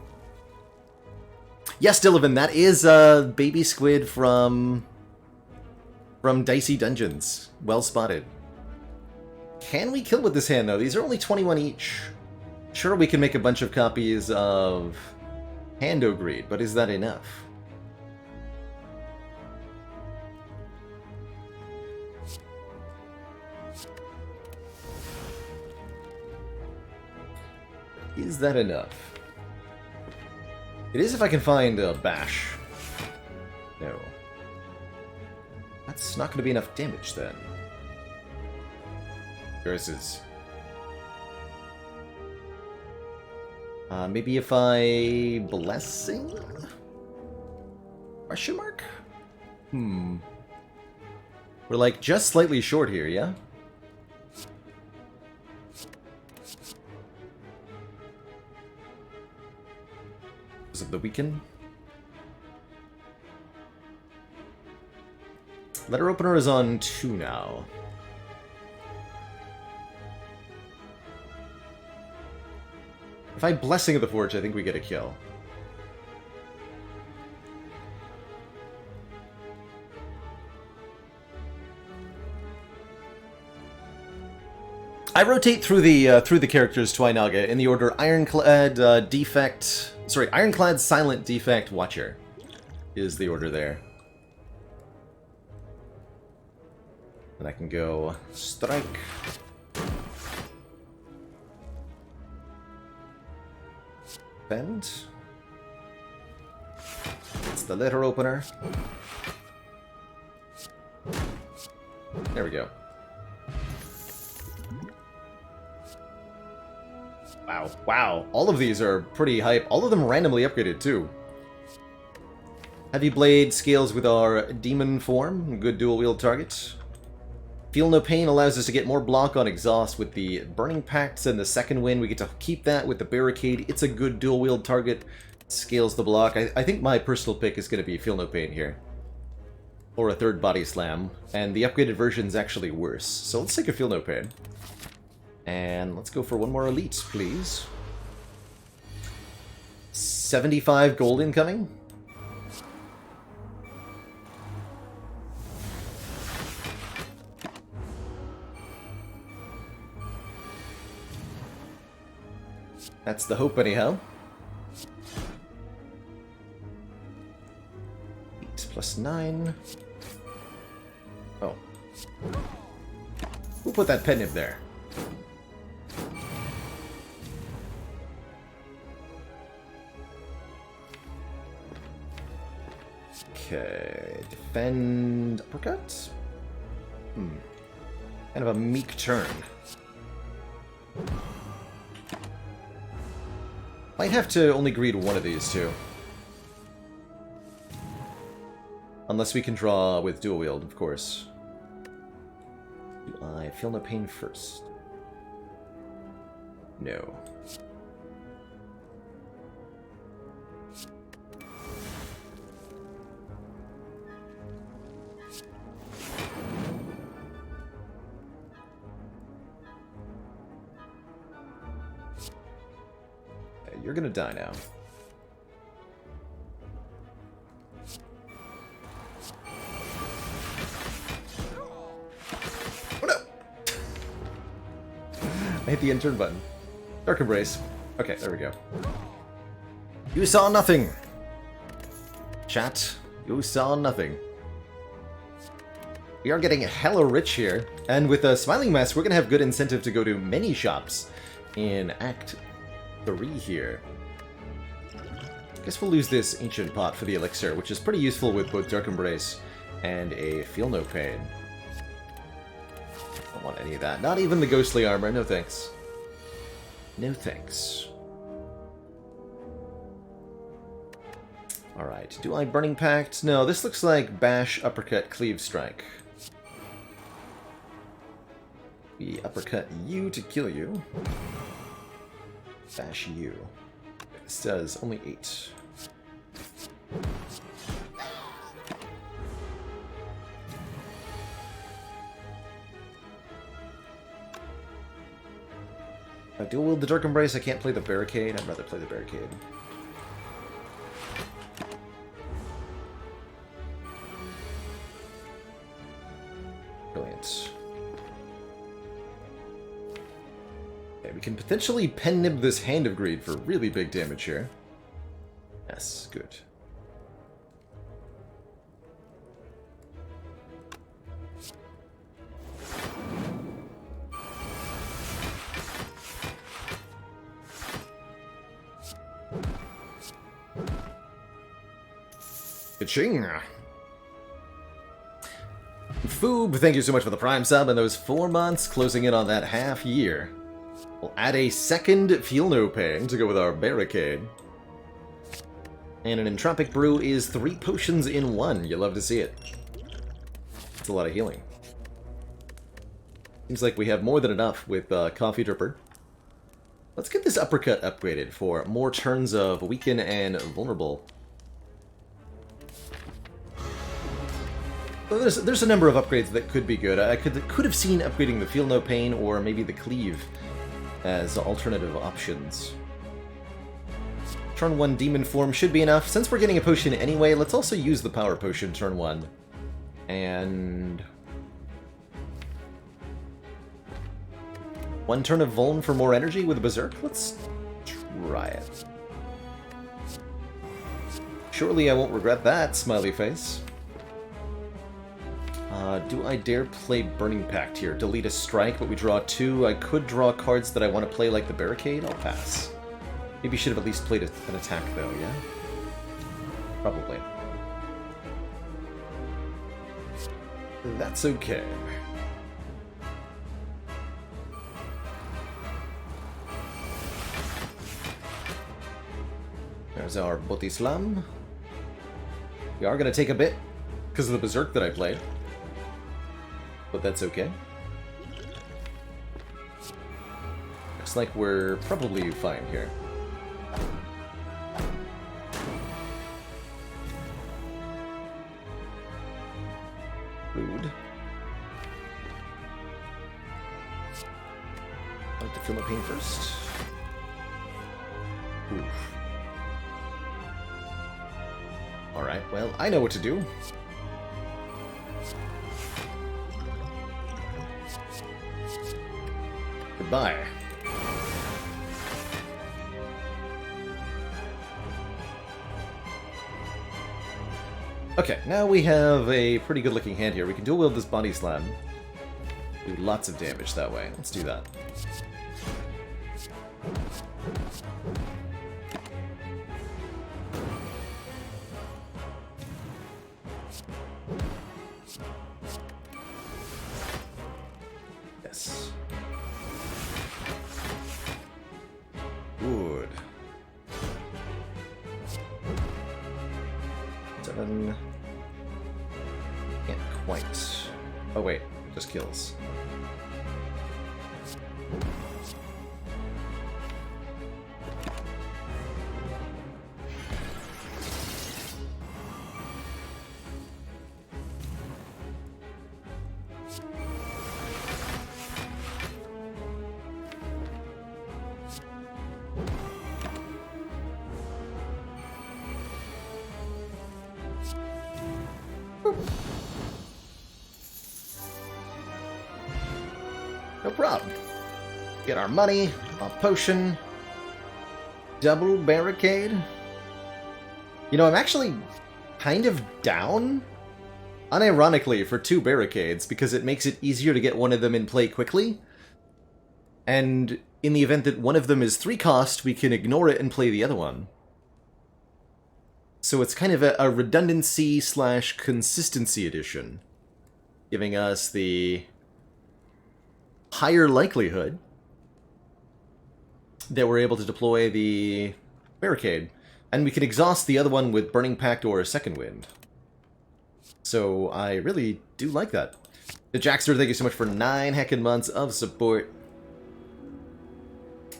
[SPEAKER 1] Yes, Dilivan, that is Baby Squid from Dicey Dungeons. Well spotted. Can we kill with this hand, though? These are only 21 each. Sure, we can make a bunch of copies of Hand of Greed, but is that enough? Is that enough? It is if I can find a Bash. No. That's not going to be enough damage, then. Versus. Maybe if I... Blessing? Question mark? We're like just slightly short here, yeah? Is it the weaken? Letter opener is on 2 now. If I Blessing of the Forge, I think we get a kill. I rotate through the characters Twainaga in the order Ironclad, Ironclad, Silent, Defect, Watcher is the order there. And I can go Strike. Bend. It's the letter opener. There we go. Wow, wow. All of these are pretty hype. All of them randomly upgraded, too. Heavy Blade scales with our Demon Form. Good dual wield target. Feel No Pain allows us to get more block on exhaust with the Burning Pacts and the second win. We get to keep that with the Barricade. It's a good dual wield target. Scales the block. I think my personal pick is going to be Feel No Pain here. Or a third Body Slam. And the upgraded version is actually worse. So let's take a Feel No Pain. And let's go for one more Elite, please. 75 gold incoming. That's the hope, anyhow. 8 plus 9. Oh. Who put that pen nib there? Okay. Defend uppercut? Kind of a meek turn. Might have to only greed one of these two. Unless we can draw with dual wield, of course. Do I Feel No Pain first? No. you're gonna die now. Oh no! I hit the intern button. Dark Embrace. Okay, there we go. You saw nothing! Chat, you saw nothing. We are getting hella rich here, and with a Smiling Mask, we're gonna have good incentive to go to many shops in Act 3 here. Guess we'll lose this Ancient Pot for the Elixir, which is pretty useful with both Dark Embrace and a Feel No Pain. Don't want any of that. Not even the Ghostly Armor, no thanks. No thanks. Alright, do I Burning Pact? No, this looks like Bash, Uppercut, Cleave, Strike. We uppercut you to kill you. Bash you. This does only 8. I dual wield the Dark Embrace. I can't play the Barricade. I'd rather play the Barricade. Brilliant. Okay, we can potentially pen nib this Hand of Greed for really big damage here. Yes, good. Ka-ching! Foob, thank you so much for the Prime sub and those 4 months, closing in on that half year. We'll add a second Feel No Pain to go with our Barricade. And an Entropic Brew is 3 potions in 1. You love to see it. It's a lot of healing. Seems like we have more than enough with Coffee Dripper. Let's get this Uppercut upgraded for more turns of Weaken and Vulnerable. Well, there's a number of upgrades that could be good. I could have seen upgrading the Feel No Pain or maybe the Cleave as alternative options. Turn 1 Demon Form should be enough. Since we're getting a potion anyway, let's also use the Power Potion turn 1. And 1 turn of Vuln for more energy with a Berserk? Let's try it. Surely I won't regret that, smiley face. Do I dare play Burning Pact here? Delete a strike, but we draw 2. I could draw cards that I want to play like the Barricade. I'll pass. Maybe should have at least played an attack, though, yeah? Probably. That's okay. There's our Botislam. We are going to take a bit because of the Berserk that I played. But that's okay. Looks like we're probably fine here. Rude. I like to feel no pain first. Oof. Alright, well, I know what to do. Goodbye. Okay, now we have a pretty good looking hand here. We can dual wield this Body Slam. Do lots of damage that way. Let's do that. Yes. Good. 7. Can't quite. Oh wait, just kills. No problem. Get our money, a potion, double barricade. You know, I'm actually kind of down, unironically, for 2 barricades, because it makes it easier to get one of them in play quickly. And in the event that one of them is 3 cost, we can ignore it and play the other one. So it's kind of a redundancy / consistency addition, giving us the higher likelihood that we're able to deploy the barricade. And we can exhaust the other one with Burning Pact or a Second Wind. So I really do like that. The Jackster, thank you so much for 9 heckin' months of support.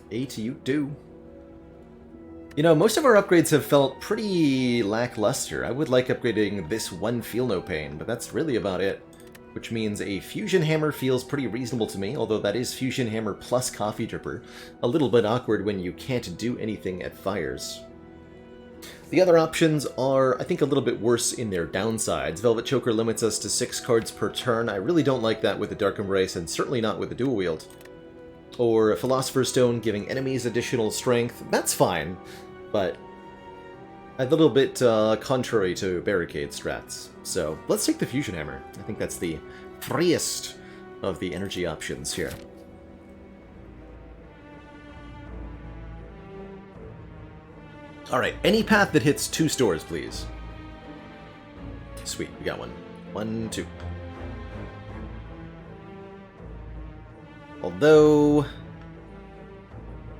[SPEAKER 1] A to you too. You know, most of our upgrades have felt pretty lackluster. I would like upgrading this one Feel No Pain, but that's really about it. Which means a Fusion Hammer feels pretty reasonable to me, although that is Fusion Hammer plus Coffee Dripper. A little bit awkward when you can't do anything at fires. The other options are, I think, a little bit worse in their downsides. Velvet Choker limits us to 6 cards per turn. I really don't like that with the Dark Embrace, and certainly not with the Dual Wield. Or Philosopher's Stone giving enemies additional strength. That's fine, but a little bit contrary to Barricade strats. So let's take the Fusion Hammer. I think that's the freest of the energy options here. Alright, any path that hits 2 stores, please. Sweet, we got one. 1, 2. Although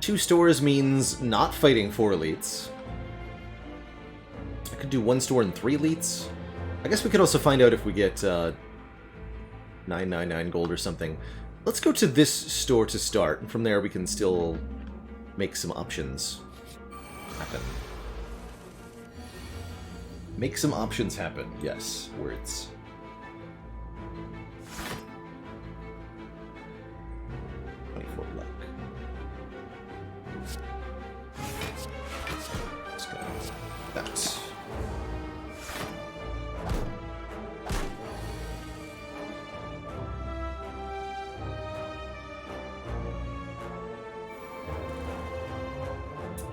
[SPEAKER 1] 2 stores means not fighting 4 elites. I could do 1 store and 3 elites. I guess we could also find out if we get 999 gold or something. Let's go to this store to start, and from there we can still make some options happen. Make some options happen. Yes, words. Let's go. That.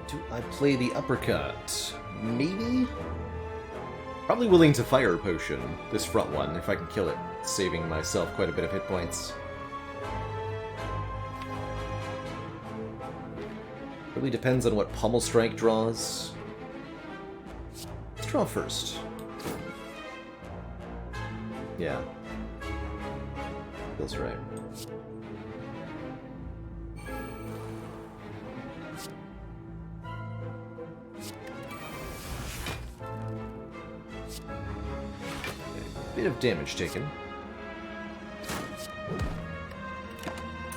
[SPEAKER 1] Do I play the uppercut? Maybe? Probably willing to fire a potion, this front one, if I can kill it, saving myself quite a bit of hit points. Really depends on what Pummel Strike draws. Let's draw first. Yeah. Feels right. Bit of damage taken.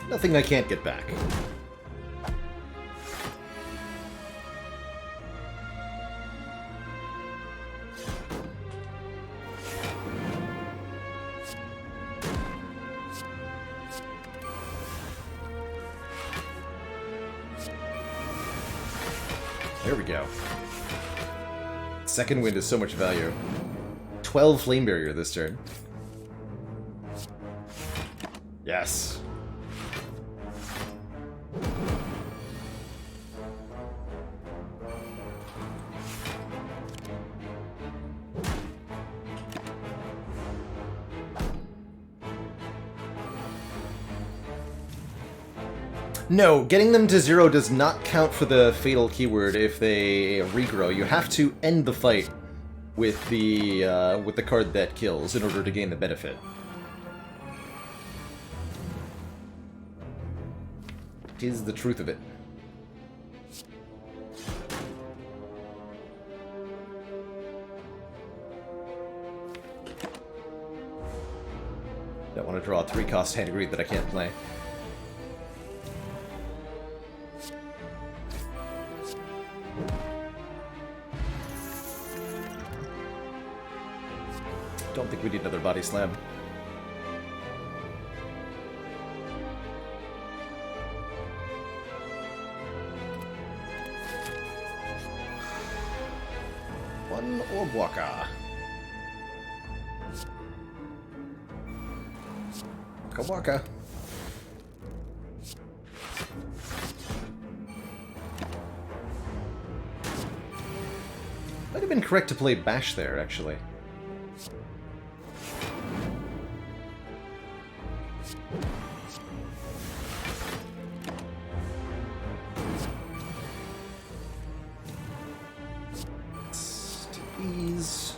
[SPEAKER 1] Nothing I can't get back. There we go. Second Wind is so much value. 12 Flame Barrier this turn. Yes. No, getting them to 0 does not count for the fatal keyword if they regrow. You have to end the fight with the card that kills in order to gain the benefit. Tis the truth of it. Don't want to draw a 3-cost hand greed that I can't play. Don't think we need another body slam. One Orb Walker. Waka waka. Might have been correct to play Bash there, actually. Ease.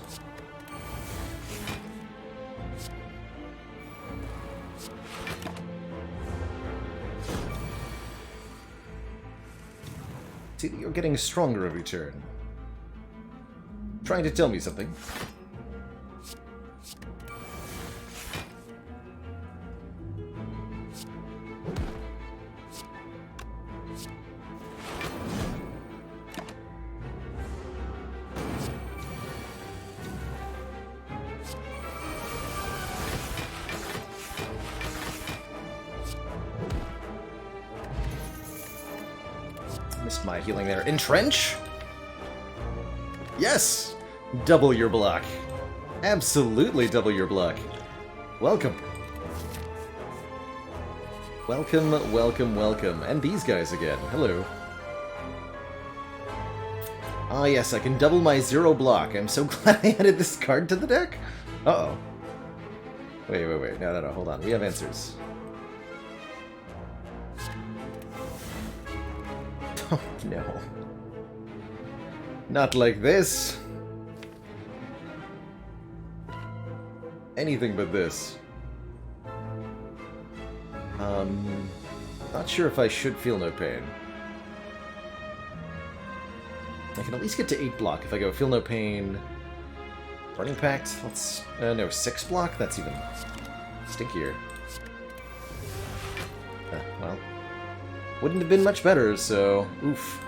[SPEAKER 1] See, you're getting stronger every turn. Trying to tell me something. Missed my healing there. Entrench? Yes! Double your block. Absolutely double your block. Welcome. Welcome, welcome, welcome. And these guys again. Hello. Ah yes, I can double my 0 block. I'm so glad I added this card to the deck. Uh-oh. Wait. No, hold on. We have answers. Oh, no. Not like this. Anything but this. Not sure if I should feel no pain. I can at least get to 8 block if I go feel no pain. Burning Pact? Let's... no, 6 block? That's even stinkier. Well... Wouldn't have been much better, so... Oof.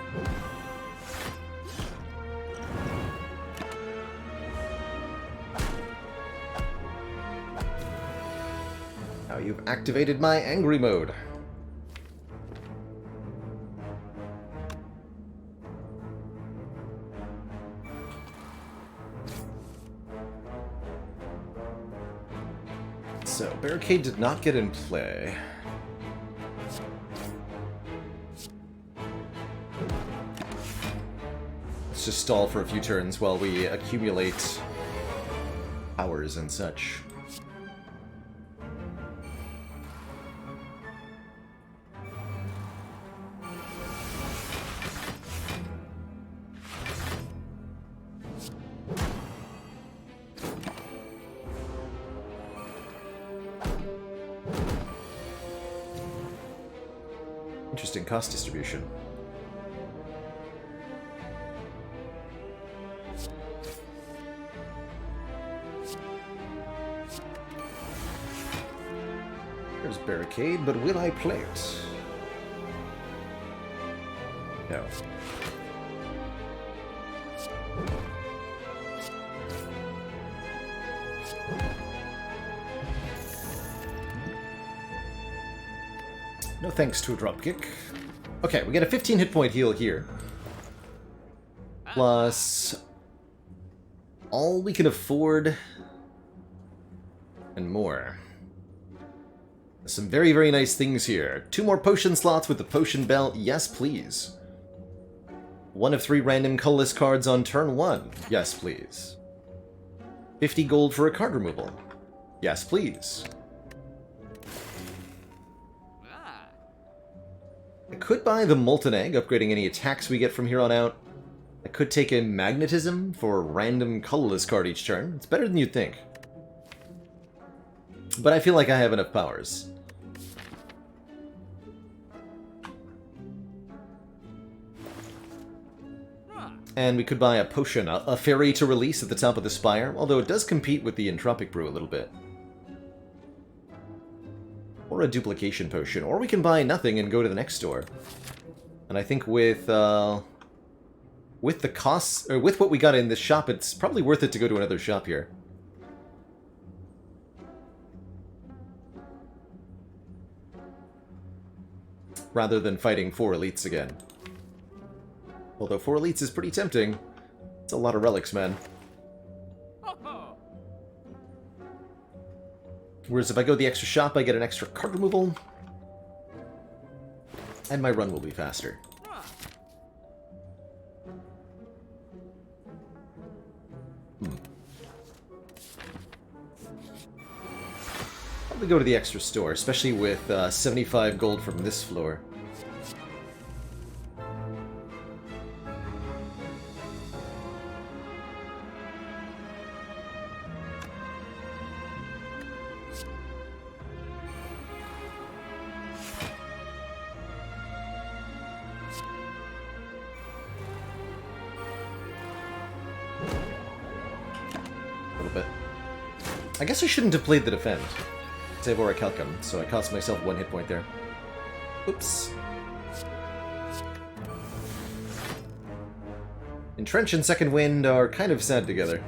[SPEAKER 1] Now you've activated my angry mode. So, Barricade did not get in play. Let's just stall for a few turns while we accumulate powers and such. Interesting cost distribution. There's Barricade, but will I play it? No. No thanks to a dropkick. Okay, we get a 15 hit point heal here. Plus... all we can afford... and more. Some very, very nice things here. 2 more potion slots with the potion belt. Yes, please. 1 of 3 random colorless cards on turn 1. Yes, please. 50 gold for a card removal. Yes, please. I could buy the Molten Egg, upgrading any attacks we get from here on out. I could take a Magnetism for a random colorless card each turn. It's better than you'd think. But I feel like I have enough powers. And we could buy a potion, a fairy to release at the top of the Spire, although it does compete with the Entropic Brew a little bit. Or a duplication potion, or we can buy nothing and go to the next store. And I think with the costs, or with what we got in this shop, it's probably worth it to go to another shop here. Rather than fighting 4 elites again. Although 4 elites is pretty tempting. It's a lot of relics, man. Whereas if I go the extra shop, I get an extra card removal. And my run will be faster. Probably go to the extra store, especially with 75 gold from this floor. I guess I shouldn't have played the defend. Save or Calcum, so I cost myself 1 hit point there. Oops. Entrench and Second Wind are kind of sad together.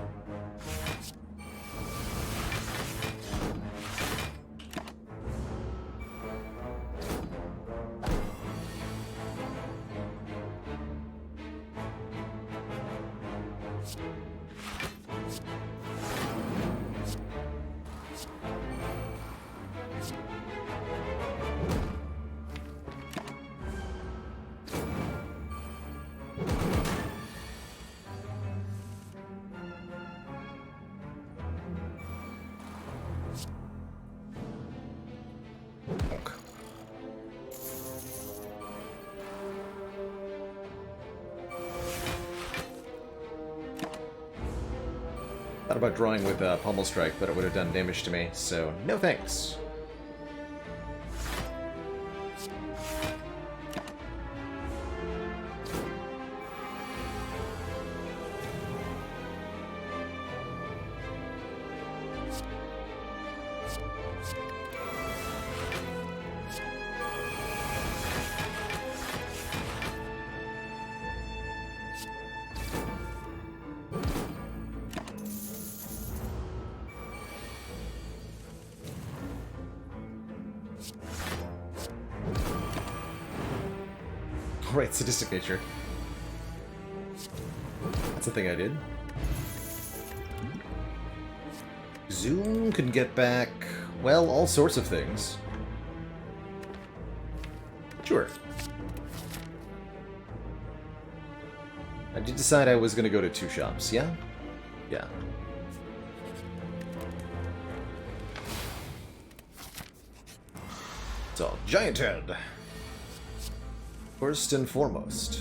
[SPEAKER 1] Thought about drawing with Pommel Strike, but it would have done damage to me, so no thanks. Right, sadistic nature. That's a thing I did. Zoom can get back, well, all sorts of things. Sure. I did decide I was going to go to 2 shops, yeah? Yeah. So, Giant Head. First and foremost.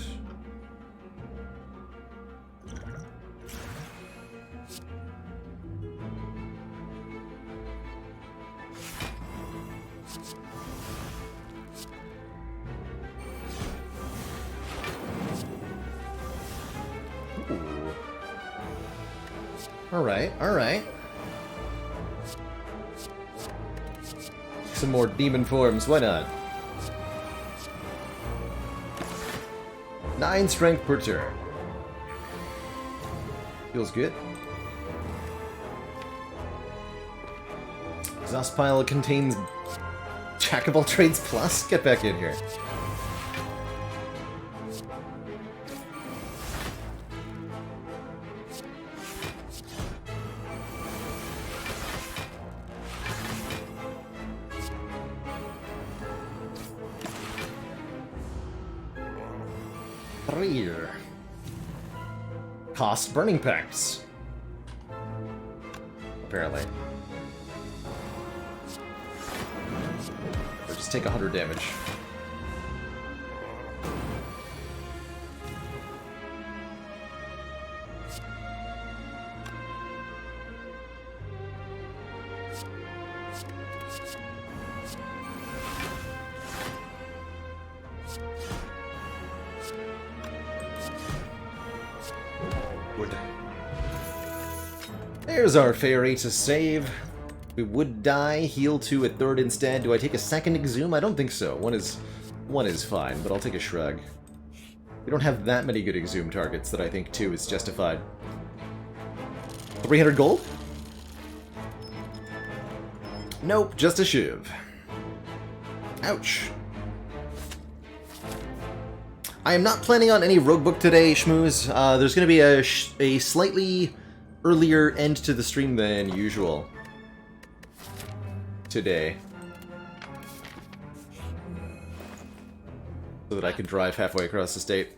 [SPEAKER 1] Alright, alright. Some more demon forms, why not? 9 strength per turn. Feels good. Exhaust pile contains Jack of all trades plus? Get back in here. Cost burning packs. Apparently. Or just take 100 damage. There's our fairy to save. We would die, heal 2 at 3rd instead. Do I take a second exhume? I don't think so. One is fine, but I'll take a shrug. We don't have that many good exhume targets that I think 2 is justified. 300 gold? Nope, just a shiv. Ouch. I am not planning on any roguebook today, schmooze. There's going to be a slightly earlier end to the stream than usual. today. So that I can drive halfway across the state.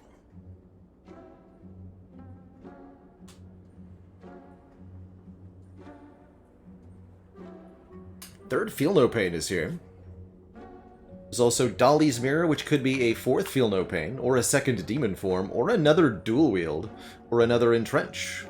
[SPEAKER 1] Third Feel No Pain is here. There's also Dolly's Mirror, which could be a fourth Feel No Pain, or a second Demon Form, or another Dual Wield, or another Entrench.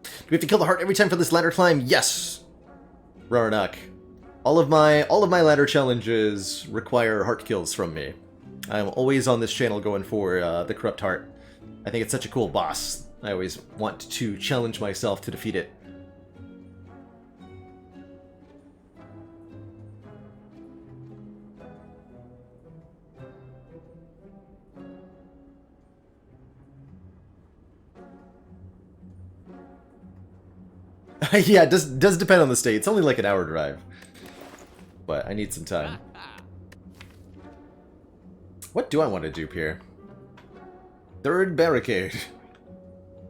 [SPEAKER 1] Do we have to kill the heart every time for this ladder climb? Yes! Raranak. All of my ladder challenges require heart kills from me. I'm always on this channel going for the Corrupt Heart. I think it's such a cool boss. I always want to challenge myself to defeat it. Yeah, it does depend on the state. It's only like an hour drive. But I need some time. What do I want to dupe here? Third barricade.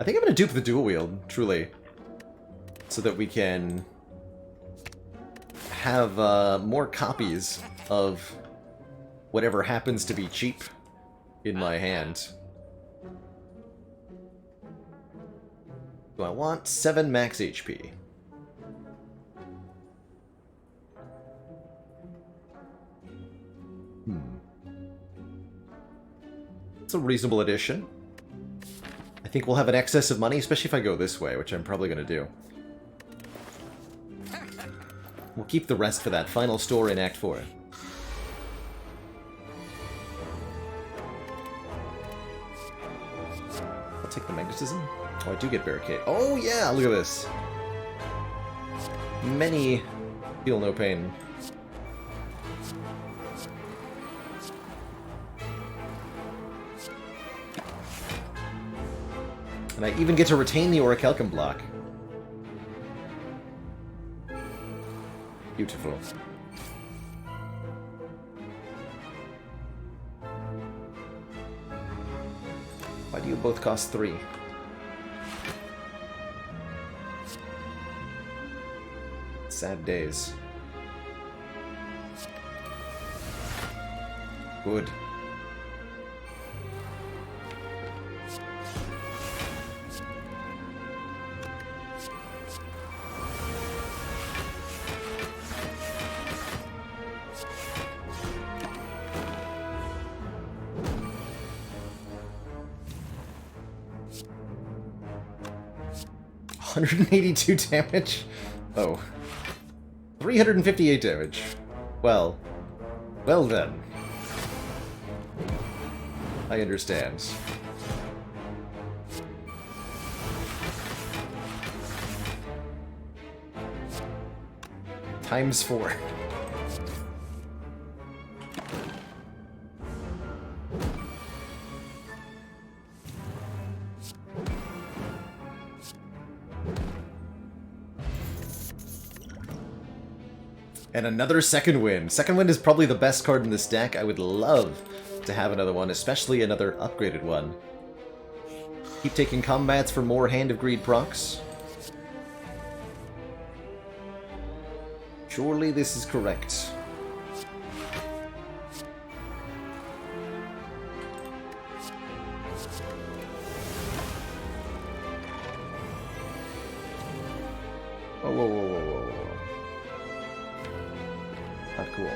[SPEAKER 1] I think I'm going to dupe the dual wield, truly. So that we can have more copies of whatever happens to be cheap in my hand. Do I want 7 max HP? It's a reasonable addition. I think we'll have an excess of money, especially if I go this way, which I'm probably going to do. We'll keep the rest for that final store in Act 4. I'll take the magnetism. Oh, I do get barricade. Oh yeah, look at this. Many feel no pain. And I even get to retain the Orichalcum block. Beautiful. Why do you both cost 3? Sad days. Good. $182 damage? Oh. 358 damage. Well then. I understand. Times 4. And another Second Wind. Second Wind is probably the best card in this deck. I would love to have another one, especially another upgraded one. Keep taking combats for more Hand of Greed procs. Surely this is correct. Whoa, whoa, whoa, whoa, whoa, whoa. Not cool.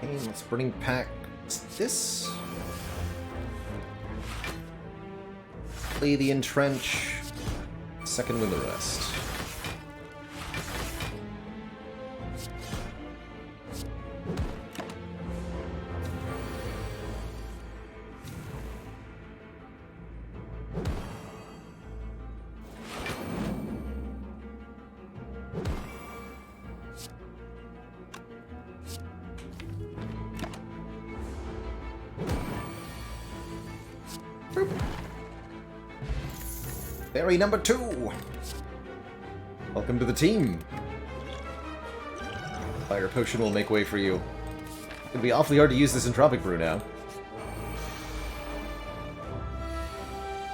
[SPEAKER 1] Okay, let's bring back this. Play the Entrench. Second Wind the rest. Boop. Berry number 2! Welcome to the team! Fire Potion will make way for you. It'd be awfully hard to use this Entropic Brew now.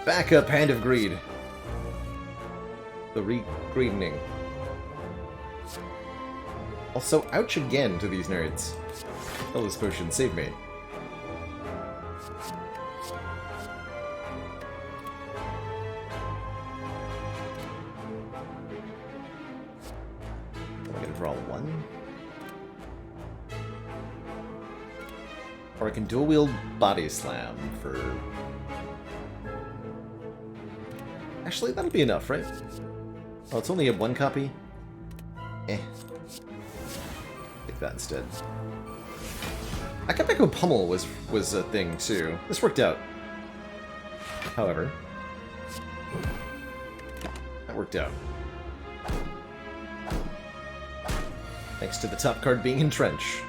[SPEAKER 1] Back up, Hand of Greed. The re-greening. Also, ouch again to these nerds. Oh, this potion, save me. Am I gonna draw 1? Or I can dual wield Body Slam for... Actually, that'll be enough, right? Oh, it's only a 1 copy? Eh. Take that instead. Akabeko Pummel was a thing, too. This worked out. However. That worked out. Thanks to the top card being Entrench.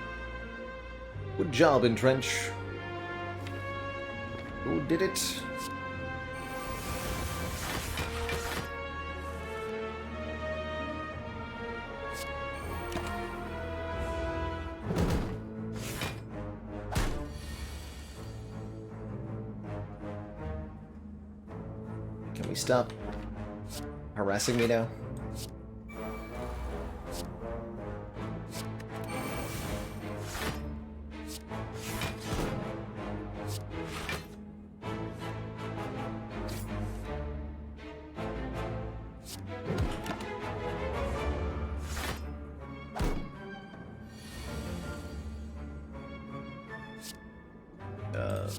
[SPEAKER 1] Good job, Entrench. Who did it? Can we stop harassing me now?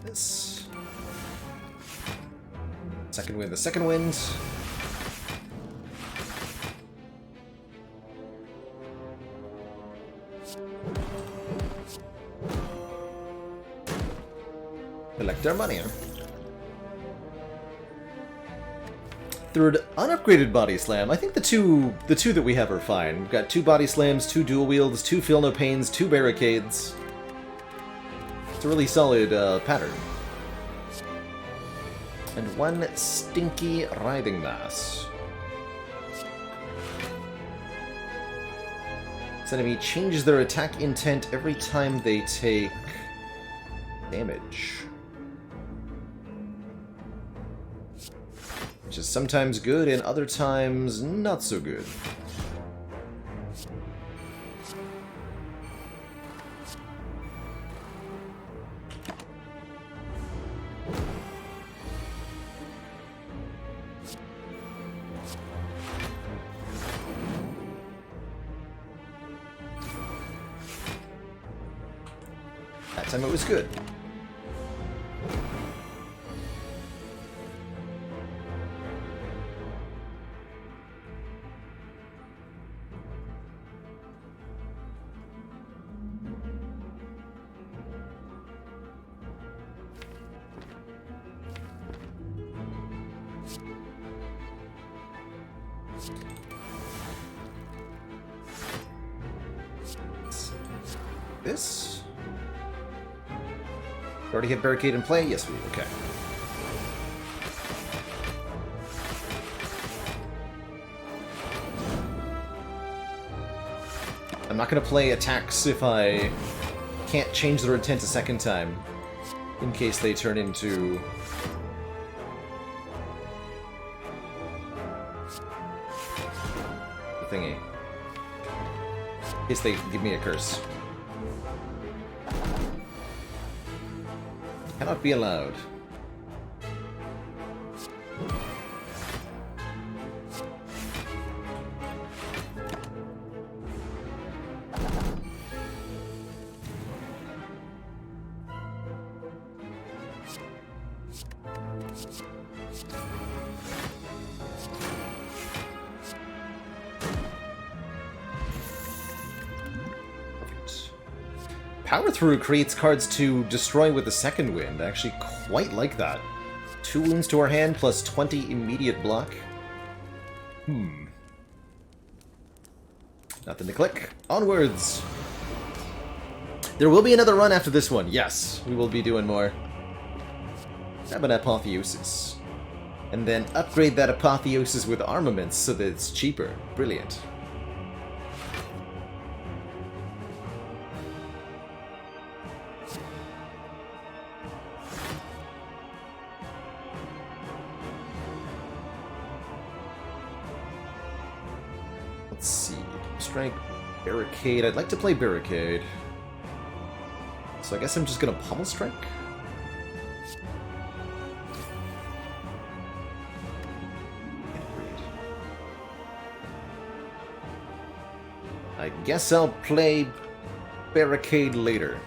[SPEAKER 1] This. Second wind, the second wind. Collect our money. Third unupgraded Body Slam. I think the two that we have are fine. We've got 2 Body Slams, 2 Dual Wields, 2 Feel No Pains, 2 Barricades. It's a really solid pattern. And 1 Stinky Writhing Mass. This enemy changes their attack intent every time they take damage. Which is sometimes good and other times not so good. That time it was good. This? Already have Barricade in play? Yes, we do. Okay. I'm not going to play attacks if I can't change their intent a second time, in case they turn into... the thingy. In case they give me a curse. Cannot be allowed. Power Through creates cards to destroy with the second wind. I actually quite like that. 2 wounds to our hand plus 20 immediate block. Nothing to click. Onwards! There will be another run after this one. Yes, we will be doing more. Grab an Apotheosis. And then upgrade that Apotheosis with armaments so that it's cheaper. Brilliant. Let's see. Strike, Barricade. I'd like to play Barricade. So I guess I'm just gonna Pummel Strike? I guess I'll play Barricade later.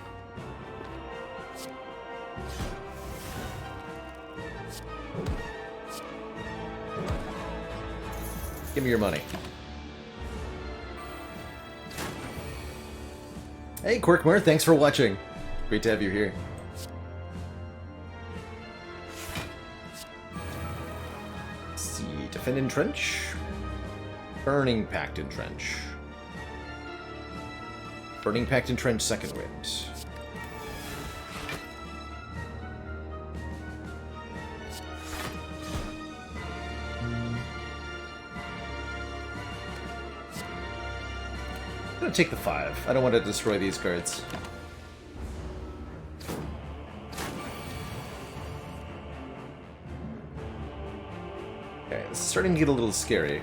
[SPEAKER 1] Give me your money. Hey, Quirkmer, thanks for watching. Great to have you here. Let's see, Defend Entrench. Burning Pact Entrench. Burning Pact Entrench, Second Wind. I'm gonna take the 5. I don't want to destroy these cards. Okay, this is starting to get a little scary.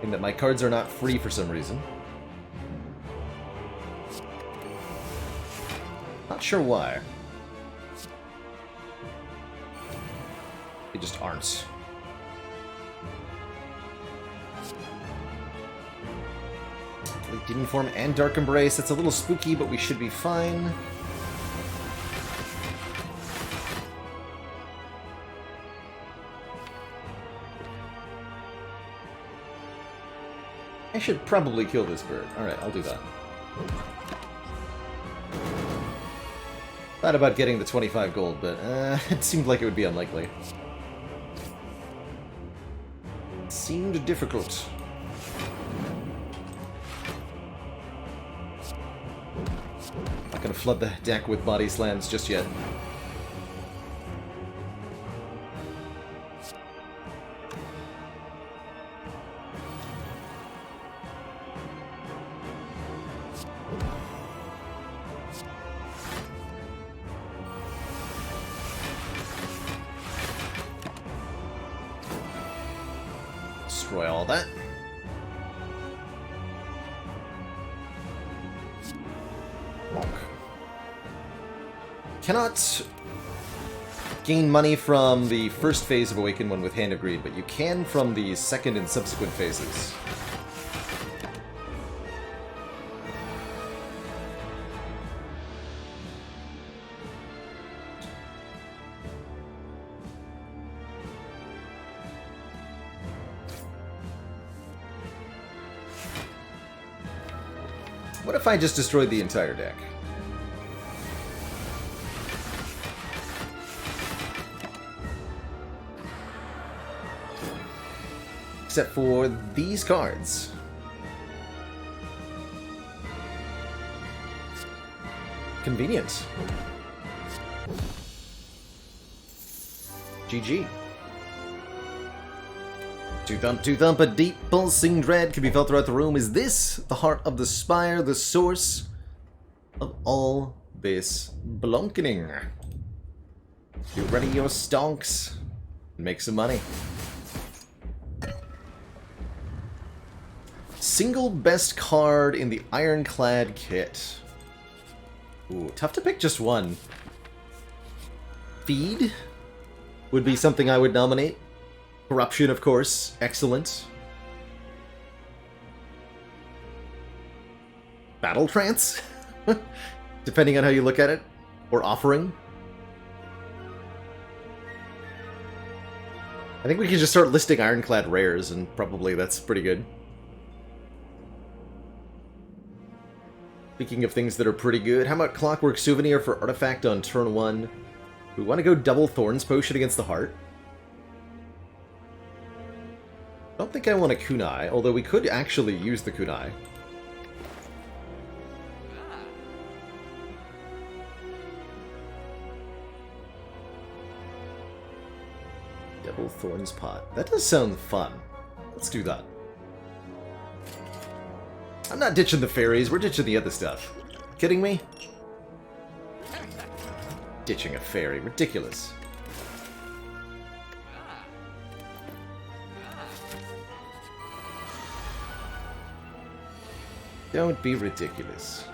[SPEAKER 1] In that my cards are not free for some reason. Not sure why. They just aren't. Demon Form and Dark Embrace. That's a little spooky, but we should be fine. I should probably kill this bird. Alright, I'll do that. Thought about getting the 25 gold, but it seemed like it would be unlikely. Seemed difficult. Not gonna flood the deck with body slams just yet. Destroy all that. Cannot gain money from the first phase of Awakened One with Hand of Greed, but you can from the second and subsequent phases. What if I just destroyed the entire deck? Except for these cards. Convenient. GG. Two thump, a deep pulsing dread can be felt throughout the room. Is this the heart of the Spire, the source of all this blunkening? You ready your stonks? Make some money. Single best card in the Ironclad kit. Ooh, tough to pick just one. Feed would be something I would nominate. Corruption, of course. Excellent. Battle Trance? Depending on how you look at it. Or Offering. I think we can just start listing Ironclad rares, and probably that's pretty good. Speaking of things that are pretty good, how about Clockwork Souvenir for Artifact on turn 1? We want to go double Thorns Potion against the Heart. I don't think I want a Kunai, although we could actually use the Kunai. Devil Thorns Pot. That does sound fun. Let's do that. I'm not ditching the fairies, we're ditching the other stuff. Kidding me? Ditching a fairy. Ridiculous. Don't be ridiculous.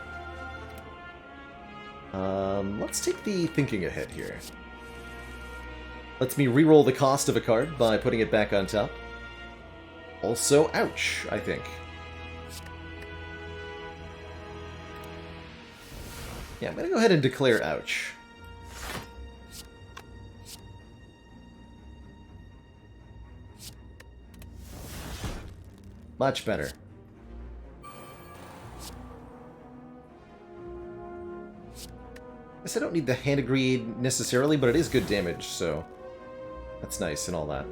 [SPEAKER 1] Let's take the thinking ahead here. Lets me reroll the cost of a card by putting it back on top. Also, ouch, I think. Yeah, I'm gonna go ahead and declare ouch. Much better. Guess I don't need the hand greed necessarily, but it is good damage, so that's nice and all that.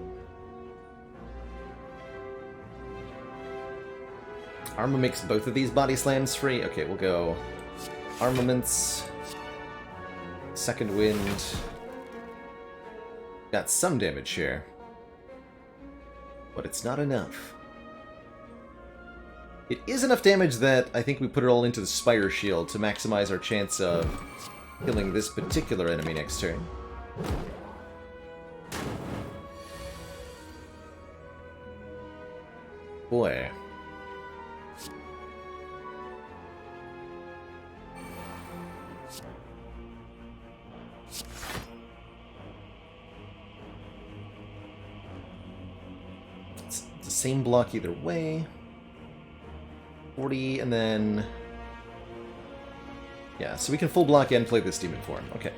[SPEAKER 1] Arma makes both of these body slams free. Okay, we'll go armaments, second wind. Got some damage here, but it's not enough. It is enough damage that I think we put it all into the Spire shield to maximize our chance of killing this particular enemy next turn. Boy. It's the same block either way. 40, and then... yeah, so we can full block and play this demon form. Okay.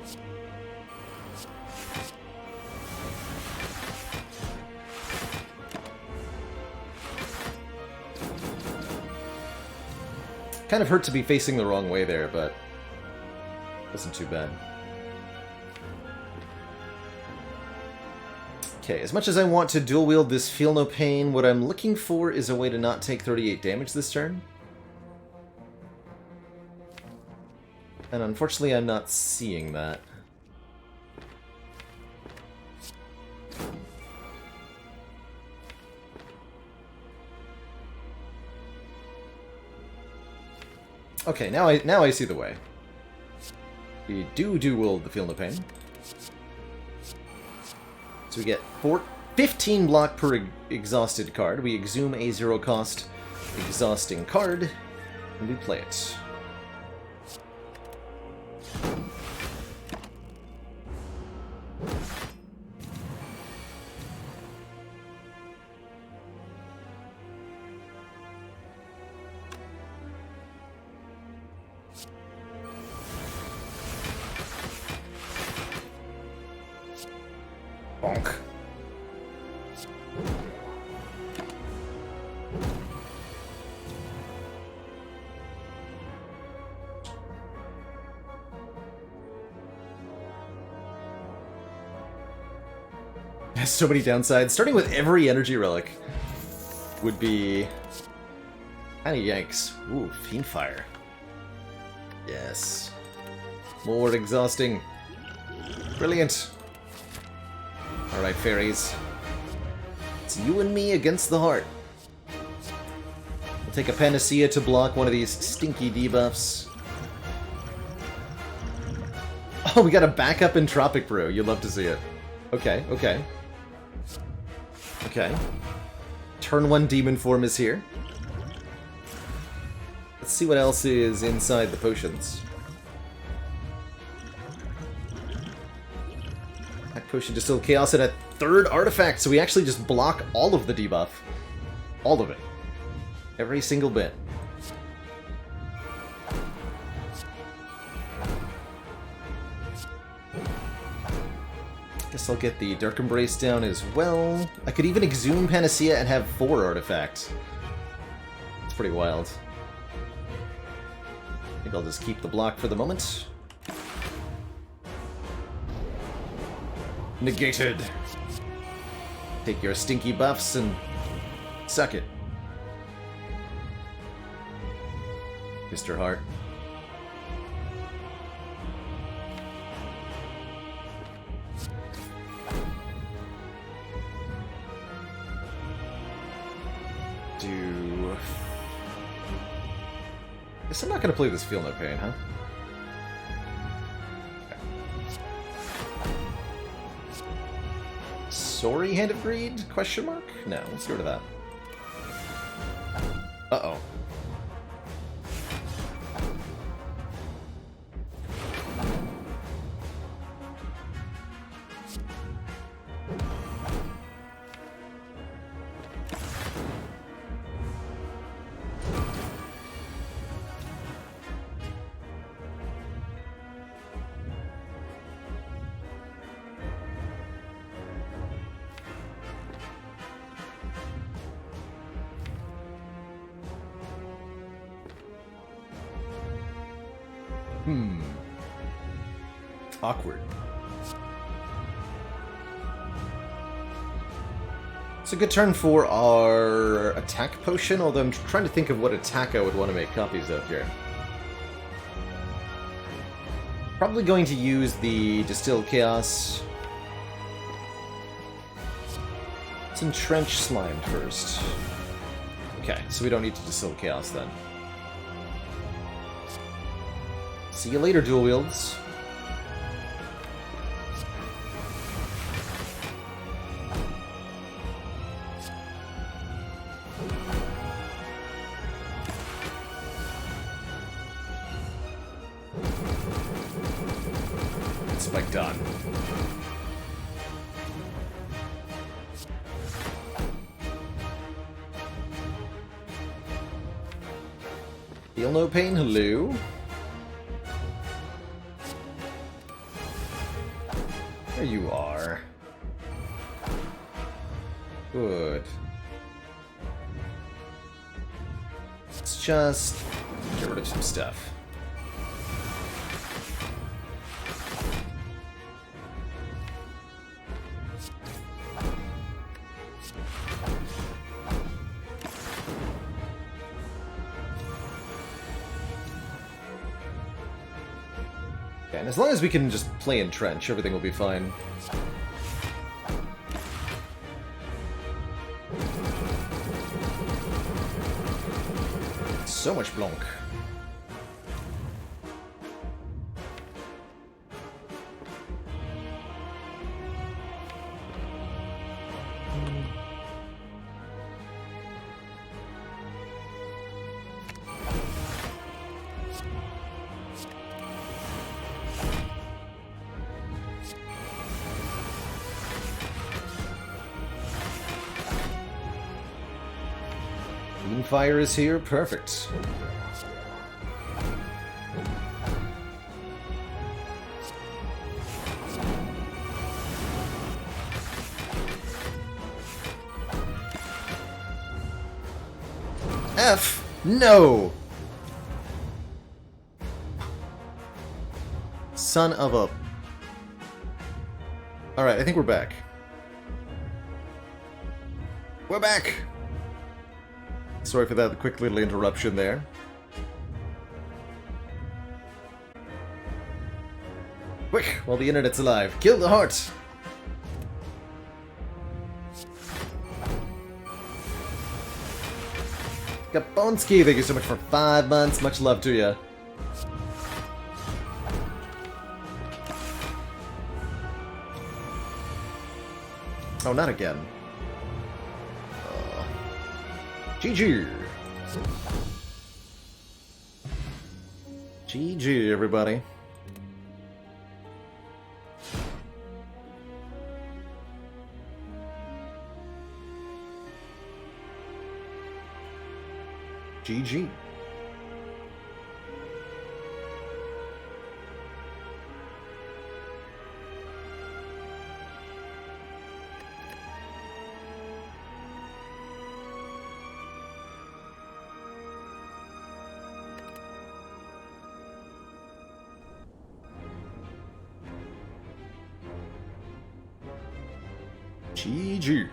[SPEAKER 1] Kind of hurt to be facing the wrong way there, but wasn't too bad. Okay, as much as I want to dual wield this Feel No Pain, what I'm looking for is a way to not take 38 damage this turn. And unfortunately, I'm not seeing that. Okay, now I see the way. We do will the Feel No Pain. So we get 15 block per exhausted card. We exhume a 0 cost exhausting card, and we play it. Bonk. Has so many downsides. Starting with every energy relic would be kind of yikes. Ooh, Fiendfire. Yes. More exhausting. Brilliant. Alright, fairies. It's you and me against the heart. We'll take a Panacea to block one of these stinky debuffs. Oh, we got a backup Entropic Brew. You'd love to see it. Okay, okay. Okay. Turn 1 demon form is here. Let's see what else is inside the potions. Black Potion, Distill Chaos, and a 3rd artifact, so we actually just block all of the debuff. All of it. Every single bit. Guess I'll get the Dark Embrace down as well. I could even exhume Panacea and have 4 artifacts. It's pretty wild. I think I'll just keep the block for the moment. Negated. Take your stinky buffs and suck it. Mr. Hart. do... Guess I'm not gonna play this Feel No Pain, huh? Sorry, Hand of Greed? Question mark? No, let's go to that. Uh-oh. Awkward. It's a good turn for our attack potion, although I'm trying to think of what attack I would want to make copies of here. Probably going to use the Distilled Chaos. Let's entrench Slime first. Okay, so we don't need to Distill Chaos then. See you later, Dual Wields. Spike done. Feel No Pain, hello. There you are. Good. Let's just get rid of some stuff. And as long as we can just play Entrench, everything will be fine. So much Blanc. Fire is here, perfect. F? No! Son of a... Alright, I think we're back. We're back! Sorry for that quick little interruption there. Quick, while the internet's alive. Kill the heart! Gabonski, thank you so much for 5 months. Much love to you. Oh, not again. GG! GG, everybody. GG. GG.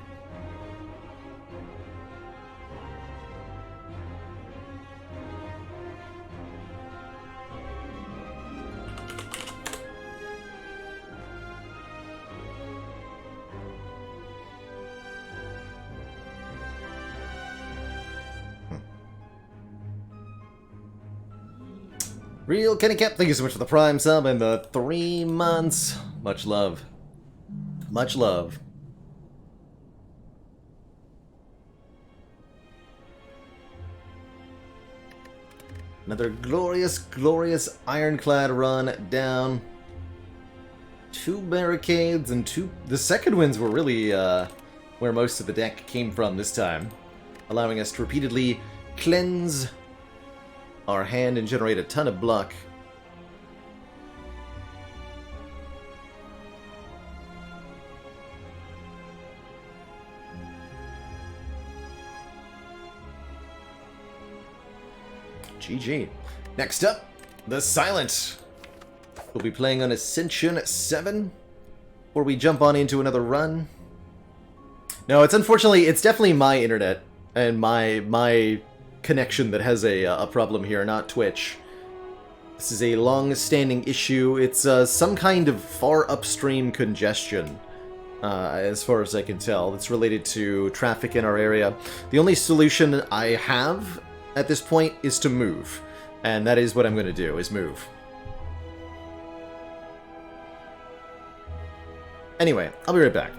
[SPEAKER 1] Real Kenny Cap, thank you so much for the Prime sub and the 3 months. Much love. Much love. Another glorious, glorious Ironclad run down. 2 barricades and 2... The second wins were really where most of the deck came from this time, allowing us to repeatedly cleanse our hand and generate a ton of block. GG. Next up, the Silent. We'll be playing on Ascension 7 before we jump on into another run. No, it's definitely my internet and my connection that has a problem here, not Twitch. This is a long-standing issue. It's some kind of far upstream congestion, as far as I can tell. It's related to traffic in our area. The only solution I have at this point is to move, and that is what I'm going to do, is move. Anyway, I'll be right back.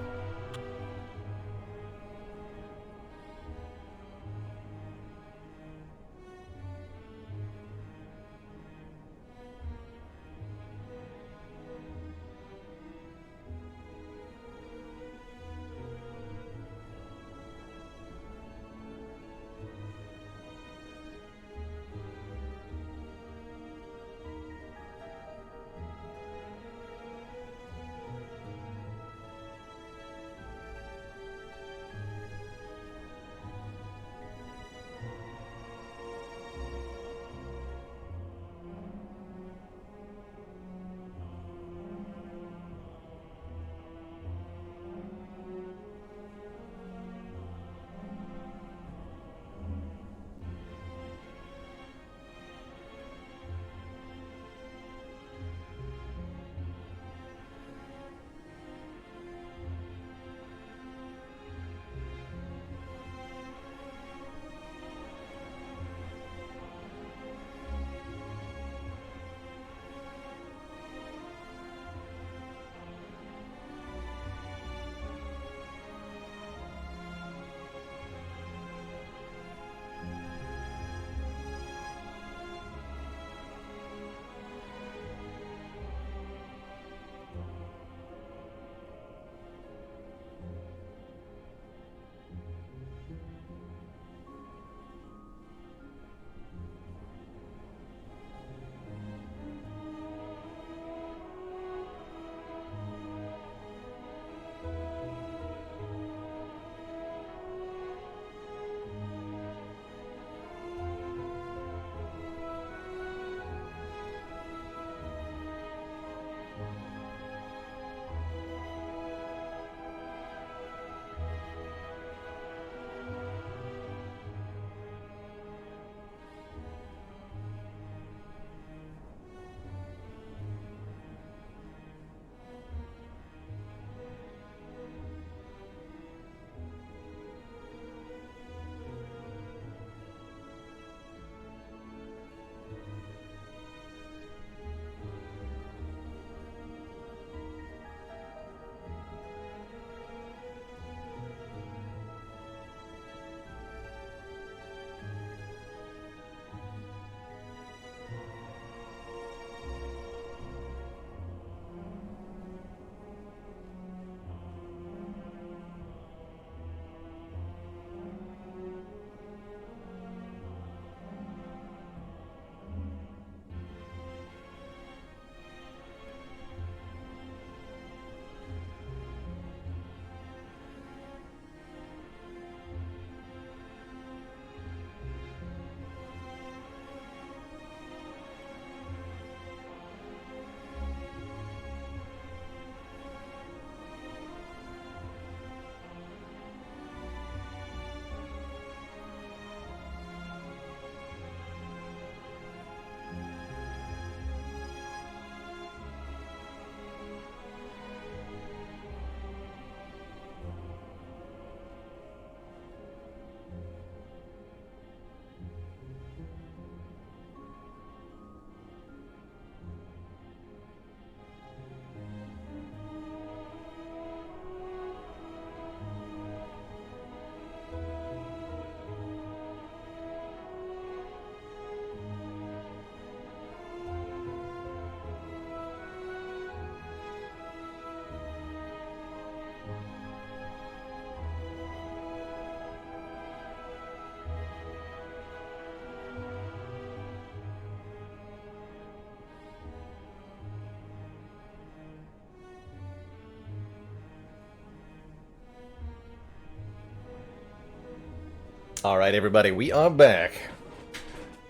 [SPEAKER 1] Alright, everybody, we are back.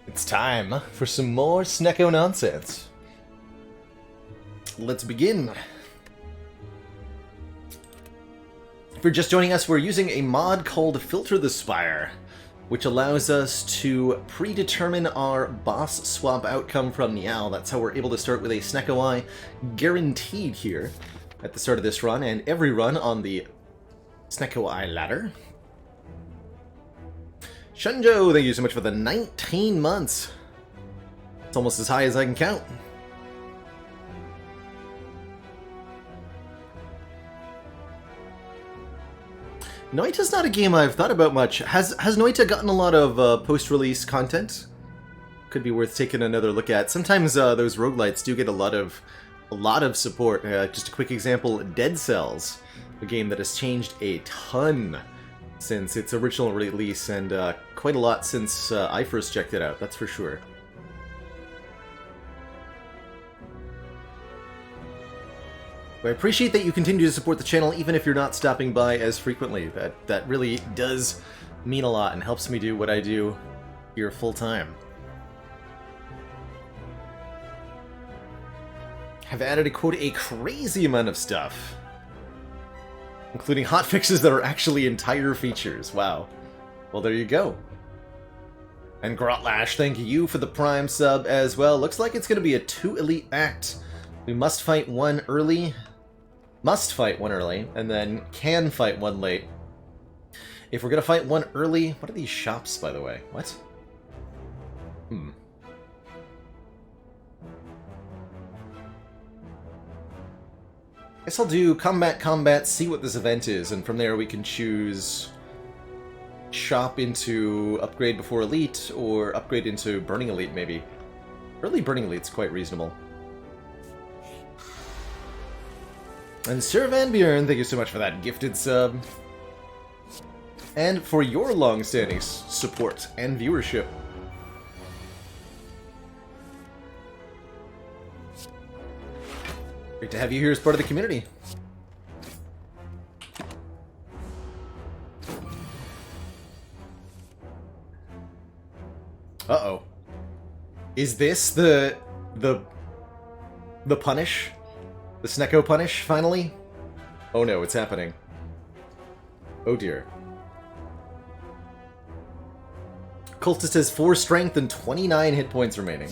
[SPEAKER 1] It's time for some more Snecko nonsense. Let's begin. If you're just joining us, we're using a mod called Filter the Spire, which allows us to predetermine our boss swap outcome from Niao. That's how we're able to start with a Snecko Eye guaranteed here at the start of this run, and every run on the Snecko Eye ladder. Shunjo, thank you so much for the 19 months. It's almost as high as I can count. Noita's not a game I've thought about much. Has Noita gotten a lot of post-release content? Could be worth taking another look at. Sometimes those roguelites do get a lot of support. Just a quick example, Dead Cells, a game that has changed a ton since its original release, and quite a lot since I first checked it out, that's for sure. I appreciate that you continue to support the channel even if you're not stopping by as frequently. That really does mean a lot and helps me do what I do here full time. Have added a crazy amount of stuff, including hotfixes that are actually entire features. Wow. Well, there you go. And Grotlash, thank you for the Prime sub as well. Looks like it's going to be a 2 Elite Act. We must fight one early, and then can fight one late. If we're going to fight one early... What are these shops, by the way? What? Guess I'll do combat, see what this event is, and from there we can choose shop into upgrade before elite, or upgrade into burning elite, maybe. Early burning elite's quite reasonable. And Sir Van Buren, thank you so much for that gifted sub. And for your long-standing support and viewership. Great to have you here as part of the community. Uh-oh. Is this the punish? The Snecko punish, finally? Oh no, it's happening. Oh dear. Cultist has 4 strength and 29 hit points remaining.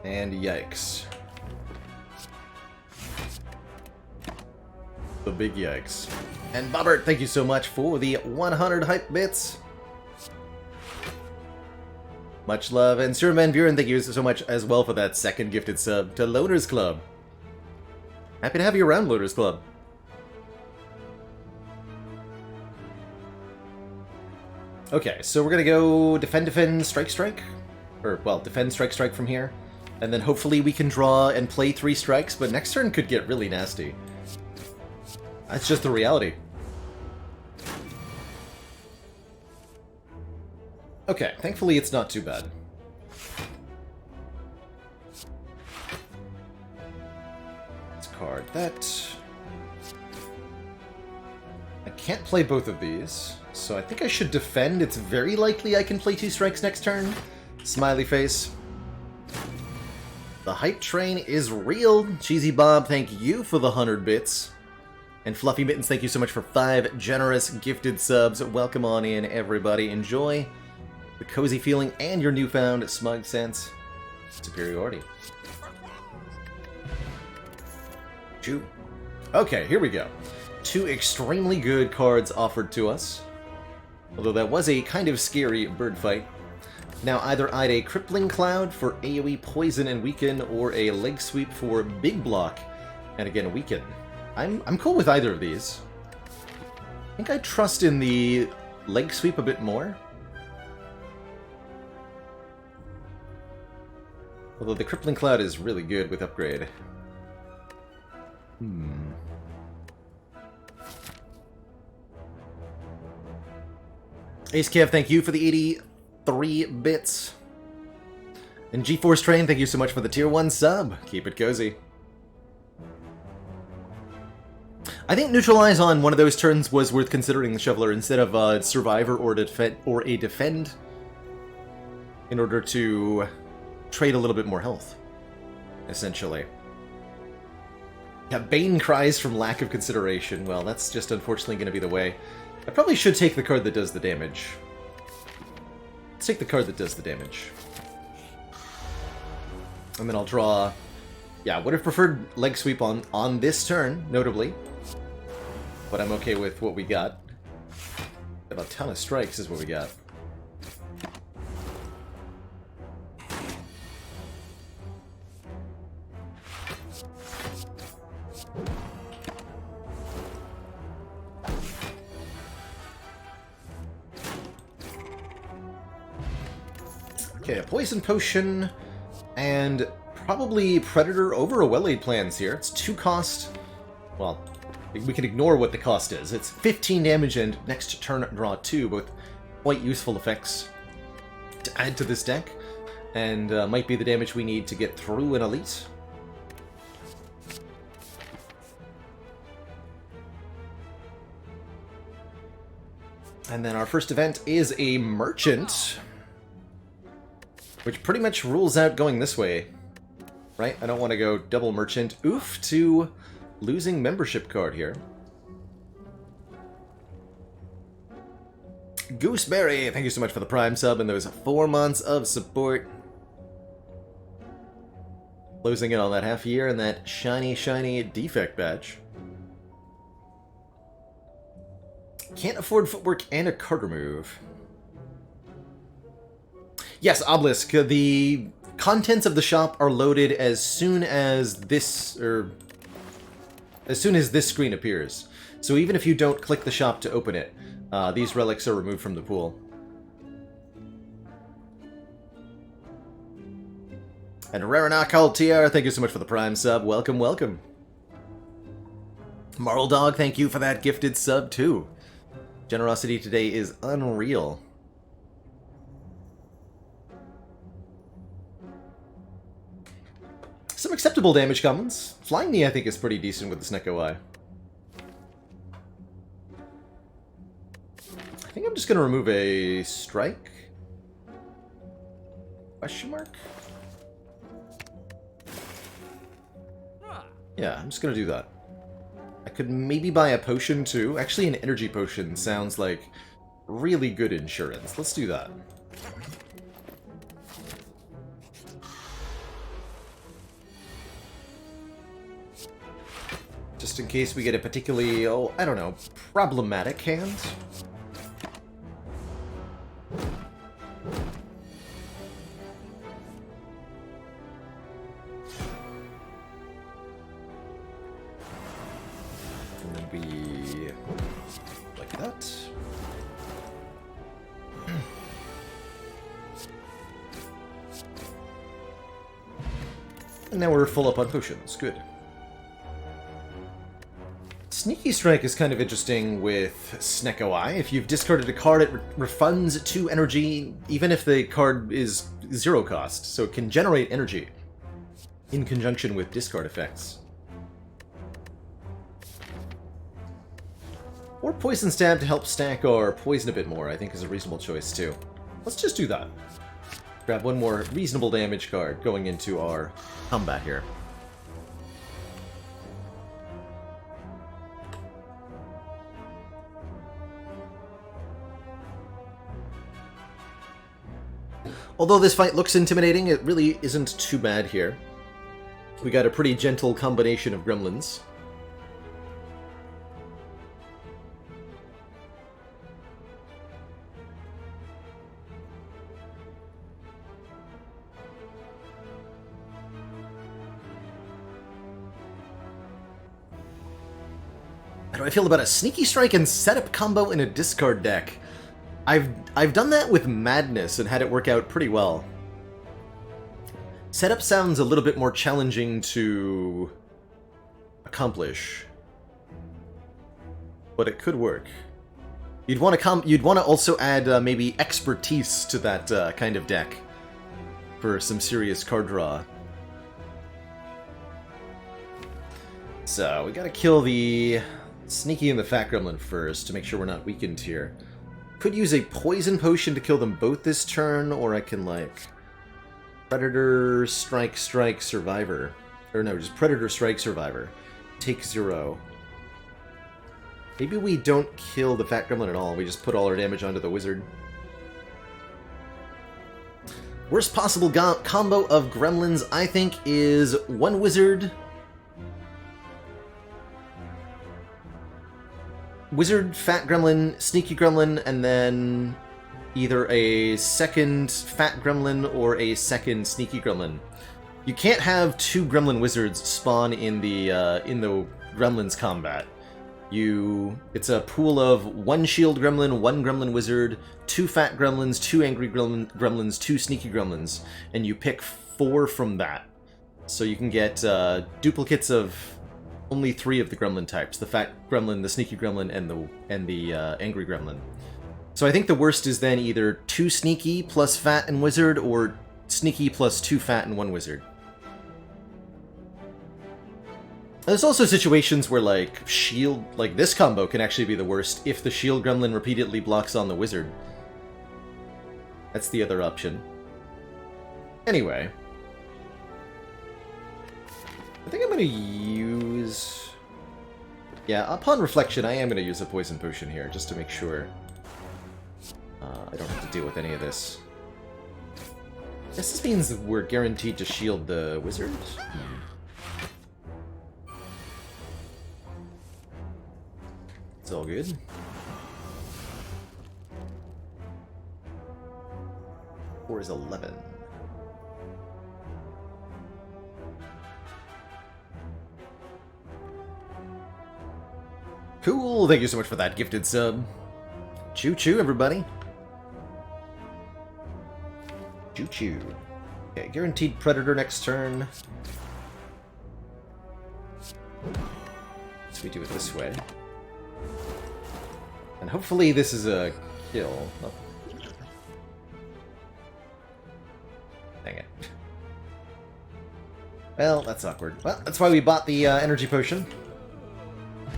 [SPEAKER 1] And yikes. The big yikes. And Bobbert, thank you so much for the 100 hype bits. Much love. And Sir Van Buren, thank you so much as well for that second gifted sub to Loaders Club. Happy to have you around, Loaders Club. Okay, so we're gonna go defend, strike. Or, well, defend, strike from here. And then hopefully we can draw and play 3 strikes, but next turn could get really nasty. That's just the reality. Okay, thankfully it's not too bad. Let's card that. I can't play both of these, so I think I should defend. It's very likely I can play 2 strikes next turn. Smiley face. The hype train is real. Cheesy Bob, thank you for the 100 bits. And Fluffy Mittens, thank you so much for 5 generous gifted subs. Welcome on in, everybody. Enjoy the cozy feeling and your newfound smug sense of superiority. Chew. Okay, here we go. 2 extremely good cards offered to us. Although that was a kind of scary bird fight. Now either I'd a Crippling Cloud for AoE Poison and Weaken, or a Leg Sweep for Big Block and again Weaken. I'm cool with either of these. I think I trust in the Leg Sweep a bit more. Although the Crippling Cloud is really good with upgrade. Ace Kev, thank you for the 83 bits. And GeForce Train, thank you so much for the tier 1 sub. Keep it cozy. I think Neutralize on one of those turns was worth considering the Shoveler instead of a Survivor or a Defend in order to trade a little bit more health, essentially. Yeah, Bane cries from lack of consideration. Well, that's just unfortunately going to be the way. I probably should take the card that does the damage. Let's take the card that does the damage. And then I'll draw... Yeah, would have preferred Leg Sweep on this turn, notably. But I'm okay with what we got. A ton of strikes is what we got. Okay, a Poison Potion, and probably Predator over a Well-Laid Plans here. It's 2 cost. Well, we can ignore what the cost is. It's 15 damage and next turn draw 2, both quite useful effects to add to this deck, and might be the damage we need to get through an Elite. And then our first event is a Merchant, which pretty much rules out going this way, right? I don't want to go double Merchant. Oof to losing membership card here. Gooseberry, thank you so much for the Prime sub and those 4 months of support. Closing in on that half year and that shiny, shiny defect badge. Can't afford footwork and a card remove. Yes, Obelisk, the contents of the shop are loaded as soon as this screen appears. So even if you don't click the shop to open it, these relics are removed from the pool. And Raranakal TR, thank you so much for the Prime sub. Welcome, welcome. Marl Dog, thank you for that gifted sub too. Generosity today is unreal. Some acceptable damage commons. Flying Knee, I think, is pretty decent with the Snecko Eye. I think I'm just going to remove a Strike? Question mark? Yeah, I'm just going to do that. I could maybe buy a potion, too. Actually, an energy potion sounds like really good insurance. Let's do that. Just in case we get a particularly, oh, I don't know, problematic hand. And then we... like that. And now we're full up on potions. Good. Sneaky Strike is kind of interesting with Snecko Eye. If you've discarded a card, it refunds 2 energy, even if the card is 0 cost, so it can generate energy in conjunction with discard effects. Or Poison Stab to help stack our poison a bit more, I think is a reasonable choice too. Let's just do that. Grab one more reasonable damage card going into our combat here. Although this fight looks intimidating, it really isn't too bad here. We got a pretty gentle combination of gremlins. How do I feel about a Sneaky Strike and Setup combo in a discard deck? I've done that with Madness and had it work out pretty well. Setup sounds a little bit more challenging to accomplish, but it could work. You'd want to also add maybe expertise to that kind of deck for some serious card draw. So we gotta kill the Sneaky in the Fat Gremlin first to make sure we're not weakened here. Could use a poison potion to kill them both this turn, or I can, like, Predator, Strike, Strike, Survivor. Or no, just Predator, Strike, Survivor. Take 0. Maybe we don't kill the Fat Gremlin at all, we just put all our damage onto the wizard. Worst possible combo of gremlins, I think, is one wizard... Wizard, Fat Gremlin, Sneaky Gremlin, and then either a second Fat Gremlin or a second Sneaky Gremlin. You can't have two Gremlin Wizards spawn in the Gremlins combat. It's a pool of one Shield Gremlin, one Gremlin Wizard, two Fat Gremlins, two Angry Gremlins, two Sneaky Gremlins, and you pick 4 from that. So you can get duplicates of only 3 of the Gremlin types: the Fat Gremlin, the Sneaky Gremlin, and the Angry Gremlin. So I think the worst is then either 2 Sneaky plus Fat and Wizard, or Sneaky plus 2 Fat and 1 Wizard. There's also situations where, like, Shield... Like, this combo can actually be the worst if the Shield Gremlin repeatedly blocks on the Wizard. That's the other option. Anyway. I think I'm going to use... Yeah, upon reflection, I am going to use a Poison Potion here, just to make sure I don't have to deal with any of this. I guess this means that we're guaranteed to shield the Wizard? It's all good. Four is 11. Cool, thank you so much for that gifted sub. Choo-choo, everybody. Choo-choo. Okay, guaranteed Predator next turn. So we do it this way. And hopefully this is a kill. Oh. Dang it. Well, that's awkward. Well, that's why we bought the energy potion.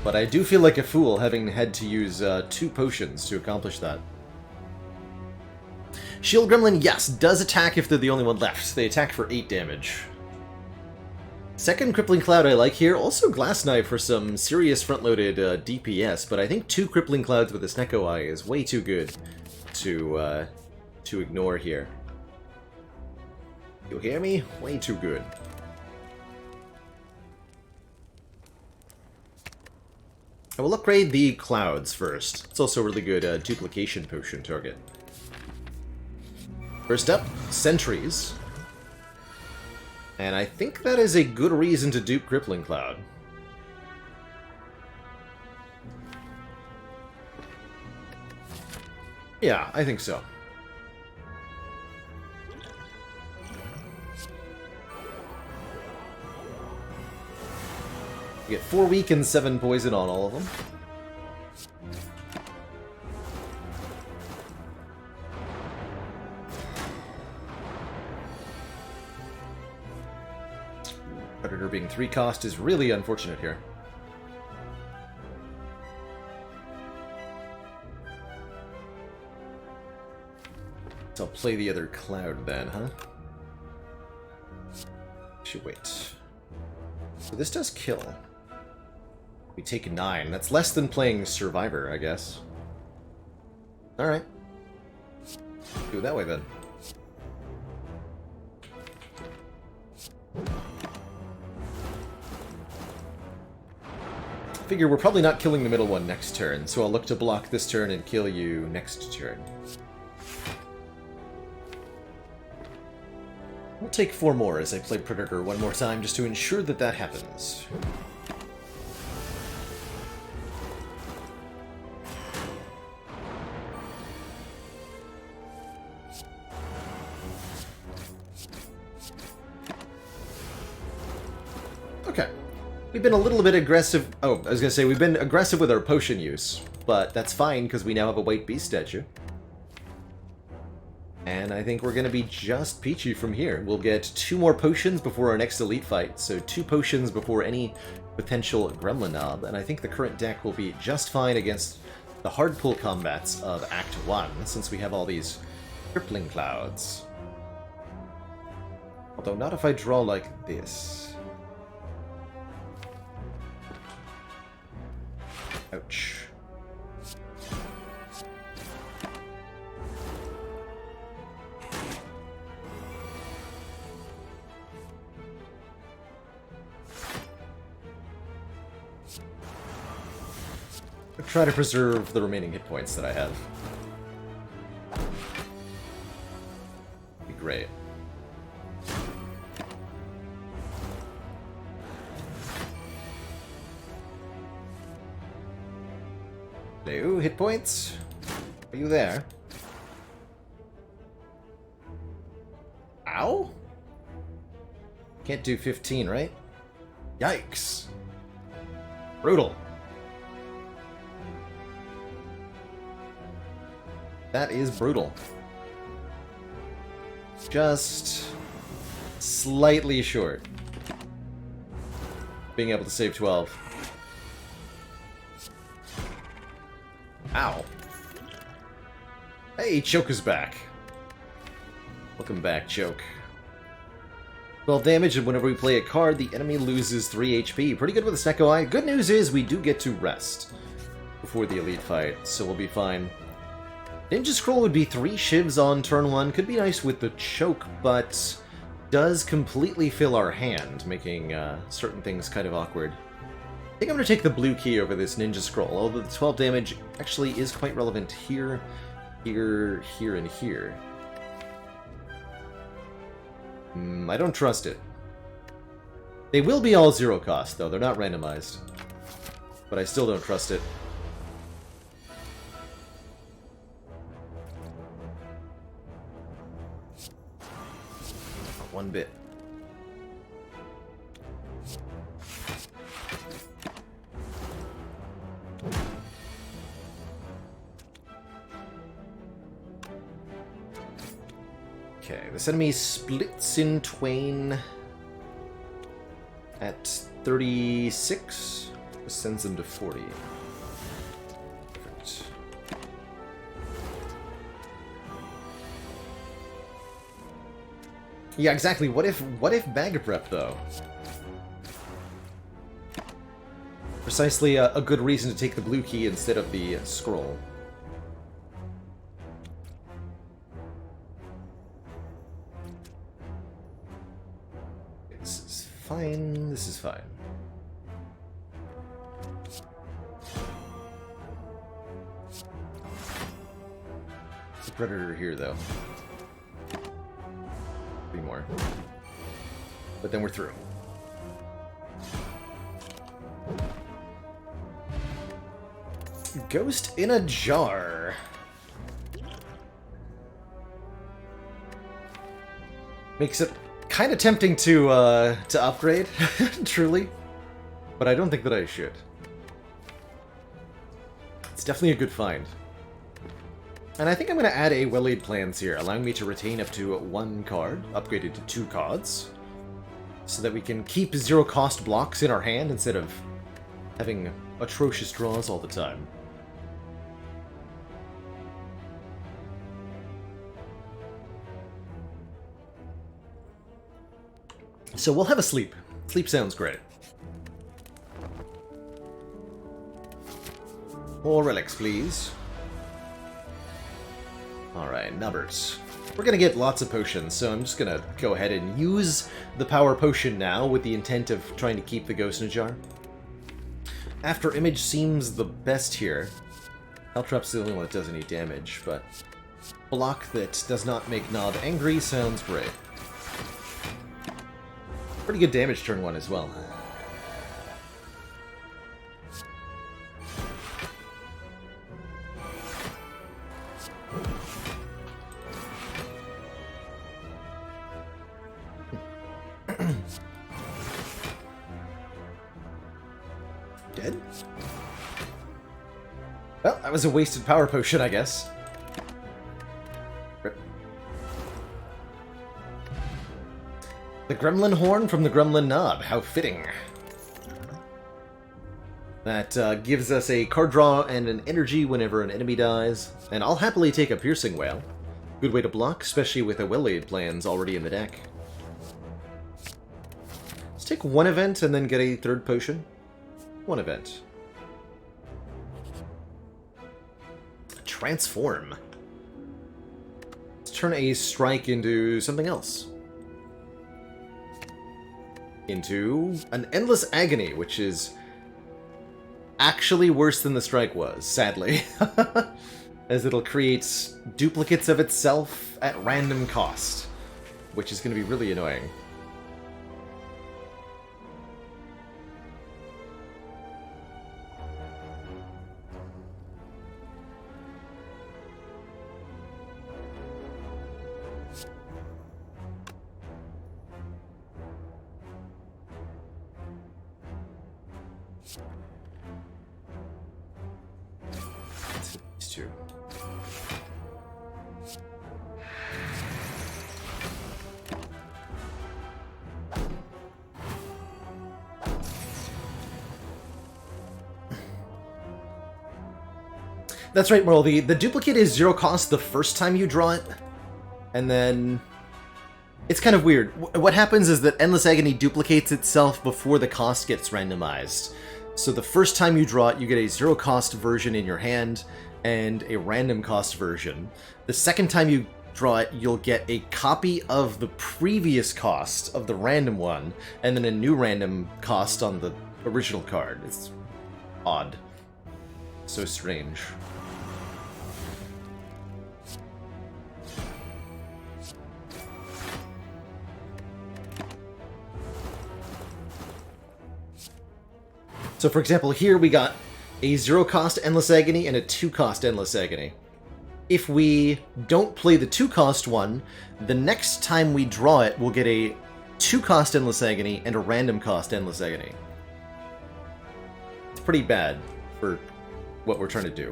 [SPEAKER 1] But I do feel like a fool having had to use 2 potions to accomplish that. Shield Gremlin, yes, does attack if they're the only one left. They attack for 8 damage. Second Crippling Cloud I like here. Also Glass Knife for some serious front-loaded DPS, but I think 2 Crippling Clouds with a Snecko Eye is way too good to ignore here. You hear me? Way too good. I will upgrade the Clouds first. It's also a really good duplication potion target. First up, Sentries. And I think that is a good reason to dupe Crippling Cloud. Yeah, I think so. You get 4 weak and 7 poison on all of them. Predator being 3 cost is really unfortunate here. So I'll play the other Cloud then, huh? Should wait. So this does kill. We take 9. That's less than playing Survivor, I guess. Alright. Do it that way then. Figure we're probably not killing the middle one next turn, so I'll look to block this turn and kill you next turn. We'll take 4 more as I play Predator one more time just to ensure that that happens. Okay. We've been a little bit aggressive... Oh, I was gonna say, we've been aggressive with our potion use, but that's fine because we now have a White Beast statue. And I think we're going to be just peachy from here. We'll get 2 more potions before our next elite fight, so 2 potions before any potential Gremlin Knob, and I think the current deck will be just fine against the hard pull combats of Act 1, since we have all these crippling clouds. Although not if I draw like this. Ouch. Try to preserve the remaining hit points that I have. Be great. Hello, hit points? Are you there? Ow? Can't do 15, right? Yikes. Brutal. That is brutal. Just slightly short. Being able to save 12. Ow. Hey, Choke is back. Welcome back, Choke. 12 damage, and whenever we play a card, the enemy loses 3 HP. Pretty good with the Snecko Eye. Good news is we do get to rest before the elite fight, so we'll be fine. Ninja Scroll would be 3 shivs on turn 1. Could be nice with the Choke, but does completely fill our hand, making certain things kind of awkward. I think I'm going to take the blue key over this Ninja Scroll, although the 12 damage actually is quite relevant here, here, here, and here. I don't trust it. They will be all 0 cost, though. They're not randomized. But I still don't trust it. One bit. Okay, this enemy splits in twain at 36. This sends them to 40. Perfect. Yeah, exactly. What if Bag Prep, though? Precisely a good reason to take the blue key instead of the scroll. This is fine. This is fine. There's a predator here, though. More. But then we're through. Ghost in a jar. Makes it kind of tempting to upgrade, truly. But I don't think that I should. It's definitely a good find. And I think I'm going to add a well-laid plans here, allowing me to retain up to 1 card, upgraded to 2 cards, so that we can keep 0 cost blocks in our hand instead of having atrocious draws all the time. So we'll have a sleep. Sleep sounds great. More relics, please. Alright, numbers. We're gonna get lots of potions, so I'm just gonna go ahead and use the power potion now with the intent of trying to keep the ghost in a jar. After Image seems the best here. Helltrap's the only one that does any damage, but block that does not make Knob angry sounds great. Pretty good damage turn 1 as well. Dead? Well, that was a wasted power potion, I guess. Rip. The Gremlin Horn from the Gremlin Knob. How fitting. That gives us a card draw and an energy whenever an enemy dies, and I'll happily take a Piercing Whale. Good way to block, especially with a well-laid plans already in the deck. Let's take one event and then get a third potion. One event. Transform. Let's turn a strike into something else. Into an Endless Agony, which is actually worse than the strike was, sadly. As it'll create duplicates of itself at random cost, which is going to be really annoying. These two. That's right, Merle. The duplicate is 0 cost the first time you draw it, and then it's kind of weird. What happens is that Endless Agony duplicates itself before the cost gets randomized. So the first time you draw it, you get a 0 cost version in your hand and a random cost version. The second time you draw it, you'll get a copy of the previous cost of the random one, and then a new random cost on the original card. It's odd. So strange. So for example, here we got a 0 cost Endless Agony and a 2 cost Endless Agony. If we don't play the 2 cost one, the next time we draw it, we'll get a 2 cost Endless Agony and a random cost Endless Agony. It's pretty bad for what we're trying to do.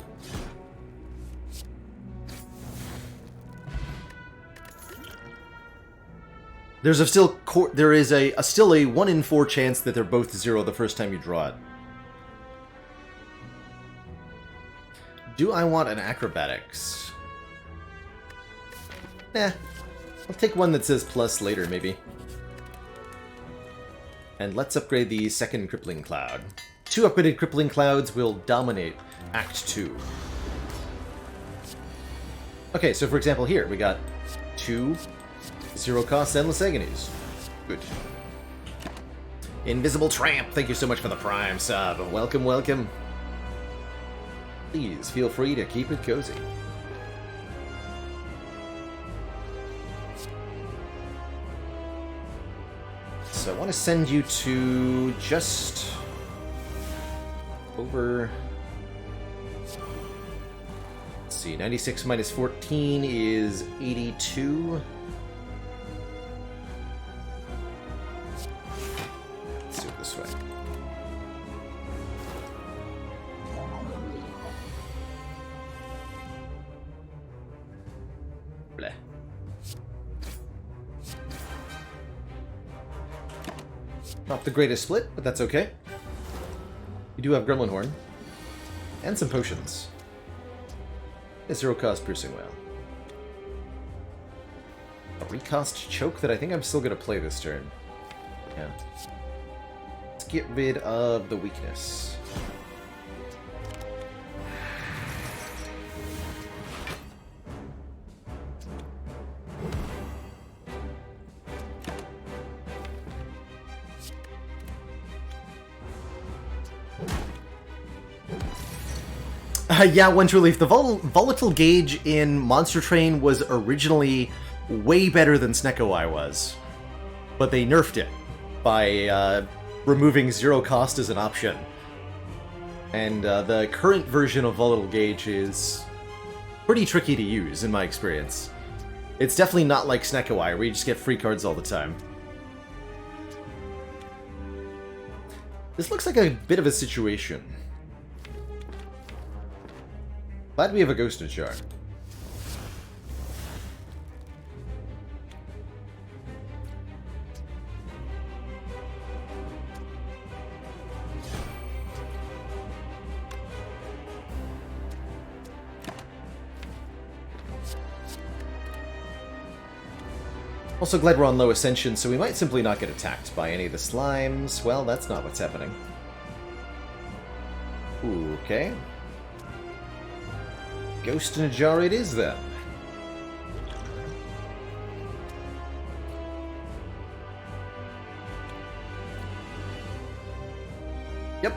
[SPEAKER 1] There's still a 1 in 4 chance that they're both 0 the first time you draw it. Do I want an Acrobatics? I'll take one that says plus later, maybe. And let's upgrade the second Crippling Cloud. 2 upgraded Crippling Clouds will dominate Act 2. Okay, so for example here, we got 2 0-cost Endless Agonies. Good. Invisible Tramp, thank you so much for the Prime sub. Welcome, welcome. Please feel free to keep it cozy. So I want to send you to just over... Let's see, 96 minus 14 is 82. Let's do it this way. Bleh. Not the greatest split, but that's okay. You do have Gremlin Horn. And some potions. A 0-cost Piercing Whale. A recost Choke that I think I'm still going to play this turn. Yeah. Let's get rid of the weakness. Yeah, One True Leaf. The volatile gauge in Monster Train was originally way better than Snecko-Eye was. But they nerfed it by removing 0 cost as an option. And the current version of volatile gauge is pretty tricky to use, in my experience. It's definitely not like Snecko-Eye, where you just get free cards all the time. This looks like a bit of a situation. Glad we have a Ghosted Shard. Also glad we're on low ascension, so we might simply not get attacked by any of the slimes. Well, that's not what's happening. Okay. Ghost in a jar it is, then. Yep.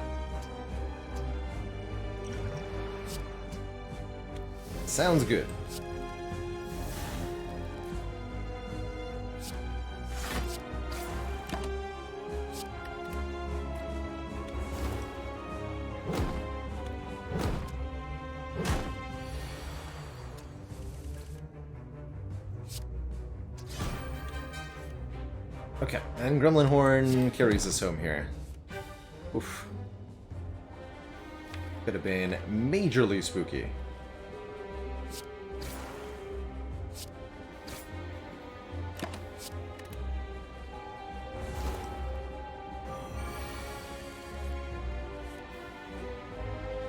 [SPEAKER 1] Sounds good. Okay, and Gremlin Horn carries us home here. Oof. Could have been majorly spooky.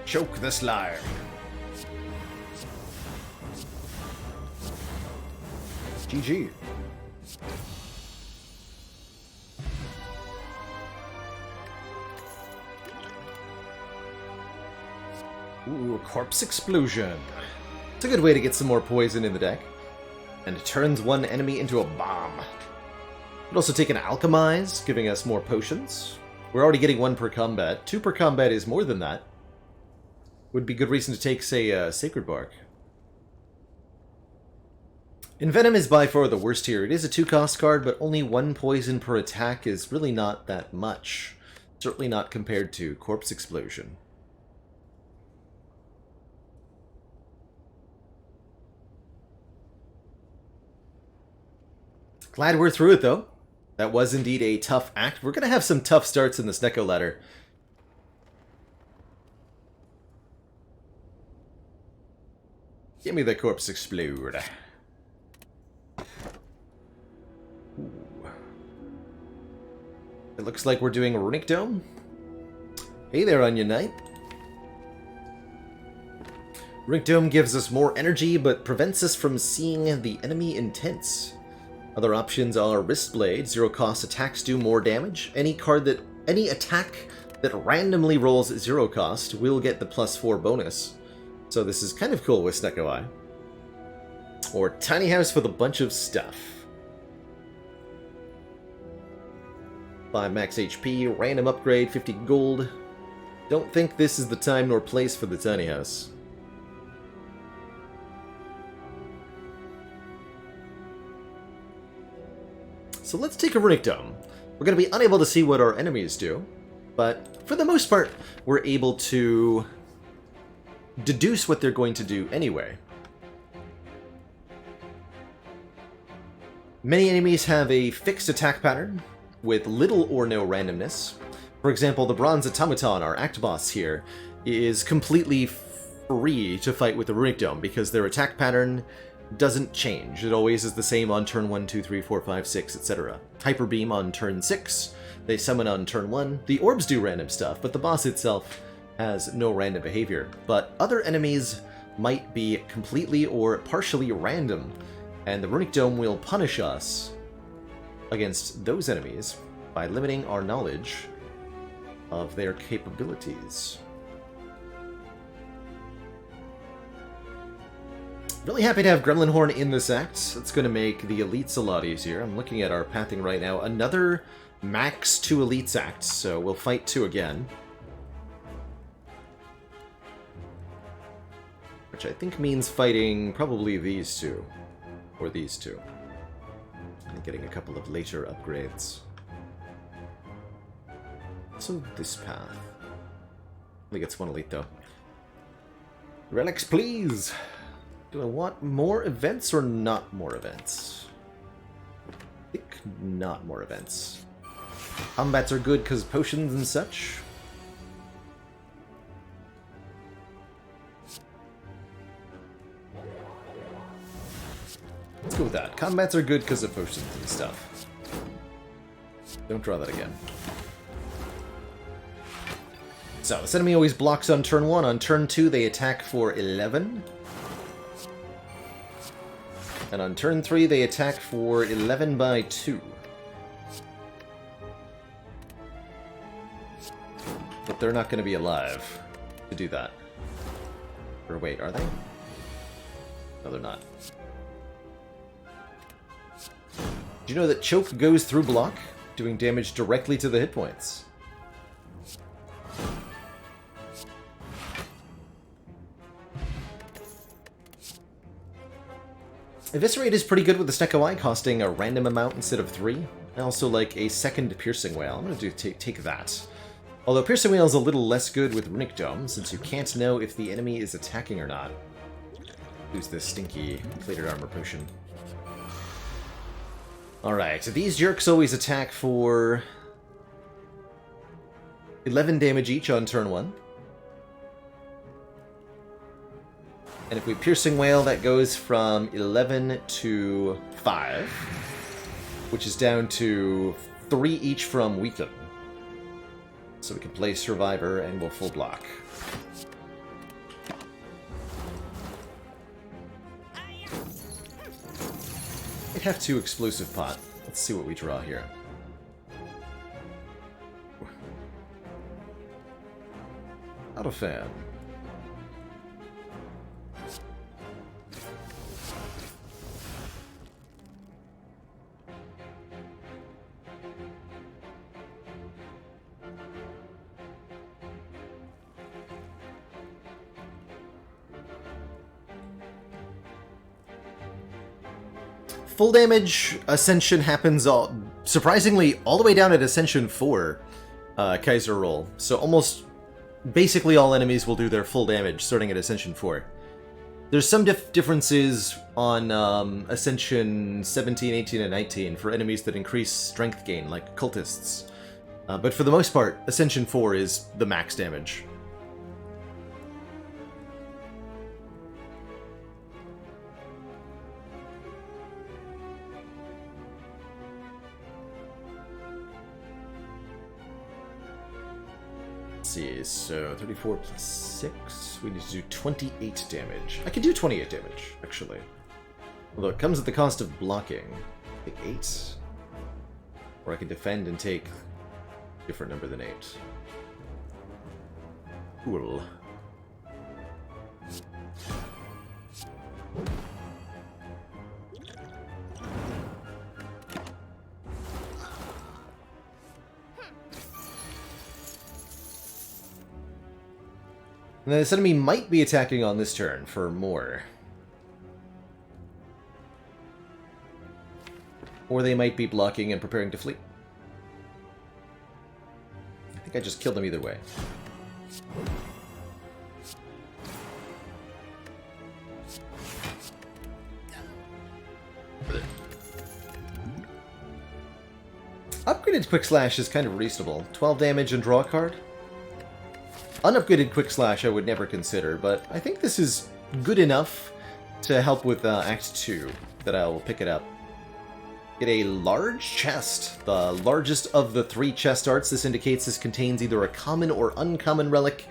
[SPEAKER 1] Choke the slime. GG. Ooh, Corpse Explosion. It's a good way to get some more poison in the deck. And it turns one enemy into a bomb. Could also take an Alchemize, giving us more potions. We're already getting 1 per combat. 2 per combat is more than that. Would be good reason to take, say, Sacred Bark. Envenom is by far the worst here. It is a 2-cost card, but only 1 poison per attack is really not that much. Certainly not compared to Corpse Explosion. Glad we're through it, though. That was indeed a tough act. We're going to have some tough starts in this Neko ladder. Give me the Corpse Explode. Ooh. It looks like we're doing a Runic Dome. Hey there, Onion Knight. Runic Dome gives us more energy, but prevents us from seeing the enemy intents. Other options are Wristblade. 0-cost attacks do more damage. Any attack that randomly rolls 0 cost will get the +4 bonus. So this is kind of cool with Snecko Eye. Or Tiny House with a bunch of stuff. 5 max HP, random upgrade, 50 gold. Don't think this is the time nor place for the Tiny House. So let's take a Runic Dome. We're going to be unable to see what our enemies do, but for the most part, we're able to deduce what they're going to do anyway. Many enemies have a fixed attack pattern with little or no randomness. For example, the Bronze Automaton, our act boss here, is completely free to fight with the Runic Dome because their attack pattern doesn't change. It always is the same on turn 1, 2, 3, 4, 5, 6, etc. Hyper Beam on turn 6, they summon on turn 1. The orbs do random stuff, but the boss itself has no random behavior. But other enemies might be completely or partially random, and the Runic Dome will punish us against those enemies by limiting our knowledge of their capabilities. Really happy to have Gremlin Horn in this act. It's going to make the elites a lot easier. I'm looking at our pathing right now. Another max 2 elites act, so we'll fight 2 again. Which I think means fighting probably these 2. Or these 2. And getting a couple of later upgrades. So this path. Only gets 1 elite though. Relics, please! Do I want more events or not more events? I think not more events. Combats are good because potions and such. Let's go with that. Combats are good because of potions and stuff. Don't draw that again. So, this enemy always blocks on turn 1. On turn 2, they attack for 11. And on turn 3, they attack for 11 by 2. But they're not going to be alive to do that. Or wait, are they? No, they're not. Do you know that Choke goes through block, doing damage directly to the hit points? Eviscerate is pretty good with the Snecko Eye, costing a random amount instead of 3. I also like a second Piercing Wail. I'm going to take that. Although Piercing Wail is a little less good with Runic Dome, since you can't know if the enemy is attacking or not. Use this stinky plated armor potion. Alright, so these jerks always attack for 11 damage each on turn 1. And if we Piercing Wail, that goes from 11 to 5, which is down to 3 each from Weaken. So we can play Survivor and we'll full block. We have 2 Explosive Pot. Let's see what we draw here. Not a fan. Full damage Ascension happens surprisingly all the way down at Ascension 4 Kaiser roll. So almost basically all enemies will do their full damage starting at Ascension 4. There's some differences on Ascension 17, 18, and 19 for enemies that increase strength gain, like cultists. But for the most part, Ascension 4 is the max damage. See, so 34 plus 6, we need to do 28 damage. I can do 28 damage, actually. Although it comes at the cost of blocking. Take 8. Or I can defend and take a different number than 8. Cool. And then this enemy might be attacking on this turn for more. Or they might be blocking and preparing to flee. I think I just killed them either way. Upgraded Quick Slash is kind of reasonable. 12 damage and draw a card. Unupgraded Quick Slash I would never consider, but I think this is good enough to help with Act 2, that I will pick it up. Get a large chest, the largest of the 3 chest arts. This indicates this contains either a common or uncommon relic,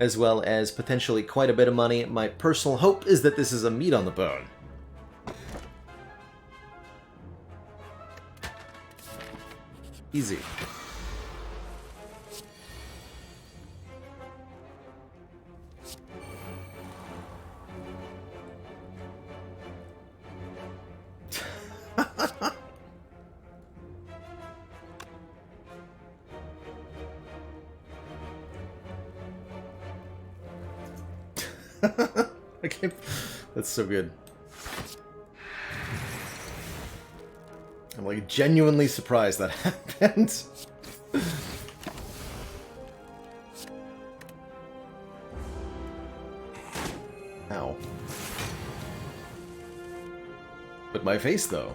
[SPEAKER 1] as well as potentially quite a bit of money. My personal hope is that this is a meat on the bone. Easy. Okay, that's so good. I'm like genuinely surprised that happened. Ow. But my face, though.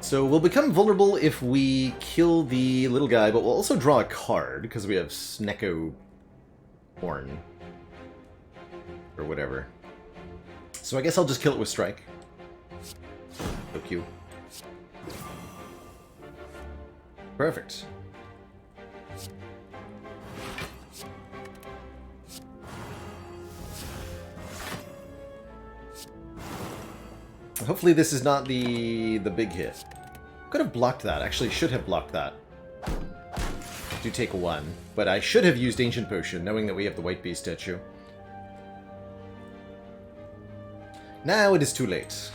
[SPEAKER 1] So we'll become vulnerable if we kill the little guy, but we'll also draw a card, because we have Snecko Horn. Or whatever. So I guess I'll just kill it with Strike. OQ. Perfect. Hopefully this is not the big hit. Could have blocked that. Actually, should have blocked that. Do take 1. But I should have used Ancient Potion, knowing that we have the White Beast statue. Now it is too late.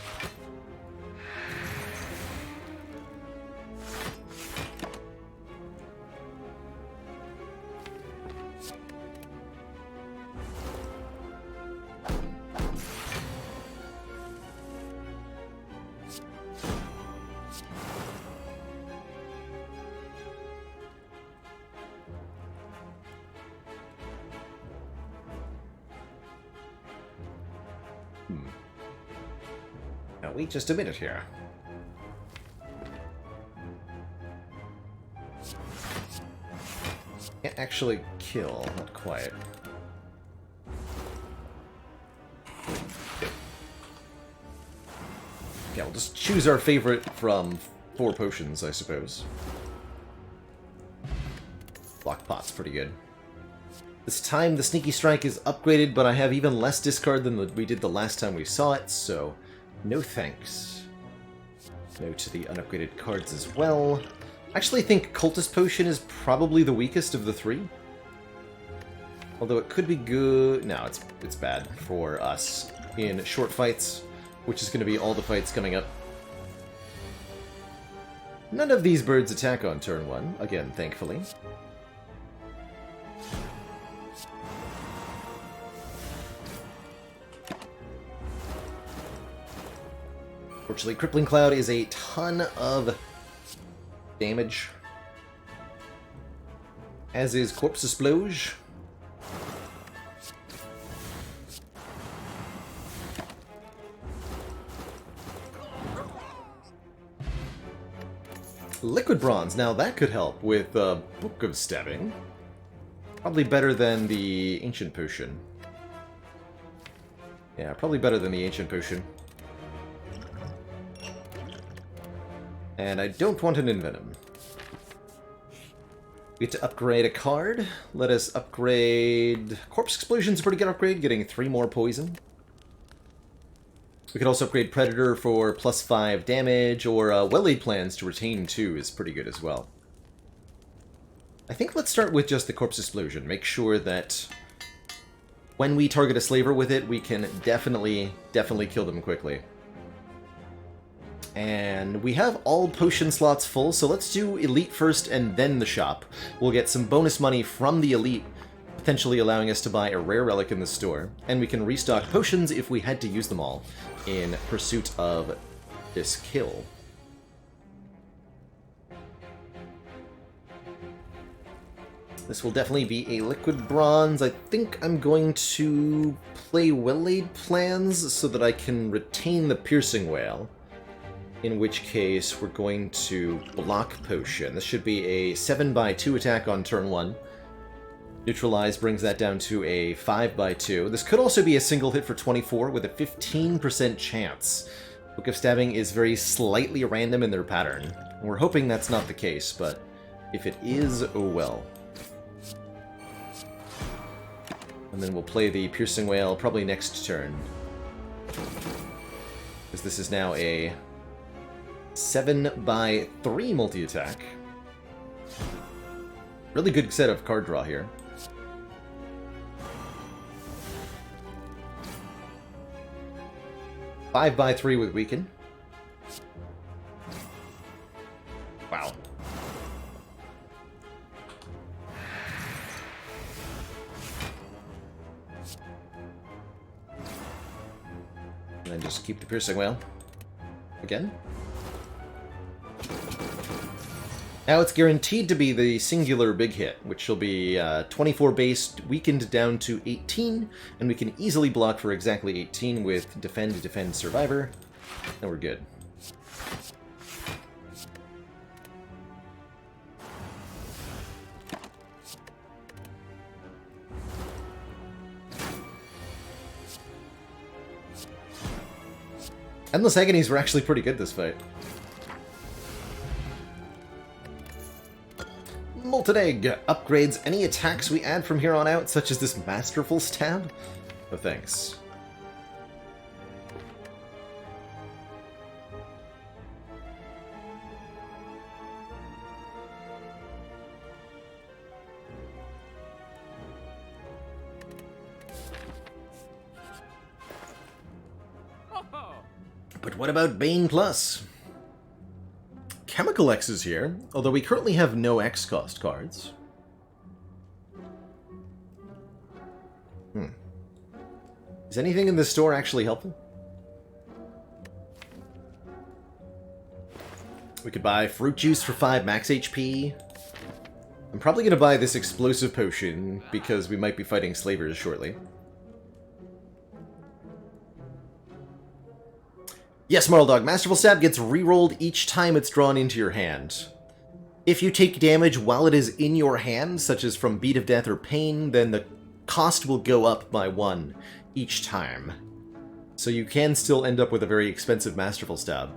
[SPEAKER 1] Now wait just a minute here. Can't actually kill, not quite. Yeah, we'll just choose our favorite from 4 potions, I suppose. Block pot's pretty good. This time the Sneaky Strike is upgraded, but I have even less discard than we did the last time we saw it, so no thanks. No to the unupgraded cards as well. I actually think Cultist Potion is probably the weakest of the 3. Although it could be good... No, it's bad for us in short fights, which is going to be all the fights coming up. None of these birds attack on turn 1, again, thankfully. Fortunately, Crippling Cloud is a ton of damage. As is Corpse Exploge. Liquid Bronze, now that could help with Book of Stabbing. Probably better than the Ancient Potion. Yeah, probably better than the Ancient Potion. And I don't want an Envenom. We get to upgrade a card. Let us upgrade... Corpse Explosion's a pretty good upgrade, getting 3 more poison. We could also upgrade Predator for +5 damage, or Well-Laid Plans to retain 2 is pretty good as well. I think let's start with just the Corpse Explosion. Make sure that when we target a Slaver with it, we can definitely kill them quickly. And we have all potion slots full, so let's do Elite first and then the shop. We'll get some bonus money from the Elite, potentially allowing us to buy a rare relic in the store, and we can restock potions if we had to use them all in pursuit of this kill. This will definitely be a Liquid Bronze. I think I'm going to play Well-Laid Plans so that I can retain the Piercing Wail. In which case, we're going to block Potion. This should be a 7/2 attack on turn 1. Neutralize brings that down to a 5/2. This could also be a single hit for 24 with a 15% chance. Book of Stabbing is very slightly random in their pattern. We're hoping that's not the case, but if it is, oh well. And then we'll play the Piercing Wail probably next turn. Because this is now a 7/3 multi-attack. Really good set of card draw here. 5/3 with Weaken. Wow. And then just keep the Piercing Wail. Again. Now it's guaranteed to be the singular big hit, which will be 24 base, weakened down to 18, and we can easily block for exactly 18 with Defend, Defend, Survivor, and we're good. Endless Agonies were actually pretty good this fight. Molten Egg upgrades any attacks we add from here on out, such as this Masterful Stab? No thanks. But what about Bane Plus? Chemical X is here, although we currently have no X cost cards. Is anything in this store actually helpful? We could buy fruit juice for 5 max HP. I'm probably going to buy this explosive potion because we might be fighting slavers shortly. Yes, Marl Dog, Masterful Stab gets rerolled each time it's drawn into your hand. If you take damage while it is in your hand, such as from Beat of Death or Pain, then the cost will go up by 1 each time. So you can still end up with a very expensive Masterful Stab.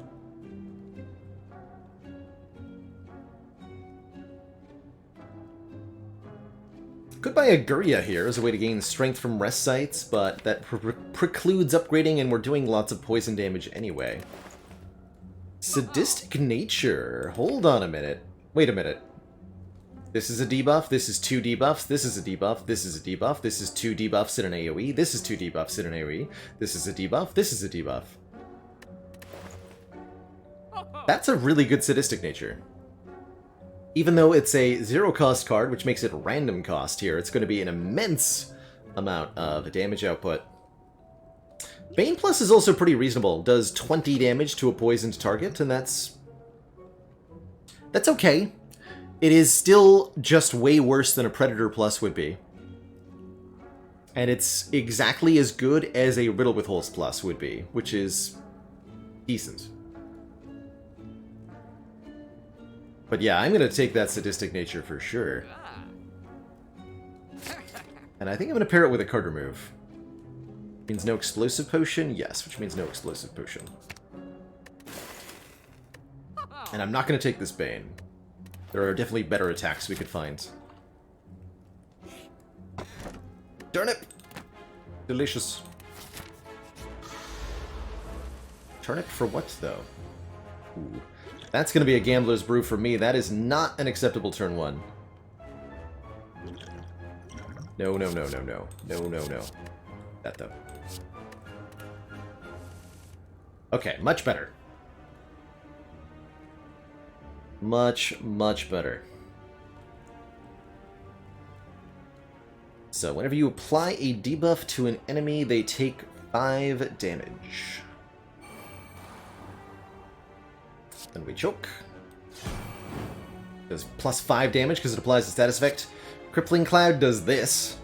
[SPEAKER 1] Could buy a Guria here as a way to gain strength from rest sites, but that precludes upgrading and we're doing lots of poison damage anyway. Sadistic Nature. Hold on a minute. Wait a minute. This is a debuff, this is 2 debuffs, this is a debuff, this is a debuff, this is 2 debuffs in an AoE, this is 2 debuffs in an AoE, this is a debuff, this is a debuff. That's a really good Sadistic Nature. Even though it's a 0 cost card, which makes it random cost here, it's going to be an immense amount of damage output. Bane Plus is also pretty reasonable. Does 20 damage to a poisoned target, and that's okay. It is still just way worse than a Predator Plus would be. And it's exactly as good as a Riddle with Holes Plus would be, which is decent. But yeah, I'm going to take that Sadistic Nature for sure. And I think I'm going to pair it with a card remove. Means no Explosive Potion? Yes, which means no Explosive Potion. And I'm not going to take this Bane. There are definitely better attacks we could find. Turnip! Delicious. Turnip for what, though? Ooh. That's going to be a Gambler's Brew for me. That is not an acceptable turn 1. No, no, no, no, no. No, no, no. That, though. Okay, much better. Much, much better. So, whenever you apply a debuff to an enemy, they take 5 damage. Then we choke. Does plus 5 damage because it applies the status effect. Crippling Cloud does this.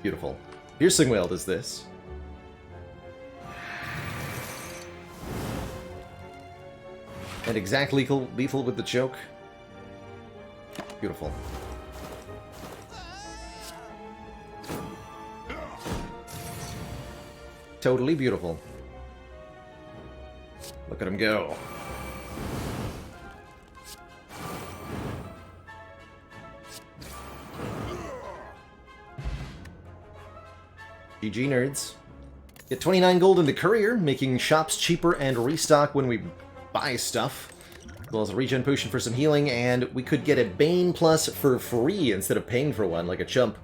[SPEAKER 1] Beautiful. Piercing Wail does this. And exactly lethal with the choke. Beautiful. Totally beautiful. Look at him go. GG, nerds. Get 29 gold in the courier, making shops cheaper and restock when we buy stuff. As well as a regen potion for some healing, and we could get a Bane Plus for free instead of paying for one like a chump.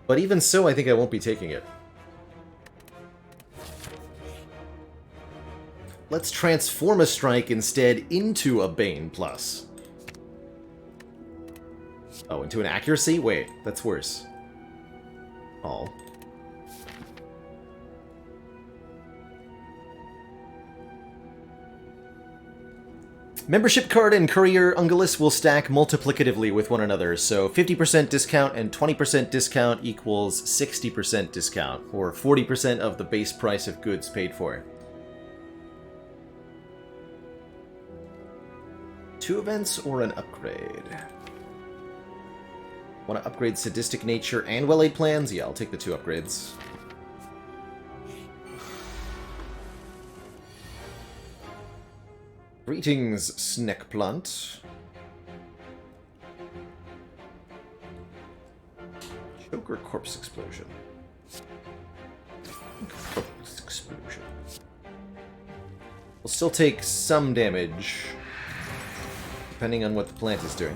[SPEAKER 1] But even so, I think I won't be taking it. Let's transform a strike instead into a Bane Plus. Oh, into an accuracy? Wait, that's worse. Oh. Membership card and Courier Ungulus will stack multiplicatively with one another, so 50% discount and 20% discount equals 60% discount, or 40% of the base price of goods paid for. 2 events or an upgrade? Want to upgrade Sadistic Nature and Well-Laid Plans? Yeah, I'll take the 2 upgrades. Greetings, Snack Plant. Choke or Corpse Explosion? Corpse Explosion. We'll still take some damage, depending on what the plant is doing.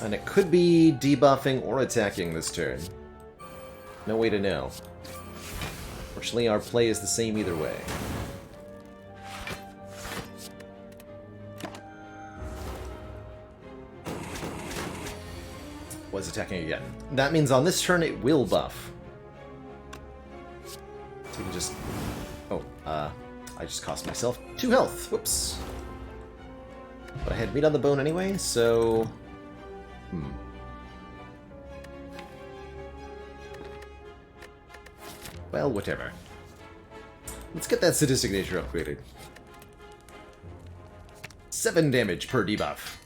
[SPEAKER 1] And it could be debuffing or attacking this turn. No way to know. Fortunately, our play is the same either way. Was attacking again. That means on this turn it will buff. So we can just... Oh, I just cost myself 2 health. Whoops. But I had meat on the bone anyway, so... Well, whatever. Let's get that Sadistic Nature upgraded. 7 damage per debuff.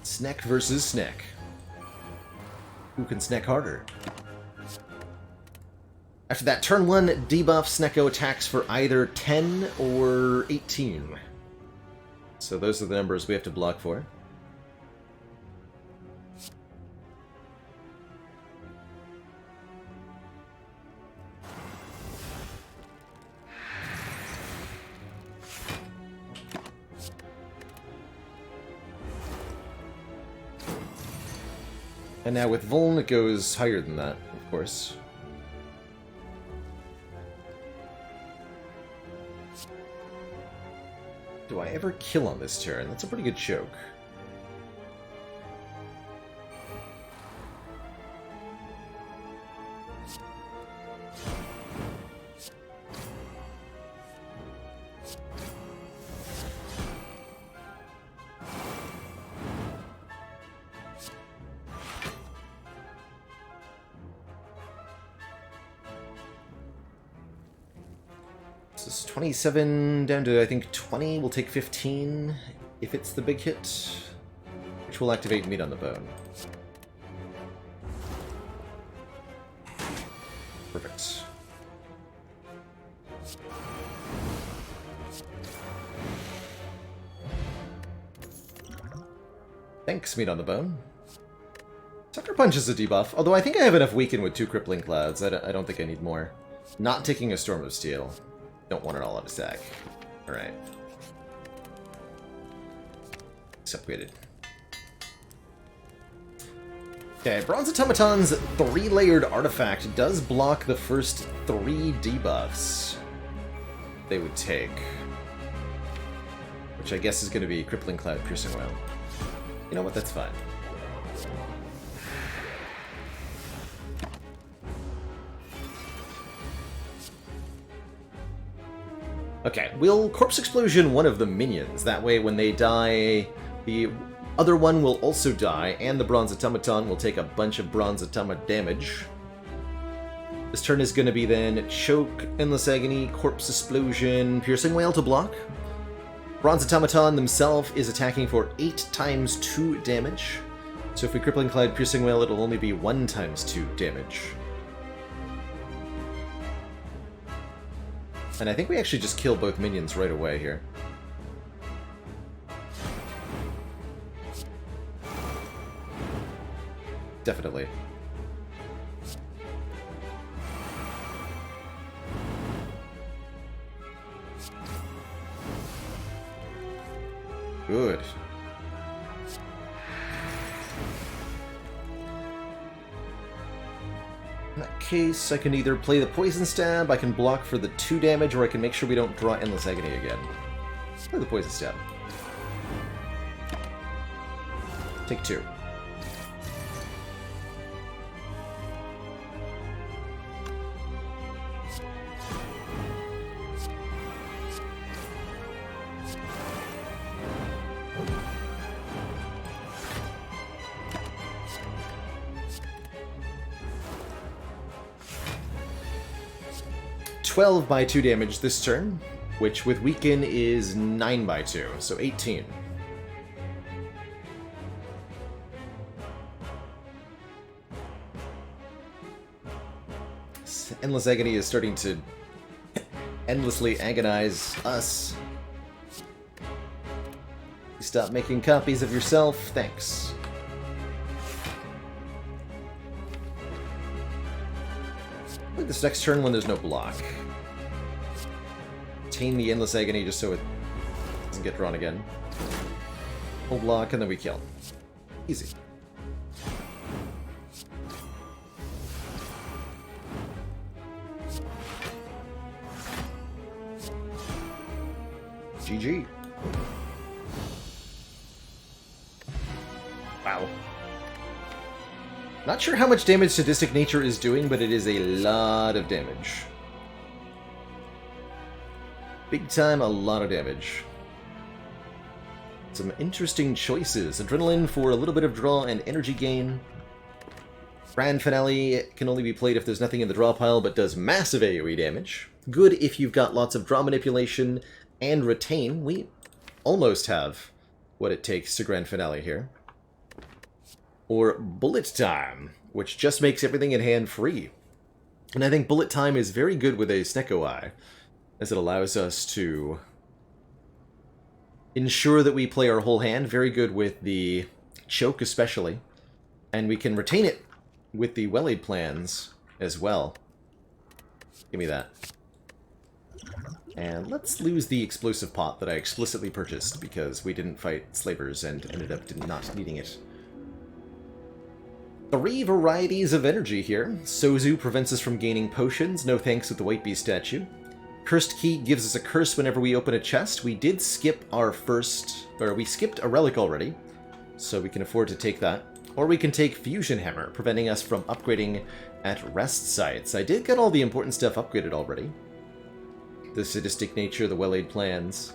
[SPEAKER 1] Snack versus Snack. Who can snack harder? After that, turn 1 debuff, Snecko attacks for either 10 or 18. So those are the numbers we have to block for. And now with Vuln, it goes higher than that, of course. Do I ever kill on this turn? That's a pretty good choke. This is 27 down to, I think, 20. We'll take 15 if it's the big hit, which will activate Meat on the Bone. Perfect. Thanks, Meat on the Bone. Sucker Punch is a debuff, although I think I have enough weaken with 2 Crippling Clouds. I don't think I need more. Not taking a Storm of Steel. Don't want it all out of stack. Alright. It's upgraded. Okay, Bronze Automaton's 3-layered artifact does block the first 3 debuffs they would take. Which I guess is going to be Crippling Cloud, Piercing Well. You know what, that's fine. Okay, we'll Corpse Explosion one of the minions. That way, when they die, the other one will also die, and the Bronze Automaton will take a bunch of Bronze Automa damage. This turn is going to be then Choke, Endless Agony, Corpse Explosion, Piercing Wail to block. Bronze Automaton themselves is attacking for 8 times 2 damage. So if we Crippling Cloud Piercing Wail, it'll only be 1 times 2 damage. And I think we actually just kill both minions right away here. Definitely. Good. In that case, I can either play the Poison Stab, I can block for the 2 damage, or I can make sure we don't draw Endless Agony again. Let's play the Poison Stab. Take 2. $12 by 2 damage this turn, which with Weaken is 9 by 2, so 18. Endless Agony is starting to endlessly agonize us. Stop making copies of yourself, thanks. Play this next turn when there's no block. Retain the Endless Agony just so it doesn't get drawn again. Full block, and then we kill. Easy. GG. Wow. Not sure how much damage Sadistic Nature is doing, but it is a lot of damage. Big time, a lot of damage. Some interesting choices. Adrenaline for a little bit of draw and energy gain. Grand Finale can only be played if there's nothing in the draw pile, but does massive AoE damage. Good if you've got lots of draw manipulation and retain. We almost have what it takes to Grand Finale here. Or Bullet Time, which just makes everything in hand free. And I think Bullet Time is very good with a Snecko Eye, as it allows us to ensure that we play our whole hand. Very good with the Choke especially. And we can retain it with the Well-Laid Plans as well. Give me that. And let's lose the Explosive Pot that I explicitly purchased because we didn't fight Slavers and ended up not needing it. 3 varieties of energy here. Sozu prevents us from gaining potions, no thanks with the White Beast statue. Cursed Key gives us a curse whenever we open a chest. We did skip our we skipped a relic already, so we can afford to take that. Or we can take Fusion Hammer, preventing us from upgrading at rest sites. I did get all the important stuff upgraded already. The Sadistic Nature, the Well-Laid Plans,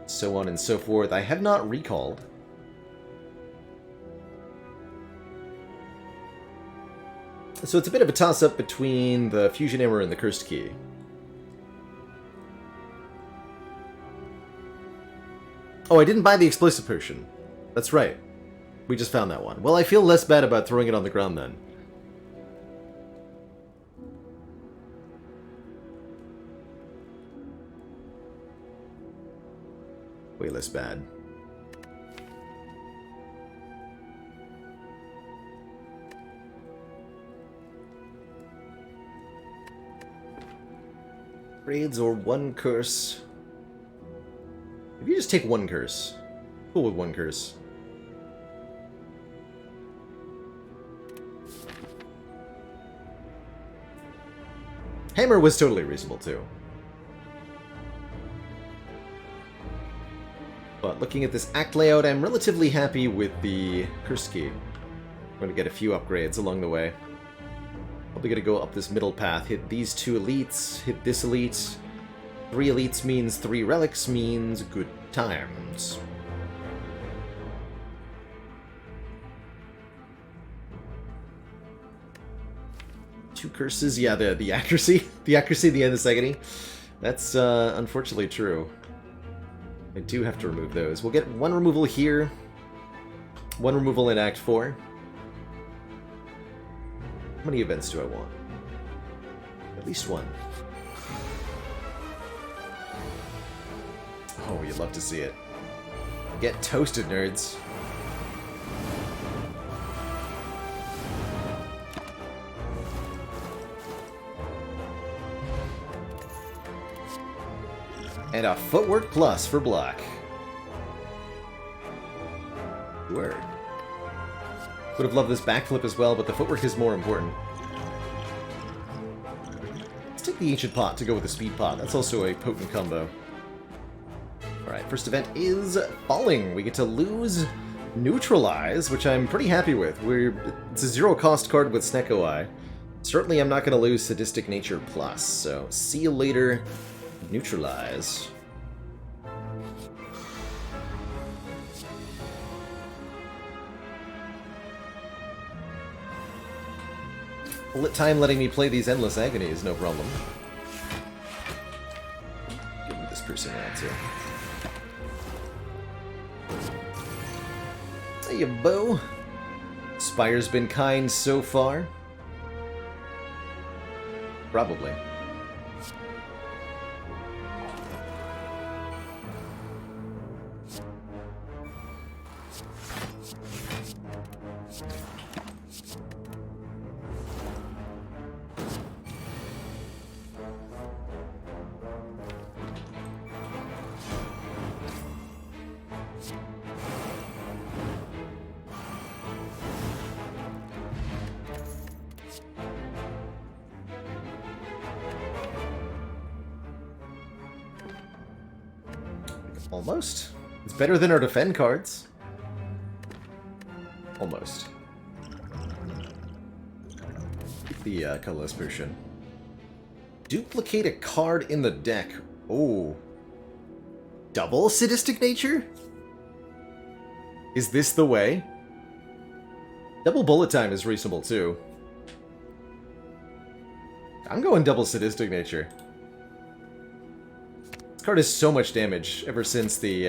[SPEAKER 1] so on and so forth. I have not recalled. So it's a bit of a toss-up between the Fusion Hammer and the Cursed Key. Oh, I didn't buy the Explosive Potion. That's right. We just found that one. Well, I feel less bad about throwing it on the ground then. Way less bad. Raids or 1 curse. If you just take 1 curse. Cool with 1 curse. Hammer was totally reasonable too. But looking at this act layout, I'm relatively happy with the Curse Key. I'm going to get a few upgrades along the way. Probably going to go up this middle path, hit these 2 elites, hit this elite. 3 elites means 3 relics means good times. Two curses, yeah, the accuracy. The accuracy at the end of Sagany. That's unfortunately true. I do have to remove those. We'll get 1 removal here. 1 removal in Act 4. How many events do I want? At least 1. Oh, you'd love to see it. Get toasted, nerds. And a Footwork Plus for block. Word. Would have loved this backflip as well, but the footwork is more important. Let's take the Ancient Pot to go with the Speed Pot. That's also a potent combo. Alright, first event is Falling. We get to lose Neutralize, which I'm pretty happy with. It's a 0-cost card with Snecko Eye. Certainly I'm not going to lose Sadistic Nature Plus, so see you later, Neutralize. Bullet time letting me play these Endless Agonies, no problem. Give me this person out too. Hey, Bo. Spire's been kind so far. Probably. Almost. It's better than our defend cards. Almost. Keep the colorless potion. Duplicate a card in the deck. Oh. Double sadistic nature? Is this the way? Double bullet time is reasonable too. I'm going double sadistic nature. Card is so much damage ever since the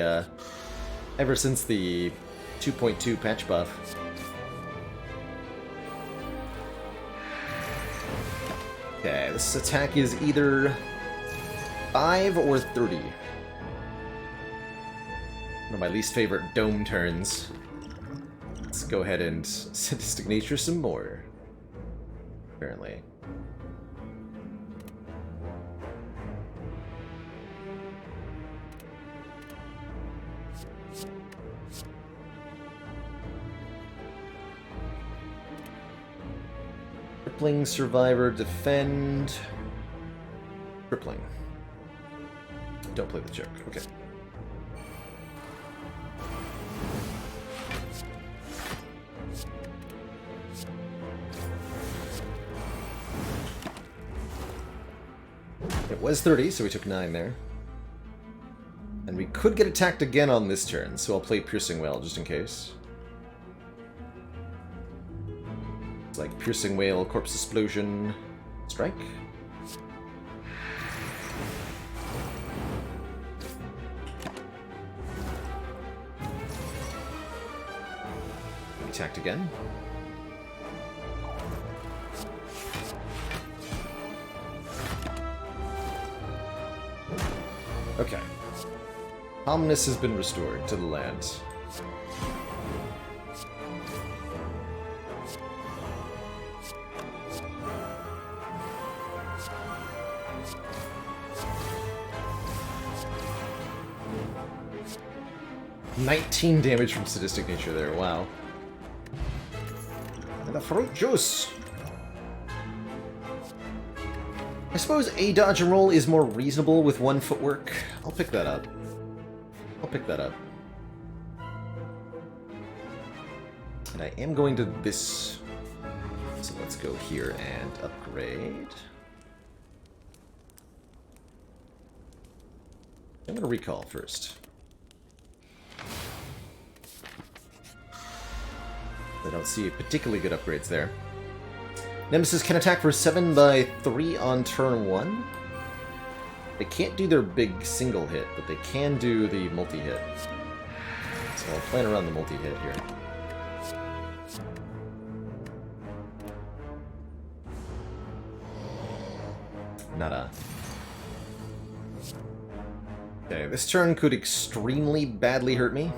[SPEAKER 1] 2.2 patch buff. Okay, this attack is either 5 or 30. One of my least favorite dome turns. Let's go ahead and sadistic nature some more. Apparently. Crippling, survivor, defend. Crippling. Don't play the joke. Okay. It was 30, so we took 9 there. And we could get attacked again on this turn, so I'll play Piercing Wail just in case. Like Piercing Wail, Corpse Explosion, Strike. Attacked again. Okay. Calmness has been restored to the land. $19 damage from sadistic nature there, wow. And the fruit juice! I suppose a dodge and roll is more reasonable with 1 footwork. I'll pick that up. I'll pick that up. And I am going to this... So let's go here and upgrade. I'm going to recall first. I don't see particularly good upgrades there. Nemesis can attack for 7 by 3 on turn 1. They can't do their big single hit, but they can do the multi-hit. So I'll plan around the multi-hit here. Nada. Okay, this turn could extremely badly hurt me.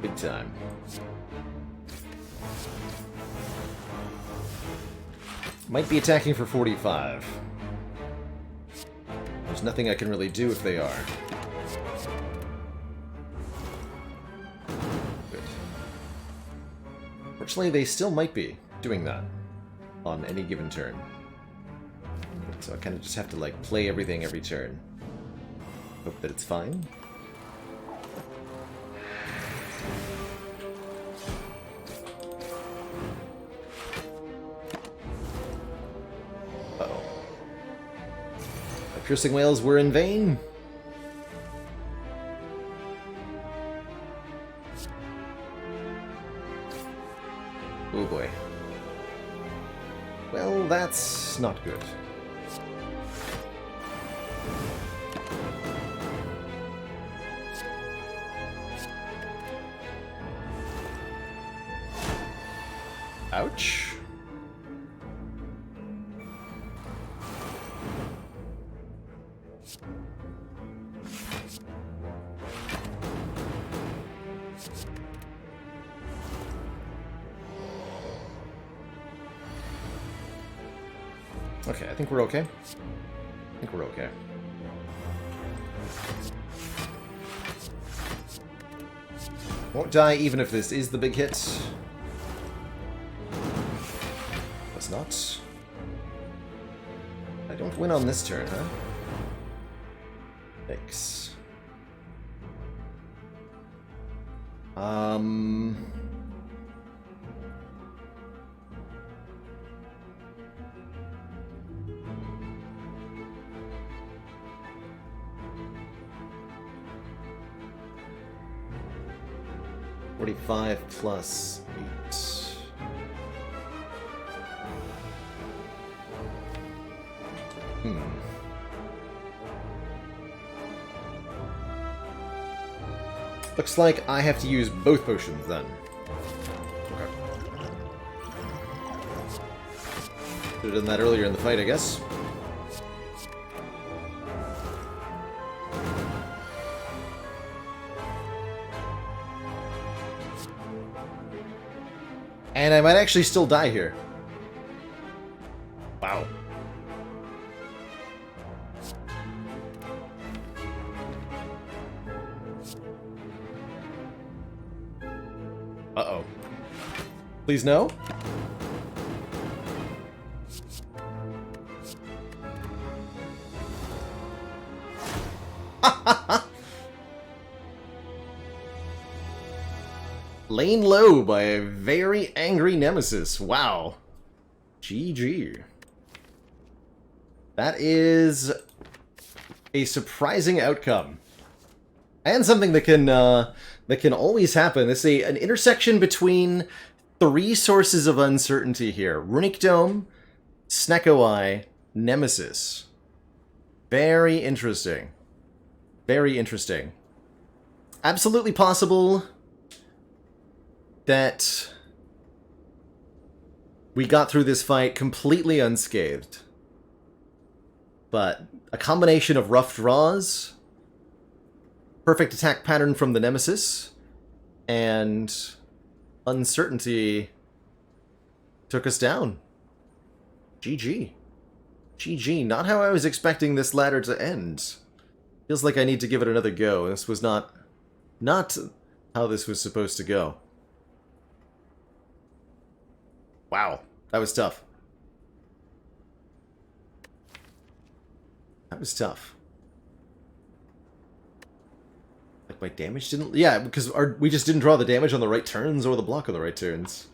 [SPEAKER 1] Big time. Might be attacking for 45. There's nothing I can really do if they are. Good. Fortunately, they still might be doing that on any given turn. So I kind of just have to, like, play everything every turn. Hope that it's fine. Uh-oh. My piercing wails were in vain. Oh boy. Well, that's not good. Ouch. Okay, I think we're okay. I think we're okay. Won't die even if this is the big hit. Was not. I don't win on this turn, huh? Thanks. $45 plus 8. Looks like I have to use both potions then. Okay. Should have done that earlier in the fight, I guess. And I might actually still die here. Wow. Uh-oh. Please no? Lain low by a very angry nemesis. Wow. GG. That is a surprising outcome. And something that can always happen. This is an intersection between 3 sources of uncertainty here. Runic Dome, Snecko Eye, Nemesis. Very interesting. Very interesting. Absolutely possible that we got through this fight completely unscathed. But a combination of rough draws, perfect attack pattern from the Nemesis, and uncertainty took us down. GG. GG. Not how I was expecting this ladder to end. Feels like I need to give it another go. This was not how this was supposed to go. Wow, that was tough. That was tough. Like my damage didn't... Yeah, because we just didn't draw the damage on the right turns or the block on the right turns.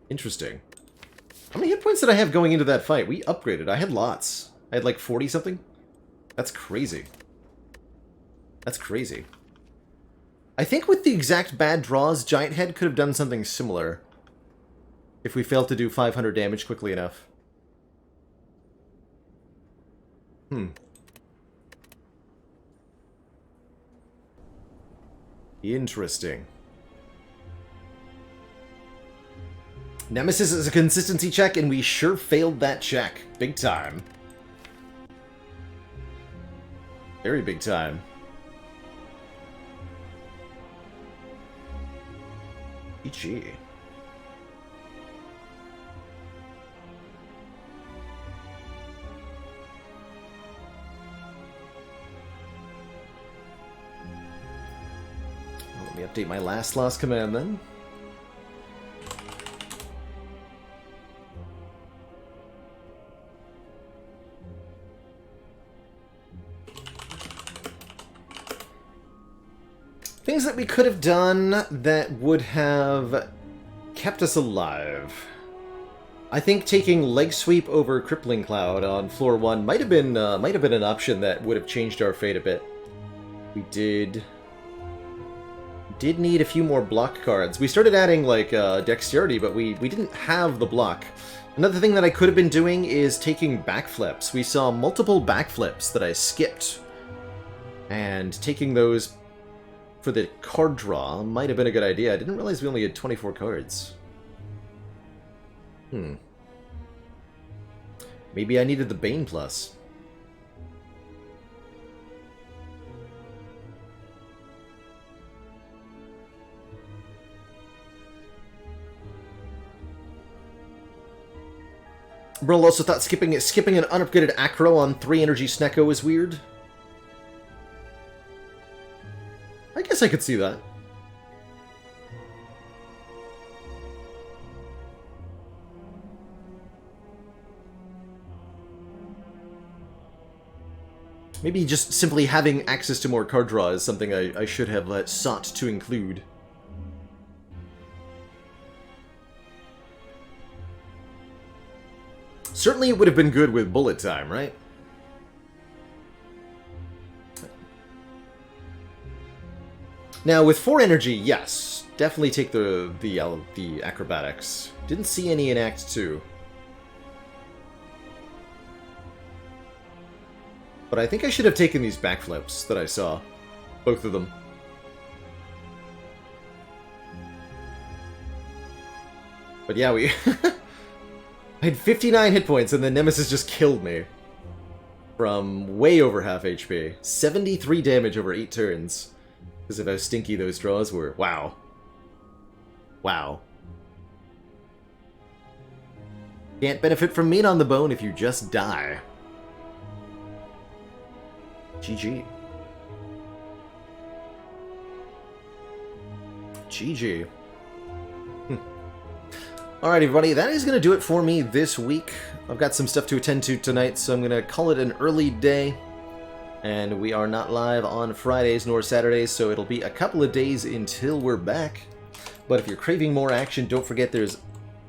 [SPEAKER 1] Interesting. How many hit points did I have going into that fight? We upgraded. I had lots. I had like 40-something. That's crazy. That's crazy. I think with the exact bad draws, Giant Head could have done something similar. If we failed to do 500 damage quickly enough. Interesting. Nemesis is a consistency check, and we sure failed that check. Big time. Very big time. GG. Let me update my last command then. Things that we could have done that would have kept us alive. I think taking Leg Sweep over Crippling Cloud on floor 1 might have been an option that would have changed our fate a bit. We did need a few more block cards. We started adding like Dexterity, but we didn't have the block. Another thing that I could have been doing is taking backflips. We saw multiple backflips that I skipped, and taking those for the card draw might have been a good idea. I didn't realize we only had 24 cards. Maybe I needed the Bane Plus. Brill also thought skipping an unupgraded Acro on 3 energy Snecko is weird. I guess I could see that. Maybe just simply having access to more card draw is something I should have sought to include. Certainly it would have been good with bullet time, right? Now, with 4 energy, yes. Definitely take the acrobatics. Didn't see any in Act 2. But I think I should have taken these backflips that I saw. Both of them. But yeah, we... I had 59 hit points and then Nemesis just killed me. From way over half HP. 73 damage over 8 turns. Because of how stinky those draws were. Wow. Wow. Can't benefit from meat on the bone if you just die. GG. GG. Alright everybody, that is going to do it for me this week. I've got some stuff to attend to tonight, so I'm going to call it an early day. And we are not live on Fridays nor Saturdays, so it'll be a couple of days until we're back. But if you're craving more action, don't forget there's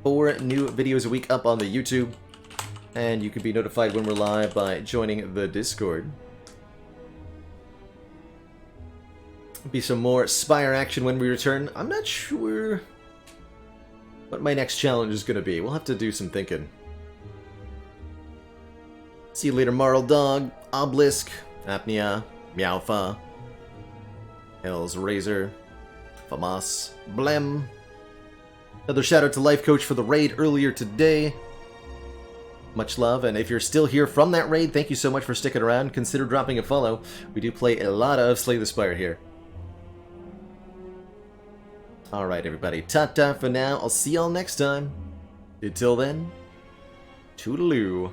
[SPEAKER 1] 4 new videos a week up on the YouTube. And you can be notified when we're live by joining the Discord. Be some more Spire action when we return. I'm not sure what my next challenge is going to be. We'll have to do some thinking. See you later, Marl Dog, Obelisk, Apnea, Meowfa, Hell's Razor, Famas, Blem. Another shout out to Life Coach for the raid earlier today. Much love, and if you're still here from that raid, thank you so much for sticking around. Consider dropping a follow. We do play a lot of Slay the Spire here. Alright everybody, ta-ta for now. I'll see y'all next time. Until then, toodaloo.